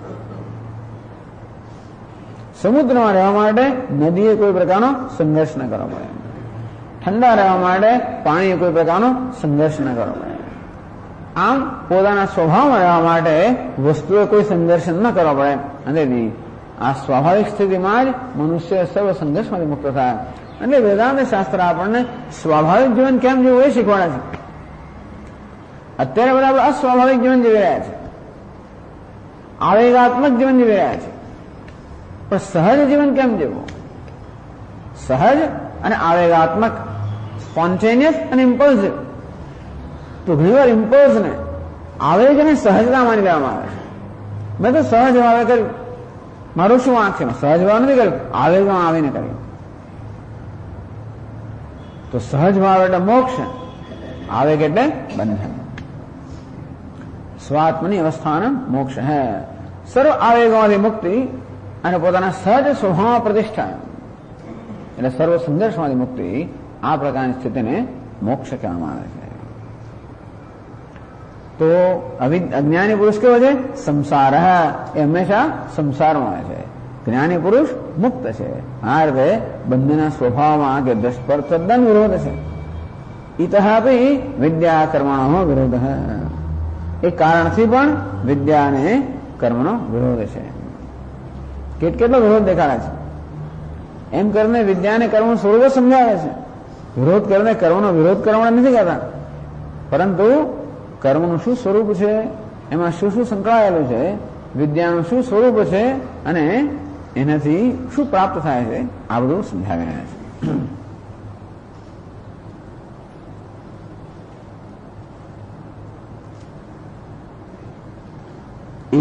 Speaker 1: સમુદ્રમાં રહેવા માટે નદીએ કોઈ પ્રકારનો સંઘર્ષ ન કરવો પડે. ઠંડા રહેવા માટે પાણીએ કોઈ પ્રકારનો સંઘર્ષ ન કરવો પડે. આમ પોતાના સ્વભાવમાં રહેવા માટે વસ્તુએ કોઈ સંઘર્ષ ન કરવો પડે. અને આ સ્વાભાવિક સ્થિતિમાં જ મનુષ્ય સર્વ સંઘર્ષમાંથી મુક્ત થાય. એટલે વેદાંત શાસ્ત્ર આપણને સ્વાભાવિક જીવન કેમ જીવવું એ શીખવાડે છે. અત્યારે બધા આપણે અસ્વાભાવિક જીવન જીવી રહ્યા છે, આવેગાત્મક જીવન જીવી રહ્યા છે. પણ સહજ જીવન કેમ જીવવું? સહજ અને આવેગાત્મક, સ્પોન્ટેનિયસ અને ઇમ્પલ્સિવ. તો ઘણીવાર ઇમ્પલ્સને, આવેગને સહજતા માની લેવામાં આવે છે. મેં તો સહજ ભાવે કર્યું, મારું શું વાંક છે? સહજ ભાવ નથી કર્યું, આવેગમાં આવીને કર્યું. તો સહજ ભાવ એટલે મોક્ષ, આવેગ એટલે બંધન. સ્વાત્મની અવસ્થાન મોક્ષ હે. સર્વ આવેગોમાંથી મુક્તિ અને પોતાના સહજ સ્વભાવ પ્રતિષ્ઠા એટલે સર્વ સંઘર્ષમાંથી મુક્તિ, આ પ્રકારની સ્થિતિને મોક્ષ કહેવામાં આવે છે. તો અજ્ઞાની પુરુષ કેવો છે? સંસાર, એ હંમેશા સંસારમાં આવે છે. જ્ઞાની પુરુષ મુક્ત છે. આ રીતે બંનેના સ્વભાવમાં કે દ્રષ્ટ પર તદ્દન વિરોધ છે. ઇતહાપી વિદ્યા કર્મણો વિરોધ, એ કારણથી પણ વિદ્યા અને કર્મનો વિરોધ છે. કેટલો વિરોધ દેખાડે છે. એમ કરીને વિદ્યા અને કર્મનું સ્વરૂપ સમજાવે છે. વિરોધ કરીને કર્મનો વિરોધ કરવા નથી કહેતા, પરંતુ કર્મનું શું સ્વરૂપ છે, એમાં શું શું સંકળાયેલું છે, વિદ્યાનું શું સ્વરૂપ છે અને એનાથી શું પ્રાપ્ત થાય છે, આ બધું સમજાવી રહ્યા છે.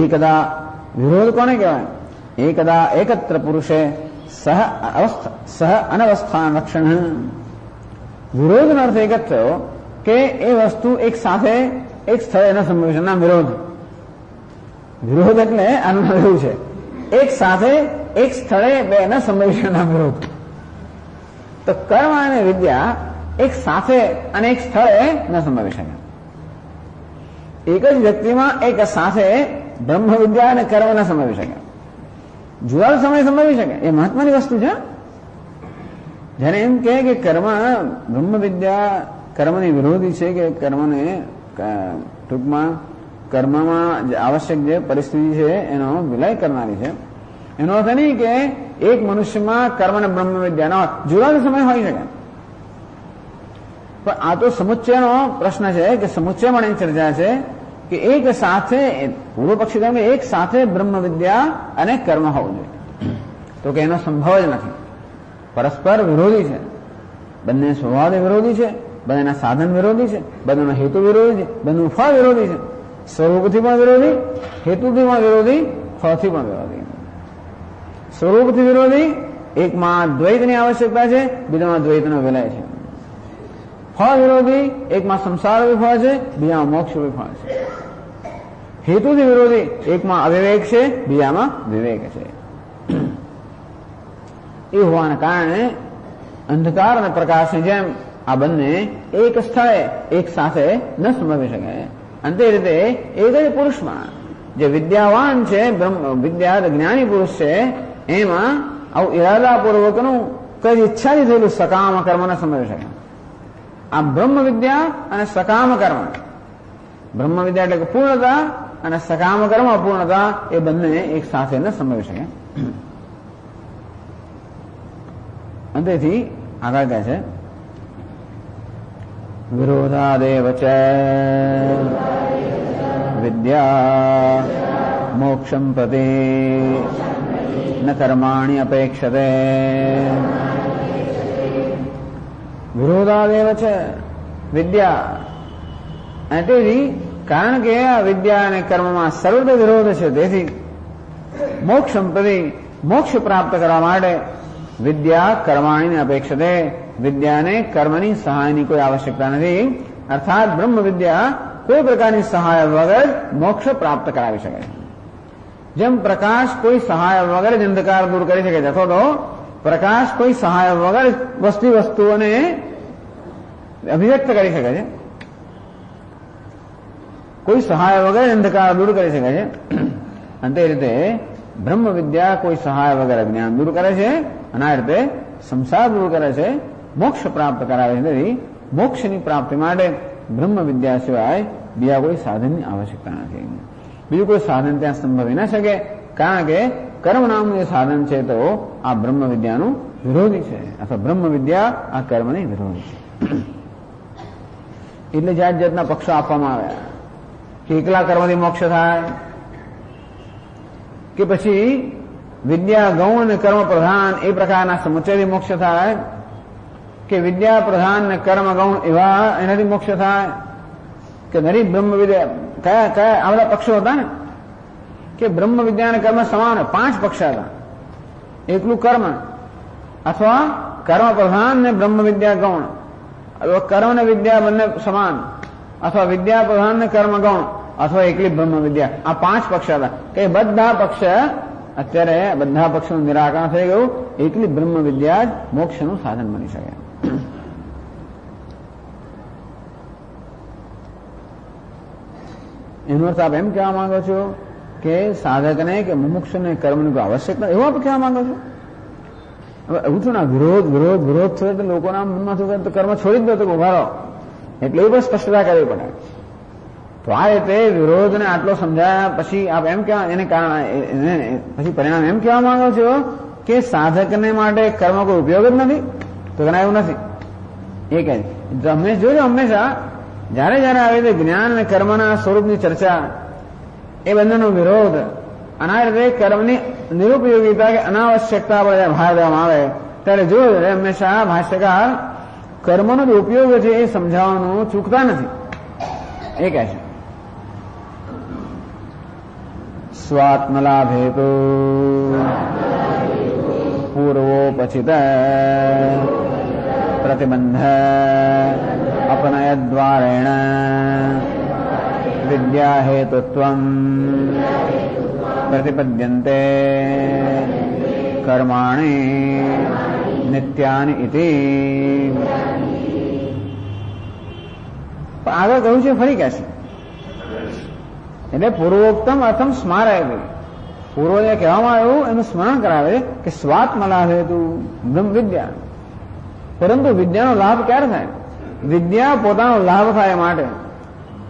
Speaker 1: એકદા વિરોધ કોને કહેવાય? એકદા એકત્ર પુરુષે સહ અનવસ્થાન રક્ષણ. વિરોધનો અર્થ એક જ થયો કે એ વસ્તુ એક સાથે એક સ્થળે ન સંભવી શકે. નામ વિરોધ. વિરોધ એટલે આનું એવું છે, એક સાથે એક સ્થળે બે ન સંભવી શકે. નામ વિરોધ. તો કર્મ અને વિદ્યા એક સાથે અને એક સ્થળે ન સંભવી શકે. એક જ વ્યક્તિમાં એક સાથે બ્રહ્મ વિદ્યા અને કર્મ ન સંભવી શકે. જુદા સમય સંભવી શકે. એ મહત્વની વસ્તુ છે. જ્યારે એમ કહે કે કર્મ બ્રહ્મ વિદ્યા કર્મની વિરોધી છે, કે કર્મને ટૂંકમાં કર્મમાં આવશ્યક જે પરિસ્થિતિ છે એનો વિલય કરનારી છે, એનો અર્થ નહીં કે એક મનુષ્યમાં કર્મ અને બ્રહ્મ વિદ્યાનો જુદા સમય હોઈ શકે. પણ આ તો સમુચ્ચયનો પ્રશ્ન છે કે સમુચ્ચયમાં એની ચર્ચા છે કે એક સાથે, પૂર્વ પક્ષી કહે એક સાથે બ્રહ્મ વિદ્યા અને કર્મ હોવું જોઈએ. તો કે એનો સંભવ જ નથી. પરસ્પર વિરોધી છે. બંને સ્વભાવ વિરોધી છે, બંનેના સાધન વિરોધી છે, બંનેનો હેતુ વિરોધી છે, બંનેનું ફળ વિરોધી છે. સ્વરૂપથી પણ વિરોધી, હેતુથી પણ વિરોધી, ફળથી પણ વિરોધી. સ્વરૂપથી વિરોધી, એકમાં દ્વૈતની આવશ્યકતા છે, બીજામાં દ્વૈતનો વિલય છે. ફળ વિરોધી, એકમાં સંસાર ફળ છે, બીજામાં મોક્ષ ફળ છે. હેતુથી વિરોધી, એકમાં અવિવેક છે, બીજામાં વિવેક છે. એ હોવાના કારણે અંધકાર અને પ્રકાશની જેમ આ બંને એક સ્થળે એક સાથે ન સંભવી શકે. અને તે રીતે એક જ પુરુષમાં જે વિદ્યાવાન છે, વિદ્યા જ્ઞાની પુરુષ છે, એમાં આવું ઇરાદાપૂર્વકનું કઈ ઈચ્છાથી થયેલું સકામ કર્મ ન સંભવી શકે. આ બ્રહ્મ વિદ્યા અને સકામ કર્મ, બ્રહ્મ વિદ્યા એટલે કે પૂર્ણતા અને સકામ કર્મ અપૂર્ણતા, એ બંને એક સાથે ન સંભવી શકે. અંતેથી આગળ કહે છે વિરોધાદેવ ચ વિદ્યા મોક્ષમ પ્રતિ ન કર્માણિ અપેક્ષતે. વિરોધાદેવ છે વિદ્યા, અને તેથી કારણ કે આ વિદ્યા અને કર્મમાં સર્વદ વિરોધ છે, તેથી મોક્ષમ પ્રતિ મોક્ષ પ્રાપ્ત કરવા માટે વિદ્યા કર્માણીને અપેક્ષતે, વિદ્યાને કર્મની સહાયની કોઈ આવશ્યકતા નથી. અર્થાત બ્રહ્મ વિદ્યા કોઈ પ્રકારની સહાય વગર મોક્ષ પ્રાપ્ત કરાવી શકે છે. જેમ પ્રકાશ કોઈ સહાય વગર જ અંધકાર દૂર કરી શકે છે, અથવા તો પ્રકાશ કોઈ સહાય વગર વસ્તુઓને અભિવ્યક્ત કરી શકે છે, કોઈ સહાય વગર અંધકાર દૂર કરી શકે છે. અને તે રીતે બ્રહ્મ વિદ્યા કોઈ સહાય વગર જ્ઞાન દૂર કરે છે, અને આ રીતે સંસાર દૂર કરે છે, મોક્ષ પ્રાપ્ત કરાવે છે. તેથી મોક્ષની પ્રાપ્તિ માટે બ્રહ્મ વિદ્યા સિવાય બીજા કોઈ સાધનની આવશ્યકતા નથી. બીજું કોઈ સાધન ત્યાં સંભવી ન શકે, કારણ કે કર્મ નામનું જે સાધન છે તો આ બ્રહ્મ વિદ્યાનું વિરોધી છે, અથવા બ્રહ્મ વિદ્યા આ કર્મની વિરોધી છે. એટલે જાત જાતના પક્ષો આપવામાં આવ્યા કે એકલા કર્મથી મોક્ષ થાય, કે પછી વિદ્યા ગૌણ અને કર્મ પ્રધાન એ પ્રકારના સમુચ્ચયથી મોક્ષ થાય, કે વિદ્યા પ્રધાન ને કર્મ ગૌણ એવા એનાથી મોક્ષ થાય, કે દરેક બ્રહ્મ વિદ્યા કયા કયા આ બધા પક્ષો હતા ને, કે બ્રહ્મ વિદ્યા અને કર્મ સમાન 5 પક્ષ હતા. એકલું કર્મ, અથવા કર્મ પ્રધાન ને બ્રહ્મ વિદ્યા ગૌણ, કર્મ ને વિદ્યા બંને સમાન, અથવા વિદ્યા પ્રધાન ને કર્મ ગૌણ, અથવા એકલી બ્રહ્મ વિદ્યા. આ 5 પક્ષ હતા કે બધા પક્ષ અત્યારે બધા પક્ષનું નિરાકરણ થઈ ગયું. એકલી બ્રહ્મ વિદ્યા જ મોક્ષનું સાધન બની શકે. એનો અર્થ આપ એમ કહેવા માંગો છો કે સાધકને કે મુમુક્ષુને કર્મની કોઈ આવશ્યકતા, એવું આપ કહેવા માંગો છો? હવે એવું થયું ને, વિરોધ વિરોધ વિરોધ થયો એટલે લોકોના મનમાં શું તો કર્મ છોડી જ દો તો ઉભા રહો, એટલે એ પણ સ્પષ્ટતા કરવી પડે. તો આ રીતે વિરોધને આટલો સમજાયા પછી આપ એમ કહેવા, એને કારણે પછી પરિણામ એમ કહેવા માંગો છો કે સાધકને માટે કર્મ કોઈ ઉપયોગ જ નથી? તો ઘણા એવું નથી. એ કહે હંમેશા જોજો, હંમેશા જયારે જયારે આવી રીતે જ્ઞાન અને કર્મના સ્વરૂપની ચર્ચા, એ બંનેનો વિરોધ અને આ રીતે કર્મની નિરુપયોગીતા કે અનાવશ્યકતા પર ભાર દેવામાં આવે ત્યારે જોજો હંમેશા ભાષ્યકાર કર્મનો જે ઉપયોગ છે એ સમજાવવાનું ચૂકતા નથી. એ કહે છે સ્વાત્મલાભે તો પૂર્વોપચિત પ્રતિબંધ અપનયદ્વારેણ વિદ્યા હેતુત્વં પ્રતિપદ્યન્તે કર્માણિ નિત્યાનિ ઇતિ. આગળ કહ્યું છે ફરી કહે છે, એટલે પૂર્વોક્તમ અર્થમ સ્મારય, પૂર્વ જે કહેવામાં આવ્યું એનું સ્મરણ કરાવે કે સ્વાત્મલાભ હેતુ બ્રહ્મ વિદ્યા. પરંતુ વિદ્યાનો લાભ ક્યારે થાય? વિદ્યા પોતાનો લાભ થાય માટે,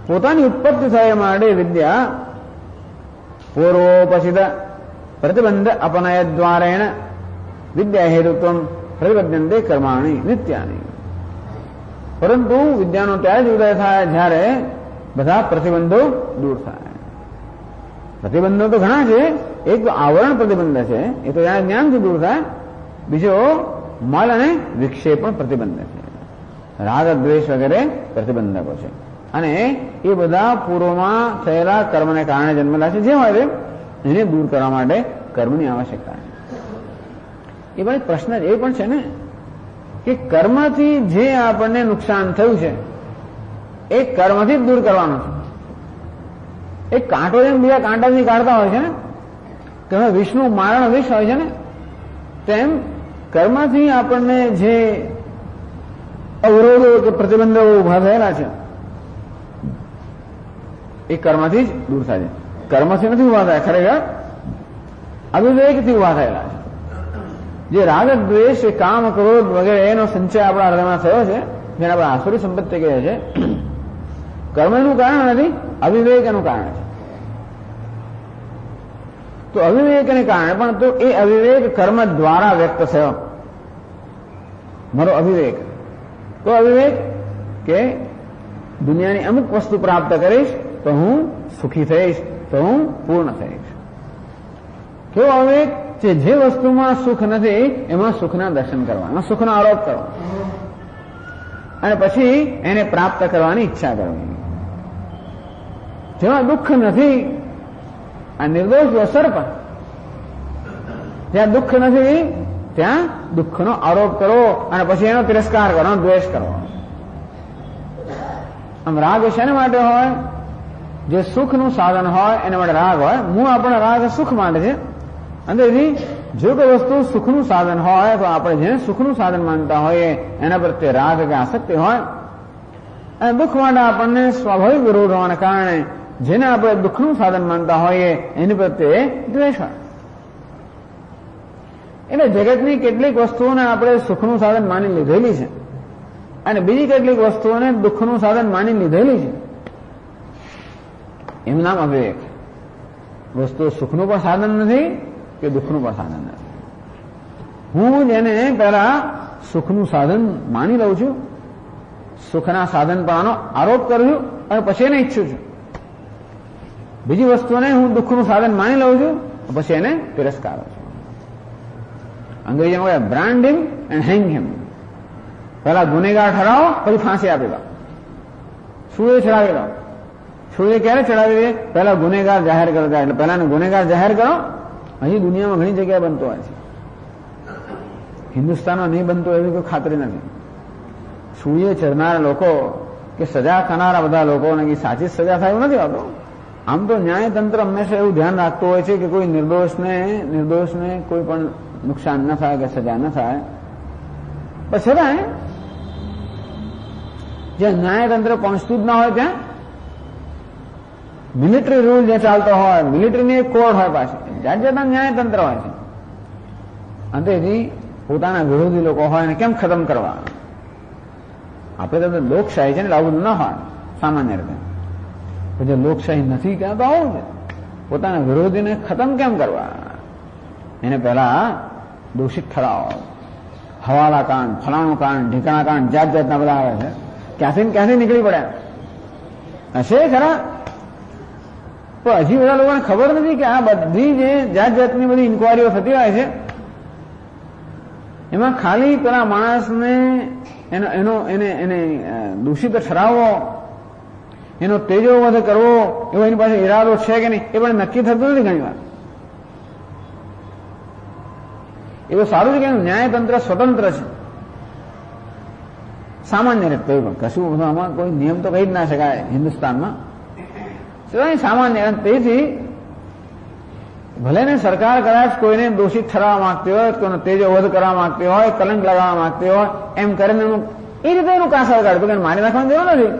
Speaker 1: પોતાની ઉત્પત્તિ થાય માટે વિદ્યા પૂર્વોપચિત પ્રતિબંધ અપનય દ્વારેણ વિદ્યા હેતુત્વમ પ્રતિપદ્યન્તે કર્માણિ નિત્યાનિ. પરંતુ વિદ્યાનો ત્યારે જ ઉદય થાય જ્યારે બધા પ્રતિબંધો દૂર થાય. પ્રતિબંધો તો ઘણા છે. એક આવરણ પ્રતિબંધ છે, એ તો જ્ઞાનથી દૂર થાય. બીજો મલ અને વિક્ષેપ પણ પ્રતિબંધ છે. રાગ દ્વેષ વગેરે પ્રતિબંધકો છે. અને એ બધા પૂર્વમાં થયેલા કર્મને કારણે જન્મેલા છે. જે હોય એને દૂર કરવા માટે કર્મની આવશ્યકતા છે. એ પણ એક પ્રશ્ન એ પણ છે ને કે કર્મથી જે આપણને નુકસાન થયું છે એ કર્મથી જ દૂર કરવાનું છે. એક કાંટો જેમ બીજા કાંટાથી કાઢતા હોય છે ને, કે વિષનું મારણ વિષ હોય છે ને, તેમ કર્મથી આપણને જે અવરોધો કે પ્રતિબંધો ઉભા થયેલા છે એ કર્મથી જ દૂર થાય છે. કર્મથી નથી ઉભા થાય, ખરેખર અવિવેકથી ઉભા થયેલા છે. જે રાગ દ્વેષ કામ ક્રોધ વગેરે એનો સંચય આપણા હૃદયમાં થયો છે, જેને આપણે આસુરી સંપત્તિ કહે છે, કર્મનું કારણ નથી, અવિવેક એનું કારણ છે. તો અવિવેકને કારણે પણ તો એ અવિવેક કર્મ દ્વારા વ્યક્ત થયો. મારો અવિવેક તો અવિવેક કે દુનિયાની અમુક વસ્તુ પ્રાપ્ત કરીશ તો હું સુખી થઈશ, તો હું પૂર્ણ થઈશ. કેવો અવિવેક? જે વસ્તુમાં સુખ નથી એમાં સુખના દર્શન કરવા, એમાં સુખનો આરોપ કરવો અને પછી એને પ્રાપ્ત કરવાની ઈચ્છા કરવી. જેમાં દુઃખ નથી, આ નિર્દોષ સર્પ, જ્યાં દુઃખ નથી ત્યાં દુઃખનો આરોપ કરવો અને પછી એનો તિરસ્કાર કરવાનો, દ્વેષ કરવો. આમ રાગ શેના માટે હોય? જે સુખનું સાધન હોય એના માટે રાગ હોય. મૂળ આપણો રાગ સુખ માટે છે. અંદરથી જો કોઈ વસ્તુ સુખનું સાધન હોય તો આપણે જેને સુખનું સાધન માનતા હોઈએ એના પ્રત્યે રાગ કે આસક્તિ હોય, અને દુઃખ માટે આપણને સ્વાભાવિક વિરોધ હોવાના કારણે જેને આપણે દુઃખનું સાધન માનતા હોઈએ એની પ્રત્યે દ્વેષ હોય. એટલે જગતની કેટલીક વસ્તુઓને આપણે સુખનું સાધન માની લીધેલી છે અને બીજી કેટલીક વસ્તુઓને દુઃખનું સાધન માની લીધેલી છે. એનું નામ અવિવેક. વસ્તુ સુખનું પણ સાધન નથી કે દુઃખનું પણ સાધન નથી. હું જેને પહેલા સુખનું સાધન માની લઉં છું, સુખના સાધન પર આનો આરોપ કરું છું અને પછી એને ઈચ્છું છું. બીજી વસ્તુને હું દુઃખનું સાધન માની લઉં છું, પછી એને તિરસ્કારું છું. અંગ્રેજીમાં કહે બ્રાન્ડ હિમ એન્ડ હેંગ હિમ. પહેલા ગુનેગાર ઠરાવો, પછી ફાંસી આપી દો, સૂળે ચડાવી દો. સૂળે ક્યારે ચડાવી દે? પહેલા ગુનેગાર જાહેર કરતા. એટલે પહેલા ગુનેગાર જાહેર કરો. હજી દુનિયામાં ઘણી જગ્યાએ બનતો હોય છે. હિન્દુસ્તાનમાં નહીં બનતો એવી કોઈ ખાતરી નથી. સૂઈએ ચડનારા લોકો કે સજા થનારા બધા લોકોને કે સાચી સજા થાય એવું નથી હોતું. આમ તો ન્યાયતંત્ર હંમેશા એવું ધ્યાન રાખતું હોય છે કે કોઈ નિર્દોષને કોઈ પણ નુકસાન ન થાય કે સજા ન થાય. પણ છતાં જ્યાં ન્યાયતંત્ર પહોંચતું જ ના હોય ત્યાં મિલિટરી રૂલ જે ચાલતો હોય, મિલિટરીની એક કોર્ટ હોય, પાછી જાત જાતના ન્યાયતંત્ર હોય છે. અંતેથી પોતાના વિરોધી લોકો હોય એને કેમ ખતમ કરવા? આપણે તો લોકશાહી છે ને આવું ન હોય સામાન્ય રીતે. જે લોકશાહી નથી ત્યાં તો આવું છે. પોતાના વિરોધીને ખતમ કેમ કરવા? એને પહેલા દોષિત ઠરાવો. હવાલા કાંડ, ફલાણું કાંડ, ઢીકણા કાંડ, જાત જાતના બધા આવે છે. ક્યાંથી નીકળી પડ્યા હશે ખરા? પણ હજી બધા લોકોને ખબર નથી કે આ બધી જે જાત જાતની બધી ઇન્કવાયરીઓ થતી હોય છે એમાં ખાલી પેલા માણસને એને દૂષિત ઠરાવવો, એનો તેજોવધ કરવો એવો એની પાસે ઈરાદો છે કે નહીં એ પણ નક્કી થતું નથી ઘણી વાર. એવું સારું છે કે ન્યાયતંત્ર સ્વતંત્ર છે સામાન્ય રીતે. કોઈ પણ કશું આમાં કોઈ નિયમ તો કહી જ ના શકાય હિન્દુસ્તાનમાં. સામાન્ય. તેથી ભલે ને સરકાર કદાચ કોઈને દોષિત ઠરાવવા માંગતી હોય, કોઈનો તેજોવધ કરવા માંગતી હોય, કલંક લગાવવા માંગતી હોય, એમ કરીને એ રીતે એનું કાસળ કાઢતું કે મારી નાખવાનું જેવું નથી.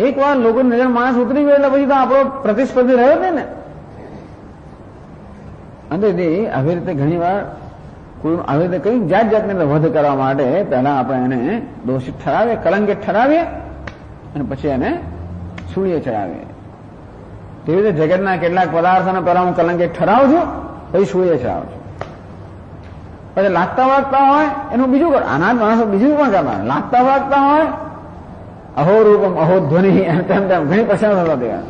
Speaker 1: એક વાર લોકોની નજર માણસ ઉતરી ગયો એટલે પછી તો આપણો પ્રતિસ્પર્ધી રહ્યો જ ને. અને આવી રીતે ઘણી વાર કોઈ આવી રીતે કઈ જાત જાતને વધ કરવા માટે પહેલા આપણે એને દોષિત ઠરાવીએ, કલંકિત ઠરાવીએ અને પછી એને સૂળીએ ચડાવીએ. તેવી રીતે જગતના કેટલાક પદાર્થોને પહેલા હું કલંકિત ઠરાવું છું, પછી સૂળીએ ચડાવું છું. પછી લાગતા વાગતા હોય એનું બીજું કર. આના માણસો બીજું પણ કરતા લાગતા વાગતા હોય અહો રૂપમ અહો ધ્વનિ એમ તેમ ઘણી પ્રશંસા થતી હોય.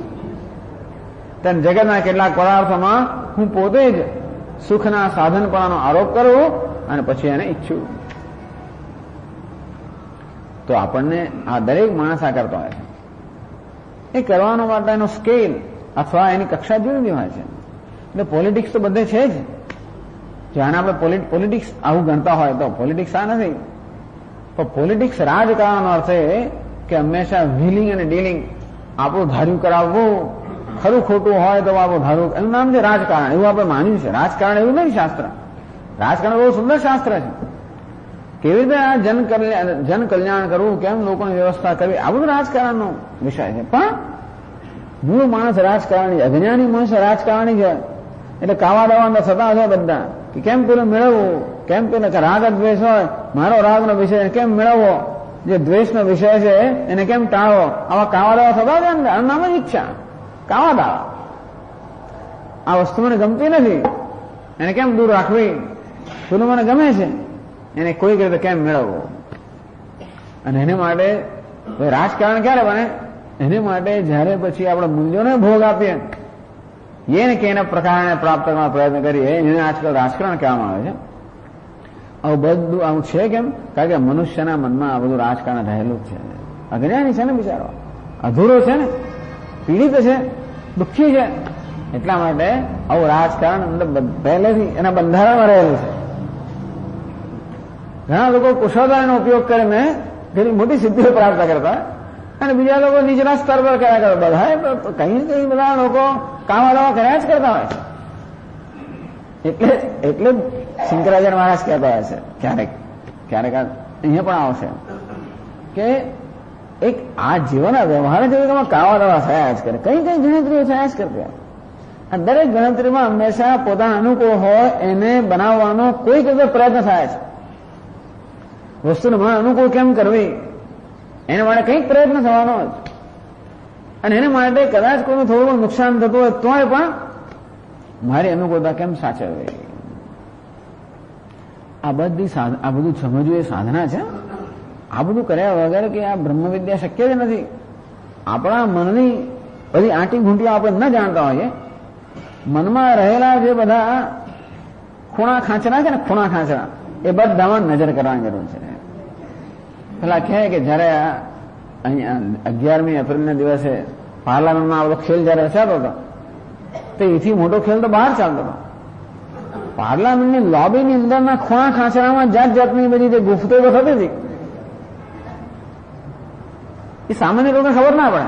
Speaker 1: તેમ જગતના કેટલાક પદાર્થોમાં હું પોતે જ સુખના સાધનપણાનો આરોપ કરું અને પછી એને ઈચ્છું. તો આપણને આ દરેક માણસ આ કરતો હોય છે. એ કરવાનો માટેનો સ્કેલ અથવા એની કક્ષા જુદી જુદી હોય છે. એટલે પોલિટિક્સ તો બધે છે જ. જાણે આપણે પોલિટિક્સ આવું ગણતા હોય તો પોલિટિક્સ આ નથી. પણ પોલિટિક્સ રાજકારણનો અર્થ એ કે હંમેશા વ્હીલિંગ અને ડીલિંગ, આપણું ધાર્યું કરાવવું, ખરું ખોટું હોય તો આપણું ધાર્યું, એનું નામ છે રાજકારણ. એવું આપણે માન્યું છે. રાજકારણ એવું નહીં શાસ્ત્ર. રાજકારણ બહુ સુંદર શાસ્ત્ર છે. કેવી રીતે આ જન કલ્યાણ કરવું, કેમ લોકોની વ્યવસ્થા કરવી, આ બધું રાજકારણનો વિષય છે. પણ મૂળ માણસ રાજકારણી, અજ્ઞાની માણસ રાજકારણી છે. એટલે કાવા દાવા થતા છે બધા કે કેમ પેલું મેળવવું, કેમ પેલો રાગ દ્વેષ હોય, મારો રાગનો વિષય કેમ મેળવવો, જે દ્વેષનો વિષય છે એને કેમ ટાળવો, આવા કાવા દાવા થતા છે ને. આનું નામ જ ઈચ્છા, કાવા દાવા. આ વસ્તુ મને ગમતી નથી, એને કેમ દૂર રાખવી, પેલું મને ગમે છે એને કોઈક રીતે કેમ મેળવવો. અને એને માટે રાજકારણ ક્યારે બને? એને માટે જયારે પછી આપણે મૂલ્યોને ભોગ આપીએ એને કે એના પ્રકારને પ્રાપ્ત કરવાનો પ્રયત્ન કરીએ, એને આજકાલ રાજકારણ કહેવામાં આવે છે. આવું બધું આવું છે કેમ? કારણ કે મનુષ્યના મનમાં આ બધું રાજકારણ રહેલું જ છે. અજ્ઞાની છે ને બિચારો, અધૂરો છે ને, પીડિત છે, દુઃખી છે. એટલા માટે આવું રાજકારણ અંદર પહેલેથી એના બંધારણમાં રહેલું છે. ઘણા લોકો કુશળતાનો ઉપયોગ કરીને ઘણી મોટી સિદ્ધિઓ પ્રાપ્ત કરતા અને બીજા લોકો નીચલા સ્તર પર કર્યા કરતા. બધા કઈ કઈ બધા લોકો કામા દાવા કર્યા જ કરતા હોય છે. એટલે શંકરાચાર્ય મહારાજ કહેતા હોય છે ક્યારેક અહીંયા પણ આવશે કે એક આ જીવન વ્યવહાર જીવનમાં કાવા દાવા થયા જ કરે, કઈ કઈ ગણતરીઓ થયા જ કરતી. આ દરેક ગણતરીમાં હંમેશા પોતાના અનુકૂળ હોય એને બનાવવાનો કોઈક પ્રયત્ન થાય છે. વસ્તુને મને અનુકૂળ કેમ કરવી એના માટે કંઈક પ્રયત્ન થવાનો જ. અને એને માટે કદાચ કોઈનું થોડું નુકસાન થતું હોય તોય પણ મારી અનુકૂળતા કેમ સાચવવી. આ બધું સમજવું એ સાધના છે. આ બધું કર્યા વગર કે આ બ્રહ્મવિદ્યા શક્ય જ નથી. આપણા મનની બધી આંટી ઘૂંટીઓ આપણે ન જાણતા હોઈએ. મનમાં રહેલા જે બધા ખૂણા ખાંચરા છે ને, ખૂણા ખાંચરા, એ બધામાં નજર કરવાની જરૂર છે. પેલા કહે કે જયારે અહીંયા 11મી એપ્રિલના દિવસે પાર્લામેન્ટમાં આ બધો ખેલ જયારે રચાતો હતો તો એથી મોટો ખેલ તો બહાર ચાલતો હતો. પાર્લામેન્ટની લોબીની અંદરના ખૂણા ખાંચરામાં જાત જાતની બધી જે ગુફતો થતી હતી એ સામાન્ય લોકોને ખબર ના પડે.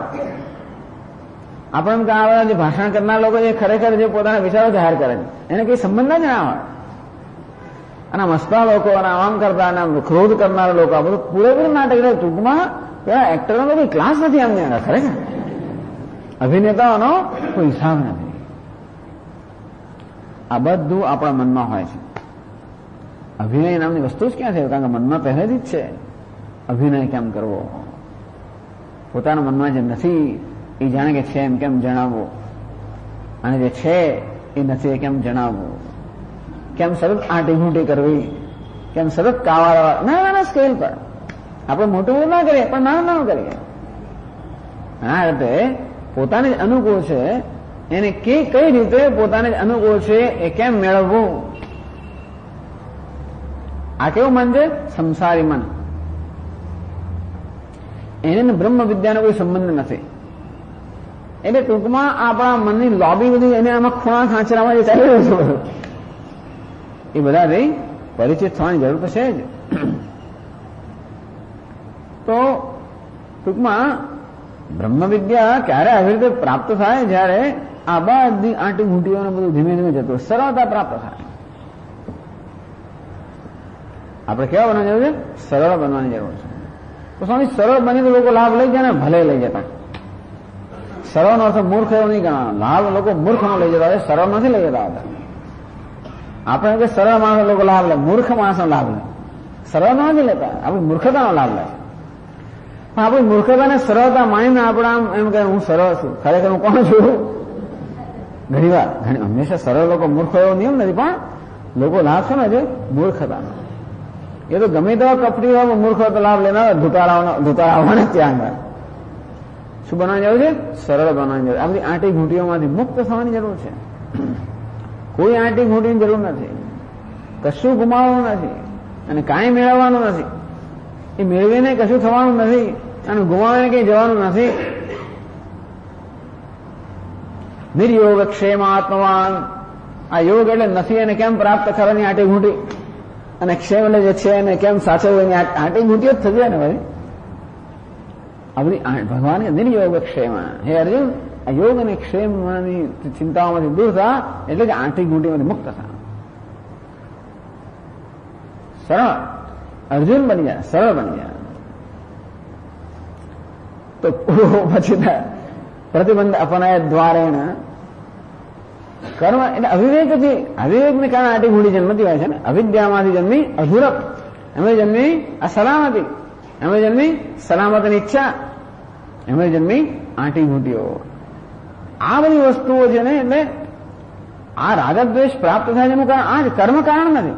Speaker 1: આપણે એમ કે આ જે ભાષણ કરનાર લોકો જે ખરેખર જે પોતાના વિચારો જાહેર કરે છે એને કઈ સંબંધ જ ના હોય. અને મસ્તા લોકો અને આમ કરતા અને ક્રોધ કરનારા લોકો આ બધું પૂરેપૂરું નાટક. ટૂંકમાં પેલા એક્ટરનો કોઈ ક્લાસ નથી અમને ખરેખર. અભિનેતાઓનો કોઈ હિસાબ નથી. આ બધું આપણા મનમાં હોય છે. અભિનય નામની વસ્તુ જ ક્યાં છે? કારણ કે મનમાં પહેલેથી જ છે અભિનય કેમ કરવો. પોતાના મનમાં જે નથી એ જાણે કે છે એમ કેમ જણાવવો, અને જે છે એ નથી એ કેમ જણાવવું. કેમ સતત આંટીઘૂંટી કરવી, કેમ સતત કાવાળવા, નાના સ્કેલ પર. આપણે મોટું ના કરીએ પણ નાનું કરીએ. આ રીતે પોતાને જ અનુકૂળ છે એને કઈ રીતે પોતાને જ અનુકૂળ છે એ કેમ મેળવવું. આ કેવું મન છે? સંસારી મન. એને બ્રહ્મ વિદ્યાનો કોઈ સંબંધ નથી. એટલે ટૂંકમાં આપણા મનની લોબી બધી એને આમાં ખૂણા ખાંચરામાં જે ચાલી રહ્યું છે એ બધાથી પરિચિત થવાની જરૂર તો છે જ. તો ટૂંકમાં બ્રહ્મ વિદ્યા ક્યારે આવી રીતે પ્રાપ્ત થાય? જ્યારે આ બધી આંટી ઘૂંટીઓને બધું ધીમે ધીમે જતું સરળતા પ્રાપ્ત થાય. આપણે કેવા બનવાની જરૂર છે? સરળ બનવાની જરૂર છે. તો સ્વામી સરળ બની તો લોકો લાભ લઈ જાય ને ભલે લઈ જતા. સરળનો અર્થ મૂર્ખ એવો નહીં ગણવાનો. લાભ લોકો મૂર્ખનો લઈ જતા હોય, સરળ નથી લઈ જતા હોતા. આપણે કે સરળ માણસો લોકો લાભ લે, મૂર્ખ માણસો લાભ લે. સરળ નથી લેતા, આપણી મૂર્ખતાનો લાભ લે. પણ આપણી મૂર્ખતાને સરળતા માનીને આપણે આમ એમ કે હું સરળ છું, ખરેખર હું કોણ છું? ઘણી વાર હંમેશા સરળ લોકો મૂર્ખો એવો નિયમ નથી, પણ લોકો લાભ છે ને જે મૂર્ખતાનો. એ તો ગમે તેવા કપટી હોય મૂર્ખો તો લાભ લેનાર ધૂતારાવાને ત્યાં આગળ શું બનવાની જરૂર છે? સરળ બનવાની જરૂર. આ બધી આંટી ઘૂંટીઓમાંથી મુક્ત થવાની જરૂર છે. કોઈ આંટી ઘૂંટીની જરૂર નથી. કશું ગુમાવવાનું નથી અને કાંઈ મેળવવાનું નથી. એ મેળવીને કશું થવાનું નથી અને ગુમાવીને કંઈ જવાનું નથી. નિર્યોગ ક્ષેમ આત્મવાન. આ યોગ એટલે નથી એને કેમ પ્રાપ્ત કરવાની આંટી ઘૂંટી, અને ક્ષેમ એટલે જે છે એને કેમ સાચવવાની આંટી ઘૂંટીઓ જ થશે ને ભાઈ. આ બધી ભગવાન નિર્યોગ ક્ષેમ. હે અર્જુન, આ યોગ અને ક્ષેમની ચિંતાઓમાંથી દૂર થા એટલે કે આંટી ઘૂંટીમાંથી મુક્ત થા. સરળ અર્જુન બની જાય, સરળ બની જાય. તો પછી પ્રતિબંધ અપનાય દ્વારેણ કર્મ એટલે અવિવેકથી, અવિવેકને કારણે આંટી ઘૂંટી જન્મતી હોય છે ને. અવિદ્યામાંથી જન્મી અધુરપ, એમાં જન્મી અસલામતી, એમાં જન્મી સલામતની ઈચ્છા, એમાં જન્મી આંટી ઘૂંટીઓ. આ બધી વસ્તુઓ છે ને એટલે આ રાગદ્વેષ પ્રાપ્ત થાય એનું કારણ આ જ કર્મ કારણ નથી.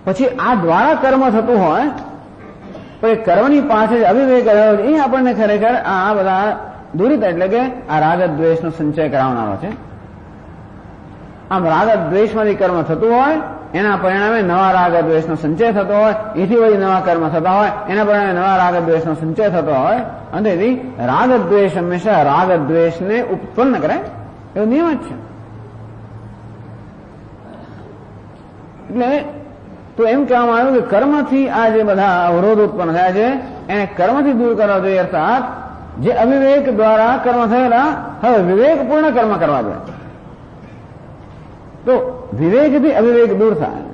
Speaker 1: પછી આ દ્વારા કર્મ થતું હોય તો એ કર્મની પાસે અવિવેક એ આપણને ખરેખર આ બધા દૂરિત એટલે કે આ રાગદ્વેષનો સંચય કરાવનારો છે. આમ રાગદ્વેષમાંથી કર્મ થતું હોય એના પરિણામે નવા રાગદ્વેષનો સંચય થતો હોય, એથી વળી નવા કર્મ થતા હોય, એના પરિણામે નવા રાગદ્વેષનો સંચય થતો હોય. અને તેથી રાગદ્વેષ હંમેશા રાગદ્વેષને ઉત્પન્ન કરે એવો નિયમ જ છે. એટલે તો એમ કહેવામાં આવ્યું કે કર્મથી આ જે બધા અવરોધ ઉત્પન્ન થયા છે એને કર્મથી દૂર કરવા જોઈએ. અર્થાત જે અવિવેક દ્વારા કર્મ થયેલા હવે વિવેકપૂર્ણ કર્મ કરવા જોઈએ. તો વિવેકથી અવિવેક દૂર થાય.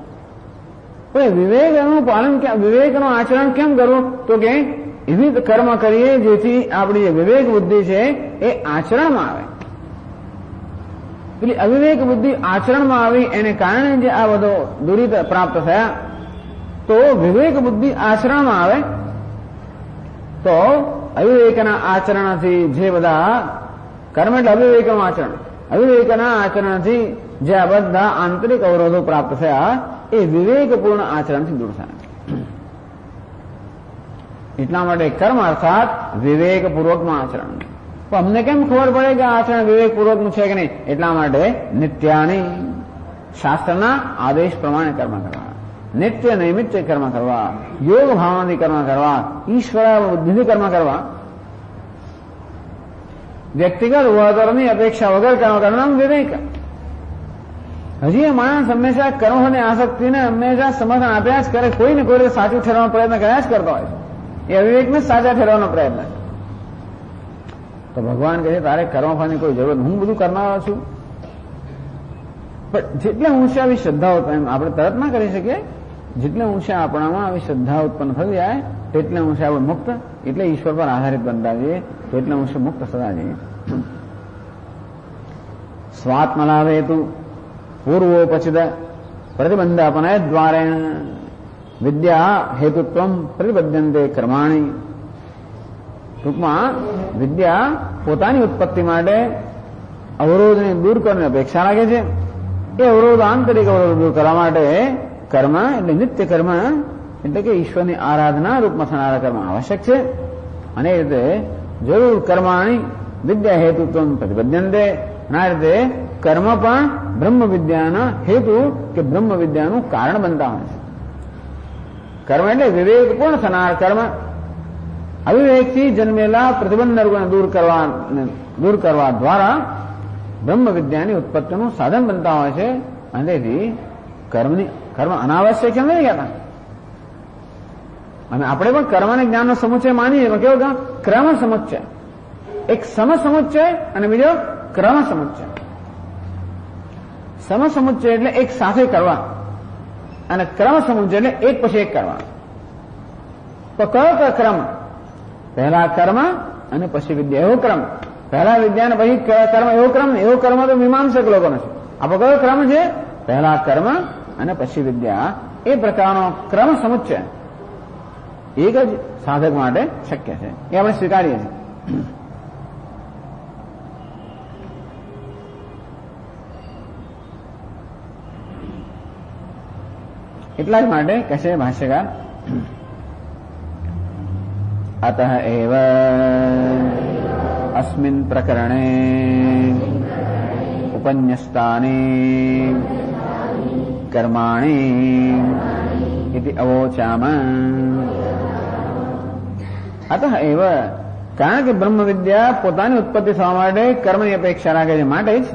Speaker 1: પણ વિવેકનું પાલન, વિવેકનું આચરણ કેમ કરવું? તો કે એવી કર્મ કરીએ જેથી આપણી જે વિવેક બુદ્ધિ છે એ આચરણમાં આવે. પેલી અવિવેક બુદ્ધિ આચરણમાં આવી એને કારણે જે આ બધો દુરિત પ્રાપ્ત થયા. તો વિવેક બુદ્ધિ આચરણમાં આવે તો અવિવેકના આચરણથી જે બધા કર્મ એટલે અવિવેકનું આચરણ, અવિવેકના આચરણથી જે આ બધા આંતરિક અવરોધો પ્રાપ્ત થયા એ વિવેકપૂર્ણ આચરણથી દૂર થાય. એટલા માટે કર્મ અર્થાત વિવેકપૂર્વકનું આચરણ. તો અમને કેમ ખબર પડે કે આચરણ વિવેકપૂર્વકનું છે કે નહીં? એટલા માટે નિત્યાની, શાસ્ત્રના આદેશ પ્રમાણે કર્મ કરવા, નિત્ય નૈમિત્ય કર્મ કરવા, યોગ ભાવનાથી કર્મ કરવા, ઈશ્વર બુદ્ધિથી કર્મ કરવા, વ્યક્તિગત વળતરની અપેક્ષા વગર કર્મ કરવાનું વિવેક. હજી એ માણસ હંમેશા કર્મોની આસક્તિને હંમેશા સમર્થન આપ્યા જ કરે, કોઈને કોઈ સાચું ઠેરવાનો પ્રયત્ન કર્યા જ કરતો હોય છે. એ અવિવેકને સાચા ઠેરવાનો પ્રયત્ન છે. તો ભગવાન કહે છે તારે કર્મફળની કોઈ જરૂર, હું બધું કરનારો છું. પણ જેટલે ઊંચા આવી શ્રદ્ધા ઉત્પન્ન, આપણે તરત ના કરી શકીએ, જેટલે ઊંચા આપણામાં આવી શ્રદ્ધા ઉત્પન્ન થઈ જાય તેટલે ઊંચા આપણે મુક્ત, એટલે ઈશ્વર પર આધારિત બનતા જઈએ, તેટલે ઊંચે મુક્ત થતા જઈએ. સ્વાત્મલાભેતુ પૂર્વોપચિત પ્રતિબંધાપનય દ્વારેણ વિદ્યા હેતુત્વમ પ્રતિબદ્ધંતે કર્માણી. ટૂંકમાં વિદ્યા પોતાની ઉત્પત્તિ માટે અવરોધને દૂર કરવાની અપેક્ષા રાખે છે. એ અવરોધ આંતરિક અવરોધ દૂર કરવા માટે કર્મ એટલે નિત્ય કર્મ એટલે કે ઈશ્વરની આરાધના રૂપમાં થનારા કર્મ આવશ્યક છે. અને એ રીતે જરૂર કર્માણી વિદ્યા હેતુત્વમ પ્રતિબદ્ધંતે. આ રીતે કર્મ પણ બ્રહ્મ વિદ્યાના હેતુ કે બ્રહ્મ વિદ્યાનું કારણ બનતા હોય છે. કર્મ એટલે વિવેકપૂર્ણ થનાર કર્મ, અવિવેકથી જન્મેલા પ્રતિબંધકોને દૂર કરવા દ્વારા બ્રહ્મ વિદ્યાની ઉત્પત્તિનું સાધન બનતા હોય છે. અને તેથી કર્મ અનાવશ્યક કેમ નહીં કહેતા? અને આપણે પણ કર્મ અને જ્ઞાનનો સમુચ્ચય માનીએ, કેવો ક્રમ સમુચ્ચય, એક સમ સમુચ્ચય અને બીજો ક્રમ સમુચ્ચય. સમ સમુચ્ચય એટલે એક સાથે કરવા અને ક્રમ સમુચ્ચય એટલે એક પછી એક કરવા. તો કયો ક્રમ? પહેલા કર્મ અને પછી વિદ્યા, એવો ક્રમ. પહેલા વિદ્યા અને પછી કર્મ, એવો કર્મ તો મીમાંસક લોકોનો છે. આપણો કયો ક્રમ છે? પહેલા કર્મ અને પછી વિદ્યા. એ પ્રકારનો ક્રમ સમુચ્ચય એક જ સાધક માટે શક્ય છે, એ આપણે સ્વીકારીએ છીએ. એટલા જ માટે કહેશે ભાષ્યકાર અતઃ એવ અસ્મિન પ્રકરણે ઉપન્યસ્તાની કર્માણી ઇતિ અવોચામ. અતઃ એવ કારણ કે બ્રહ્મ વિદ્યા પોતાની ઉત્પત્તિ થવા માટે કર્મની અપેક્ષા રાખે છે, માટે જ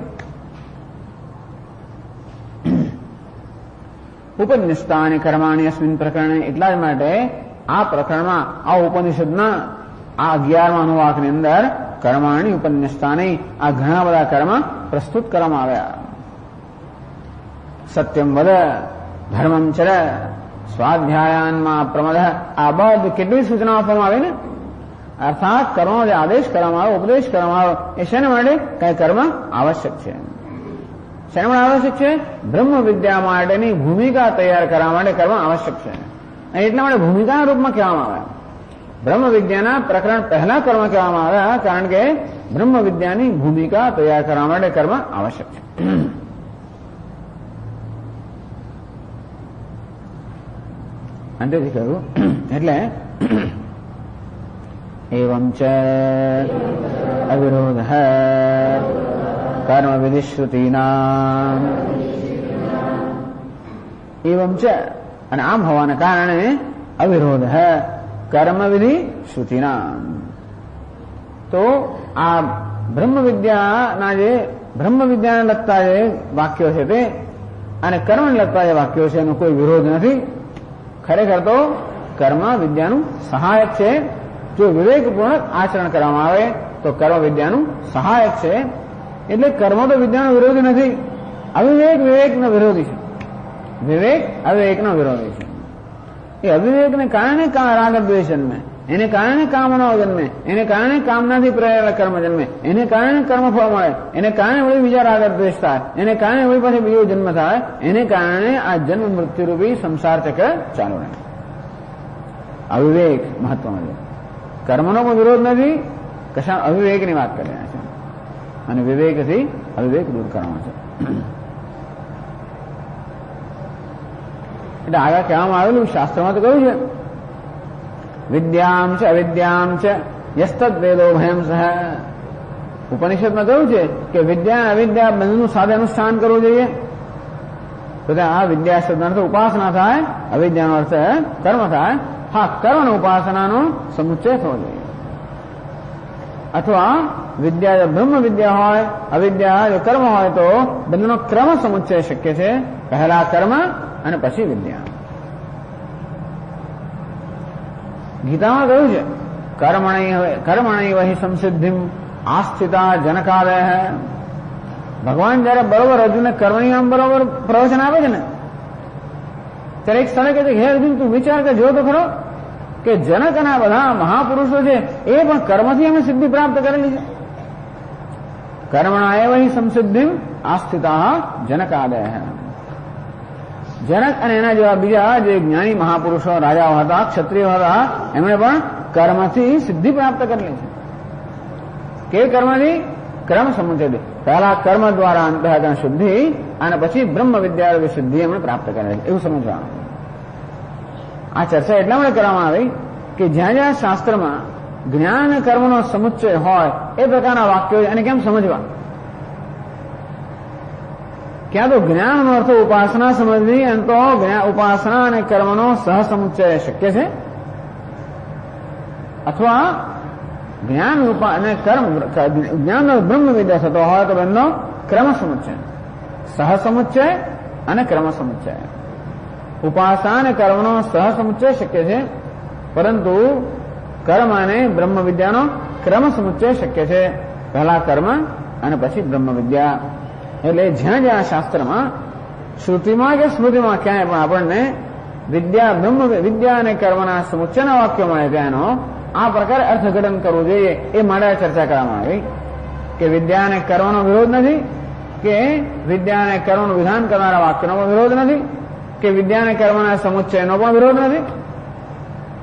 Speaker 1: ઉપનિષ્ઠાની કર્માણી અસ્મિન પ્રકરણે. એટલા જ માટે આ પ્રકરણમાં, આ ઉપનિષદના આ 11મા અનુવાકની અંદર કર્માણી ઉપનિષ્ઠાની આ ઘણા બધા કર્મ પ્રસ્તુત કરવામાં આવ્યા. સત્યમ વદ, ધર્મમ ચર, સ્વાધ્યાયાનમાં પ્રમદ, આ બધી કેટલી સૂચનાઓ આપવામાં આવી ને. અર્થાત કર્મનો જે આદેશ કરવામાં આવ્યો, ઉપદેશ કરવામાં આવ્યો, એ શેના માટે? કઈ કર્મ આવશ્યક છે. શેના માટે આવશ્યક છે? બ્રહ્મ વિદ્યા માટેની ભૂમિકા તૈયાર કરવા માટે કર્મ આવશ્યક છે. અને એટલા માટે ભૂમિકાના રૂપમાં કહેવામાં આવ્યા. બ્રહ્મ વિદ્યાના પ્રકરણ પહેલા કર્મ કહેવામાં આવ્યા, કારણ કે બ્રહ્મ વિદ્યાની ભૂમિકા તૈયાર કરવા માટે કર્મ આવશ્યક છે. અંતેથી કહ્યું એટલે એવં ચ અવિરોધ કર્મ વિધિશ્રુતિના એવં ચ, અને આમ હોવાને કારણે અવિરોધ કર્મવિધિ શ્રુતિના. તો આ બ્રહ્મ વિદ્યાના જે બ્રહ્મ વિદ્યાને લગતા જે વાક્યો છે તે અને કર્મને લગતા જે વાક્યો છે એનો કોઈ વિરોધ નથી. ખરેખર તો કર્મ વિદ્યાનું સહાયક છે. જો વિવેકપૂર્વક આચરણ કરવામાં આવે તો કર્મ વિદ્યાનું સહાયક છે. એટલે કર્મ તો વિદ્યાનો વિરોધી નથી. અવિવેક વિવેકનો વિરોધી છે. વિવેક અવિવેકનો વિરોધી છે. એ અવિવેકને કારણે રાગ દ્વેષ જન્મે, એને કારણે કામનાઓ જન્મે, એને કારણે કામનાથી પ્રેરેલા કર્મ જન્મે, એને કારણે કર્મફળ મળે, એને કારણે વળી બીજા રાગ દ્વેષ થાય, એને કારણે વળી પાછી બીજો જન્મ થાય, એને કારણે આ જન્મ મૃત્યુરૂપી સંસાર ચક્ર ચાલુ રહે. અવિવેક મહત્વનો છે. કર્મનો પણ વિરોધ નથી, કશા અવિવેકની વાત કરી રહ્યા છે. અને વિવેકથી અવિવેક દૂર કરવાનો છે. એટલે આગળ કહેવામાં આવેલું, શાસ્ત્રમાં તો કહ્યું છે વિદ્યામ છે અવિદ્યામ છે યસ્તદ વેદો ભયમ સહ. ઉપનિષદમાં કહ્યું છે કે વિદ્યા અવિદ્યા બંનેનું સાથે અનુષ્ઠાન કરવું જોઈએ. તો ત્યાં આ વિદ્યા શબ્દનો અર્થ ઉપાસના થાય, અવિદ્યાનો અર્થ કર્મ થાય. હા, કર્મ અને ઉપાસનાનો સમુચ્ચય થવો જોઈએ. અથવા વિદ્યા બ્રહ્મ વિદ્યા હોય, અવિદ્યા જો કર્મ હોય તો બંનેનો ક્રમ સમુચ્ચય શક્ય છે. પહેલા કર્મ અને પછી વિદ્યા. ગીતામાં કહ્યું છે કર્મણૈવ હિ સંસિદ્ધિમ આસ્થિતા જનકાદય. ભગવાન જયારે બરોબર અર્જુનને કર્મની આમ બરોબર પ્રવચન આપે છે ને, ત્યારે એક સ્થળે કહે છે, હે અર્જુન, તું વિચાર કે જો તો ખરો કે જનક અને બધા મહાપુરુષો છે એ પણ કર્મથી અમે સિદ્ધિ પ્રાપ્ત કરેલી છે. કર્મણા એવ હિ સંસિદ્ધિમ આસ્થિતા જનકાદય. જનક અને એના જેવા બીજા જે જ્ઞાની મહાપુરુષો, રાજાઓ હતા, ક્ષત્રિયો હતા, એમણે પણ કર્મથી સિદ્ધિ પ્રાપ્ત કરેલી છે. કે કર્મથી કર્મ સમુચયથી, પહેલા કર્મ દ્વારા અંતઃકરણ શુદ્ધિ અને પછી બ્રહ્મ વિદ્યા સિદ્ધિ એમણે પ્રાપ્ત કરેલી, એવું સમજવાનું. આ ચર્ચા એટલા માટે કરવામાં આવી કે જ્યાં જ્યાં શાસ્ત્રમાં જ્ઞાન અને કર્મનો સમુચ્ચય હોય એ પ્રકારના વાક્યો એને કેમ સમજવા. ક્યાં તો જ્ઞાનનો અર્થ ઉપાસના સમજવી, અને તો ઉપાસના અને કર્મનો સહસમુચ્ચય શક્ય છે, અથવા જ્ઞાન અને કર્મ જ્ઞાનનો બ્રહ્મ વિદ્યા થતો હોય તો એમનો ક્રમ સમુચ્ચય, સહસમુચ્ચય અને ક્રમ સમુચ્ચય. ઉપાસના અને કર્મનો સહસમુચ્ચય શક્ય છે, પરંતુ કર્મ અને બ્રહ્મ વિદ્યાનો ક્રમ સમુચ્ચય શક્ય છે, પહેલા કર્મ અને પછી બ્રહ્મ વિદ્યા. એટલે જ્યાં જ્યાં શાસ્ત્રમાં શ્રુતિમાં કે સ્મૃતિમાં ક્યાંય પણ આપણને વિદ્યા બ્રહ્મ વિદ્યા અને કર્મના સમુચ્ચયના વાક્યો મળે ત્યાંનો આ પ્રકારે અર્થઘટન કરવું જોઈએ. એ માટે ચર્ચા કરવામાં આવી કે વિદ્યા અને કર્મનો વિરોધ નથી, કે વિદ્યા અને કર્મનું વિધાન કરનારા વાક્યનો પણ વિરોધ નથી, કે વિદ્યા અને કર્મના સમુચ્ચયનો પણ વિરોધ નથી,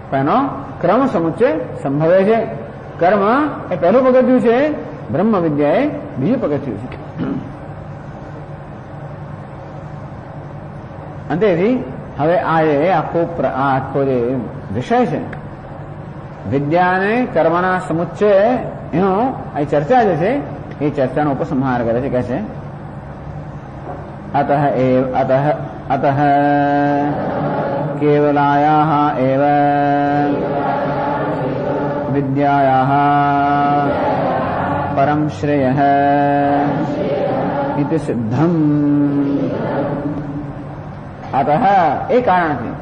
Speaker 1: પણ એનો ક્રમ સમુચ્ચય સંભવે છે. કર્મ એ પહેલું પગથિયું છે, બ્રહ્મ વિદ્યા એ બીજું પગથિયું છે. અંતેથી હવે આખો જે વિષય છે વિદ્યા અને કર્મના સમુચ્ચય, એનો આ ચર્ચા જે છે એ ચર્ચાનો ઉપસંહાર કરે છે. કહે છે અતઃ કેવલાયાઃ એવ વિદ્યાયાઃ પરમ શ્રેયઃ ઇતિ સિદ્ધમ. અતઃ એ કારણથી,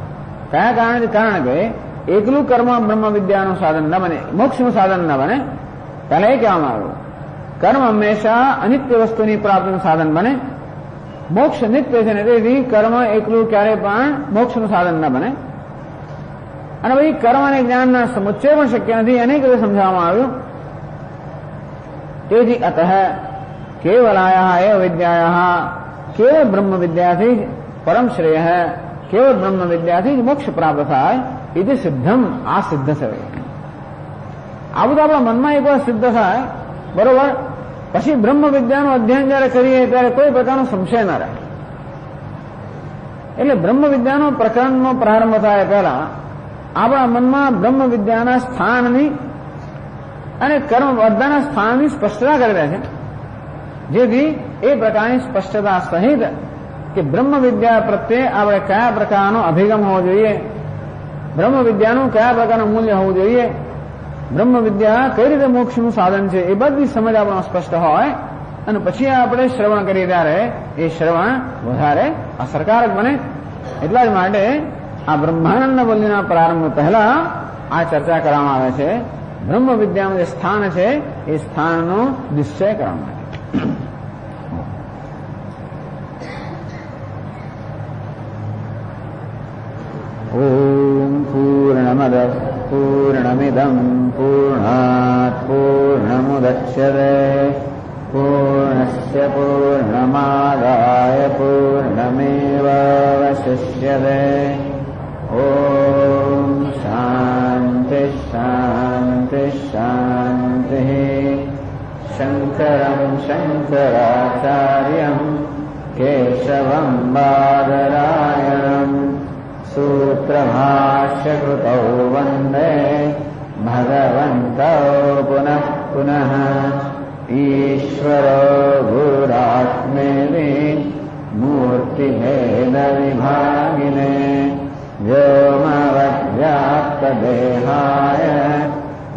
Speaker 1: કયા કારણથી? કારણ કે એકલું કર્મ બ્રહ્મ વિદ્યાનું સાધન ન બને, મોક્ષનું સાધન ન બને. પહેલા એ કહેવામાં આવ્યું કર્મ હંમેશા અનિત્ય વસ્તુની પ્રાપ્તિનું સાધન બને, મોક્ષ નિત્ય છે ને, તેથી કર્મ એકલું ક્યારે પણ મોક્ષનું સાધન ન બને. અને પછી કર્મ અને જ્ઞાનના સમુચ્ચય પણ શક્ય નથી, અનેક રીતે સમજાવવામાં આવ્યું. તેથી અતઃ કેવલાયાઃ એવ વિદ્યાયાઃ, કેવળ બ્રહ્મ વિદ્યાથી જ પરમ શ્રેય, કેવળ બ્રહ્મ વિદ્યાથી જ મોક્ષ પ્રાપ્ત થાય. એ સિદ્ધમ, આ સિદ્ધ છે. આ બધું આપણા મનમાં એક વાર સિદ્ધ થાય બરોબર, પછી બ્રહ્મ વિદ્યાનું અધ્યયન જયારે કરીએ ત્યારે કોઈ પ્રકારનો સંશય ન રહે. એટલે બ્રહ્મ વિદ્યાનો પ્રકરણનો પ્રારંભ થાય પહેલા આપણા મનમાં બ્રહ્મ વિદ્યાના સ્થાનની અને કર્મ બધાના સ્થાનની સ્પષ્ટતા કરી રહ્યા છે, જેથી એ પ્રકારની સ્પષ્ટતા સહિત કે બ્રહ્મ વિદ્યા પ્રત્યે આપણે કયા પ્રકારનો અભિગમ હોવો જોઈએ, બ્રહ્મ વિદ્યાનું કયા પ્રકારનું મૂલ્ય હોવું જોઈએ, બ્રહ્મ વિદ્યા કઈ રીતે મોક્ષનું સાધન છે, એ બધી સમજ આપણો સ્પષ્ટ હોય અને પછી આપણે શ્રવણ કરીએ ત્યારે એ શ્રવણ વધારે અસરકારક બને. એટલા જ માટે આ બ્રહ્માનંદ વલ્લીના પ્રારંભ પહેલા આ ચર્ચા કરવામાં આવે છે. બ્રહ્મ વિદ્યાનું જે સ્થાન છે એ સ્થાનનો નિશ્ચય કરવામાં આવે. ઓમ પૂર્ણમદ પૂર્ણમિદં પૂર્ણાત પૂર્ણમુદચ્યતે પૂર્ણસ્ય પૂર્ણમાદાય પૂર્ણમેવાવશિષ્યતે. ઓમ શાંતિ શાંતિ શાંતિ. શંકરં શંકરાચાર્યં કેશવં બાદરાયણં સૂત્રભાષ્યકૃતૌ વંદે ભગવन्तौ પુનઃ પુનઃ. ઈશ્વરો ગુરુરાત્મેતિ મૂર્તિભેદવિભાગિને વ્યોમવદ્વ્યાપ્તદેહાય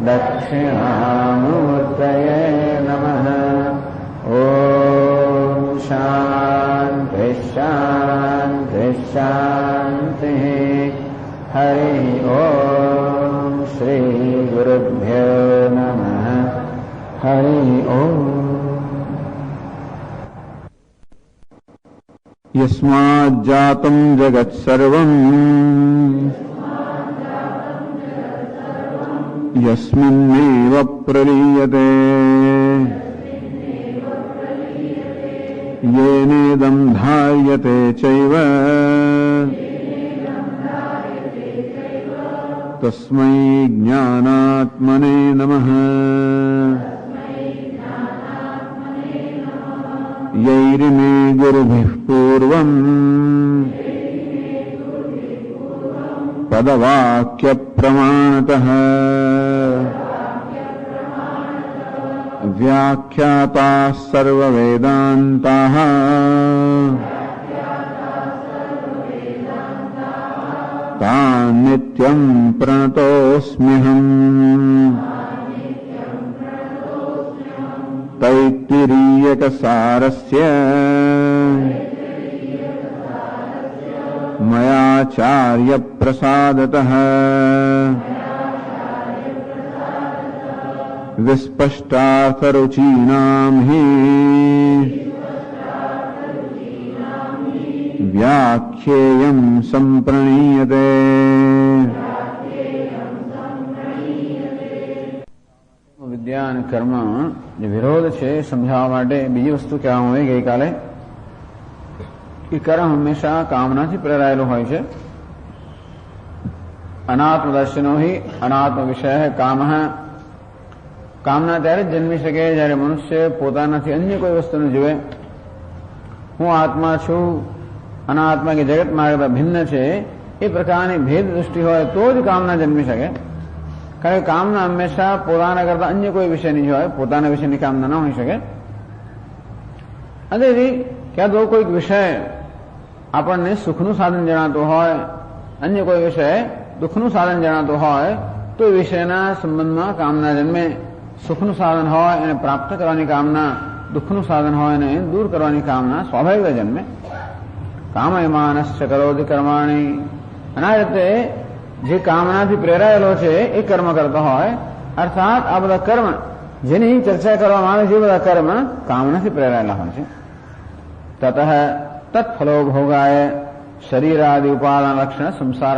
Speaker 1: દક્ષિણામૂર્તયે નમઃ. ઓમ શાંતિ શાંતિ શાંતિ. હરિ ઓમ. श्रीगुरुभ्यो नमः। हरि ओम्। यस्माज्जातं जगत्सर्वम् यस्मिन्नेव प्रलीयते येनेदं धार्यते चैव तस्मै ज्ञानात्मने नमः। यैरिमे गुरुभिः पूर्वम् पदवाक्यप्रमाणतः व्याख्याताः सर्ववेदान्ताः तान् नित्यं प्रणतोऽस्म्यहम्। तैत्तिरीयकसारस्य मयाचार्यप्रसादतः विस्पष्टार्थरुचीनां हि व्याख्येयं संप्रणीयते। વિદ્યા અને કર્મ જે વિરોધ છે સમજાવવા માટે બીજી વસ્તુ કહેવામાં આવી ગઈકાલે કે કર્મ હંમેશા કામનાથી પ્રેરાયેલું હોય છે. અનાત્મ દર્શનો હિ અનાત્મ વિષય કામ. કામના ત્યારે જ જન્મી શકે જ્યારે મનુષ્ય પોતાનાથી અન્ય કોઈ વસ્તુને જુએ. હું આત્મા છું, અનાત્મા કે જગત મારા ભિન્ન છે એ પ્રકારની ભેદ દૃષ્ટિ હોય તો જ કામના જન્મી શકે. કારણ કે કામના હંમેશા પોતાના કરતા અન્ય કોઈ વિષયની જ હોય, પોતાના વિષયની કામના ન હોઈ શકે. અને ક્યાં તો કોઈક વિષય આપણને સુખનું સાધન જણાતો હોય, અન્ય કોઈ વિષય દુઃખનું સાધન જણાતો હોય તો એ વિષયના સંબંધમાં કામના જન્મે. સુખનું સાધન હોય એને પ્રાપ્ત કરવાની કામના, દુઃખનું સાધન હોય એને દૂર કરવાની કામના સ્વાભાવિક જન્મે. કામયમાનશ્ચ કરોતિ કર્માણિ. અને આ રીતે જે કામનાથી પ્રેરાયેલો છે એ કર્મ કરતો હોય, અર્થાત આ બધા કર્મ જેની ચર્ચા કરવામાં આવે છે એ બધા કર્મ કામનાથી પ્રેરાયેલા હોય છે. તતઃ તત્ફલો ભોગાય શરીરાદિ ઉપાદાન લક્ષણ સંસાર.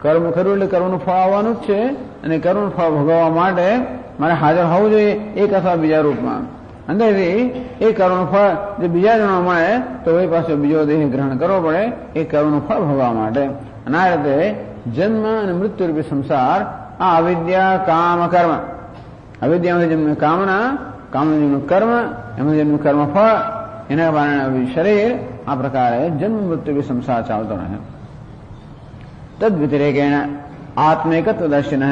Speaker 1: કર્મ કરવું એટલે કર્મનું ફળ આવવાનું જ છે અને કર્મનું ફળ ભોગવવા માટે મારે હાજર હોવું જોઈએ એક અથવા બીજા રૂપમાં. અંદરથી એ કર્મનું ફળ જે બીજા જણો મળે તો એ પાસે બીજો દેહ ગ્રહણ કરવો પડે એ કર્મનું ફળ ભોગવવા માટે. અને આ રીતે જન્મ અને મૃત્યુરૂપી સંસાર આ અવિદ્યા કામ કર્મ, અવિદ્યામાંથી જેમનું કામના, કામનું જેમનું કર્મ, એમનું જેમનું કર્મ ફળ, એના કારણે શરીર આ પ્રકારે જન્મ મૃત્યુરૂપી સંસાર ચાલતો રહે. તદ વ્યતિરેકેણ આત્મૈકત્વ દર્શન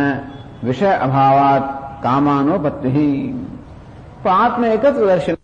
Speaker 1: વિષય અભાવાત કામાનોપત્તિ. તો આત્મ એકત્વ દર્શન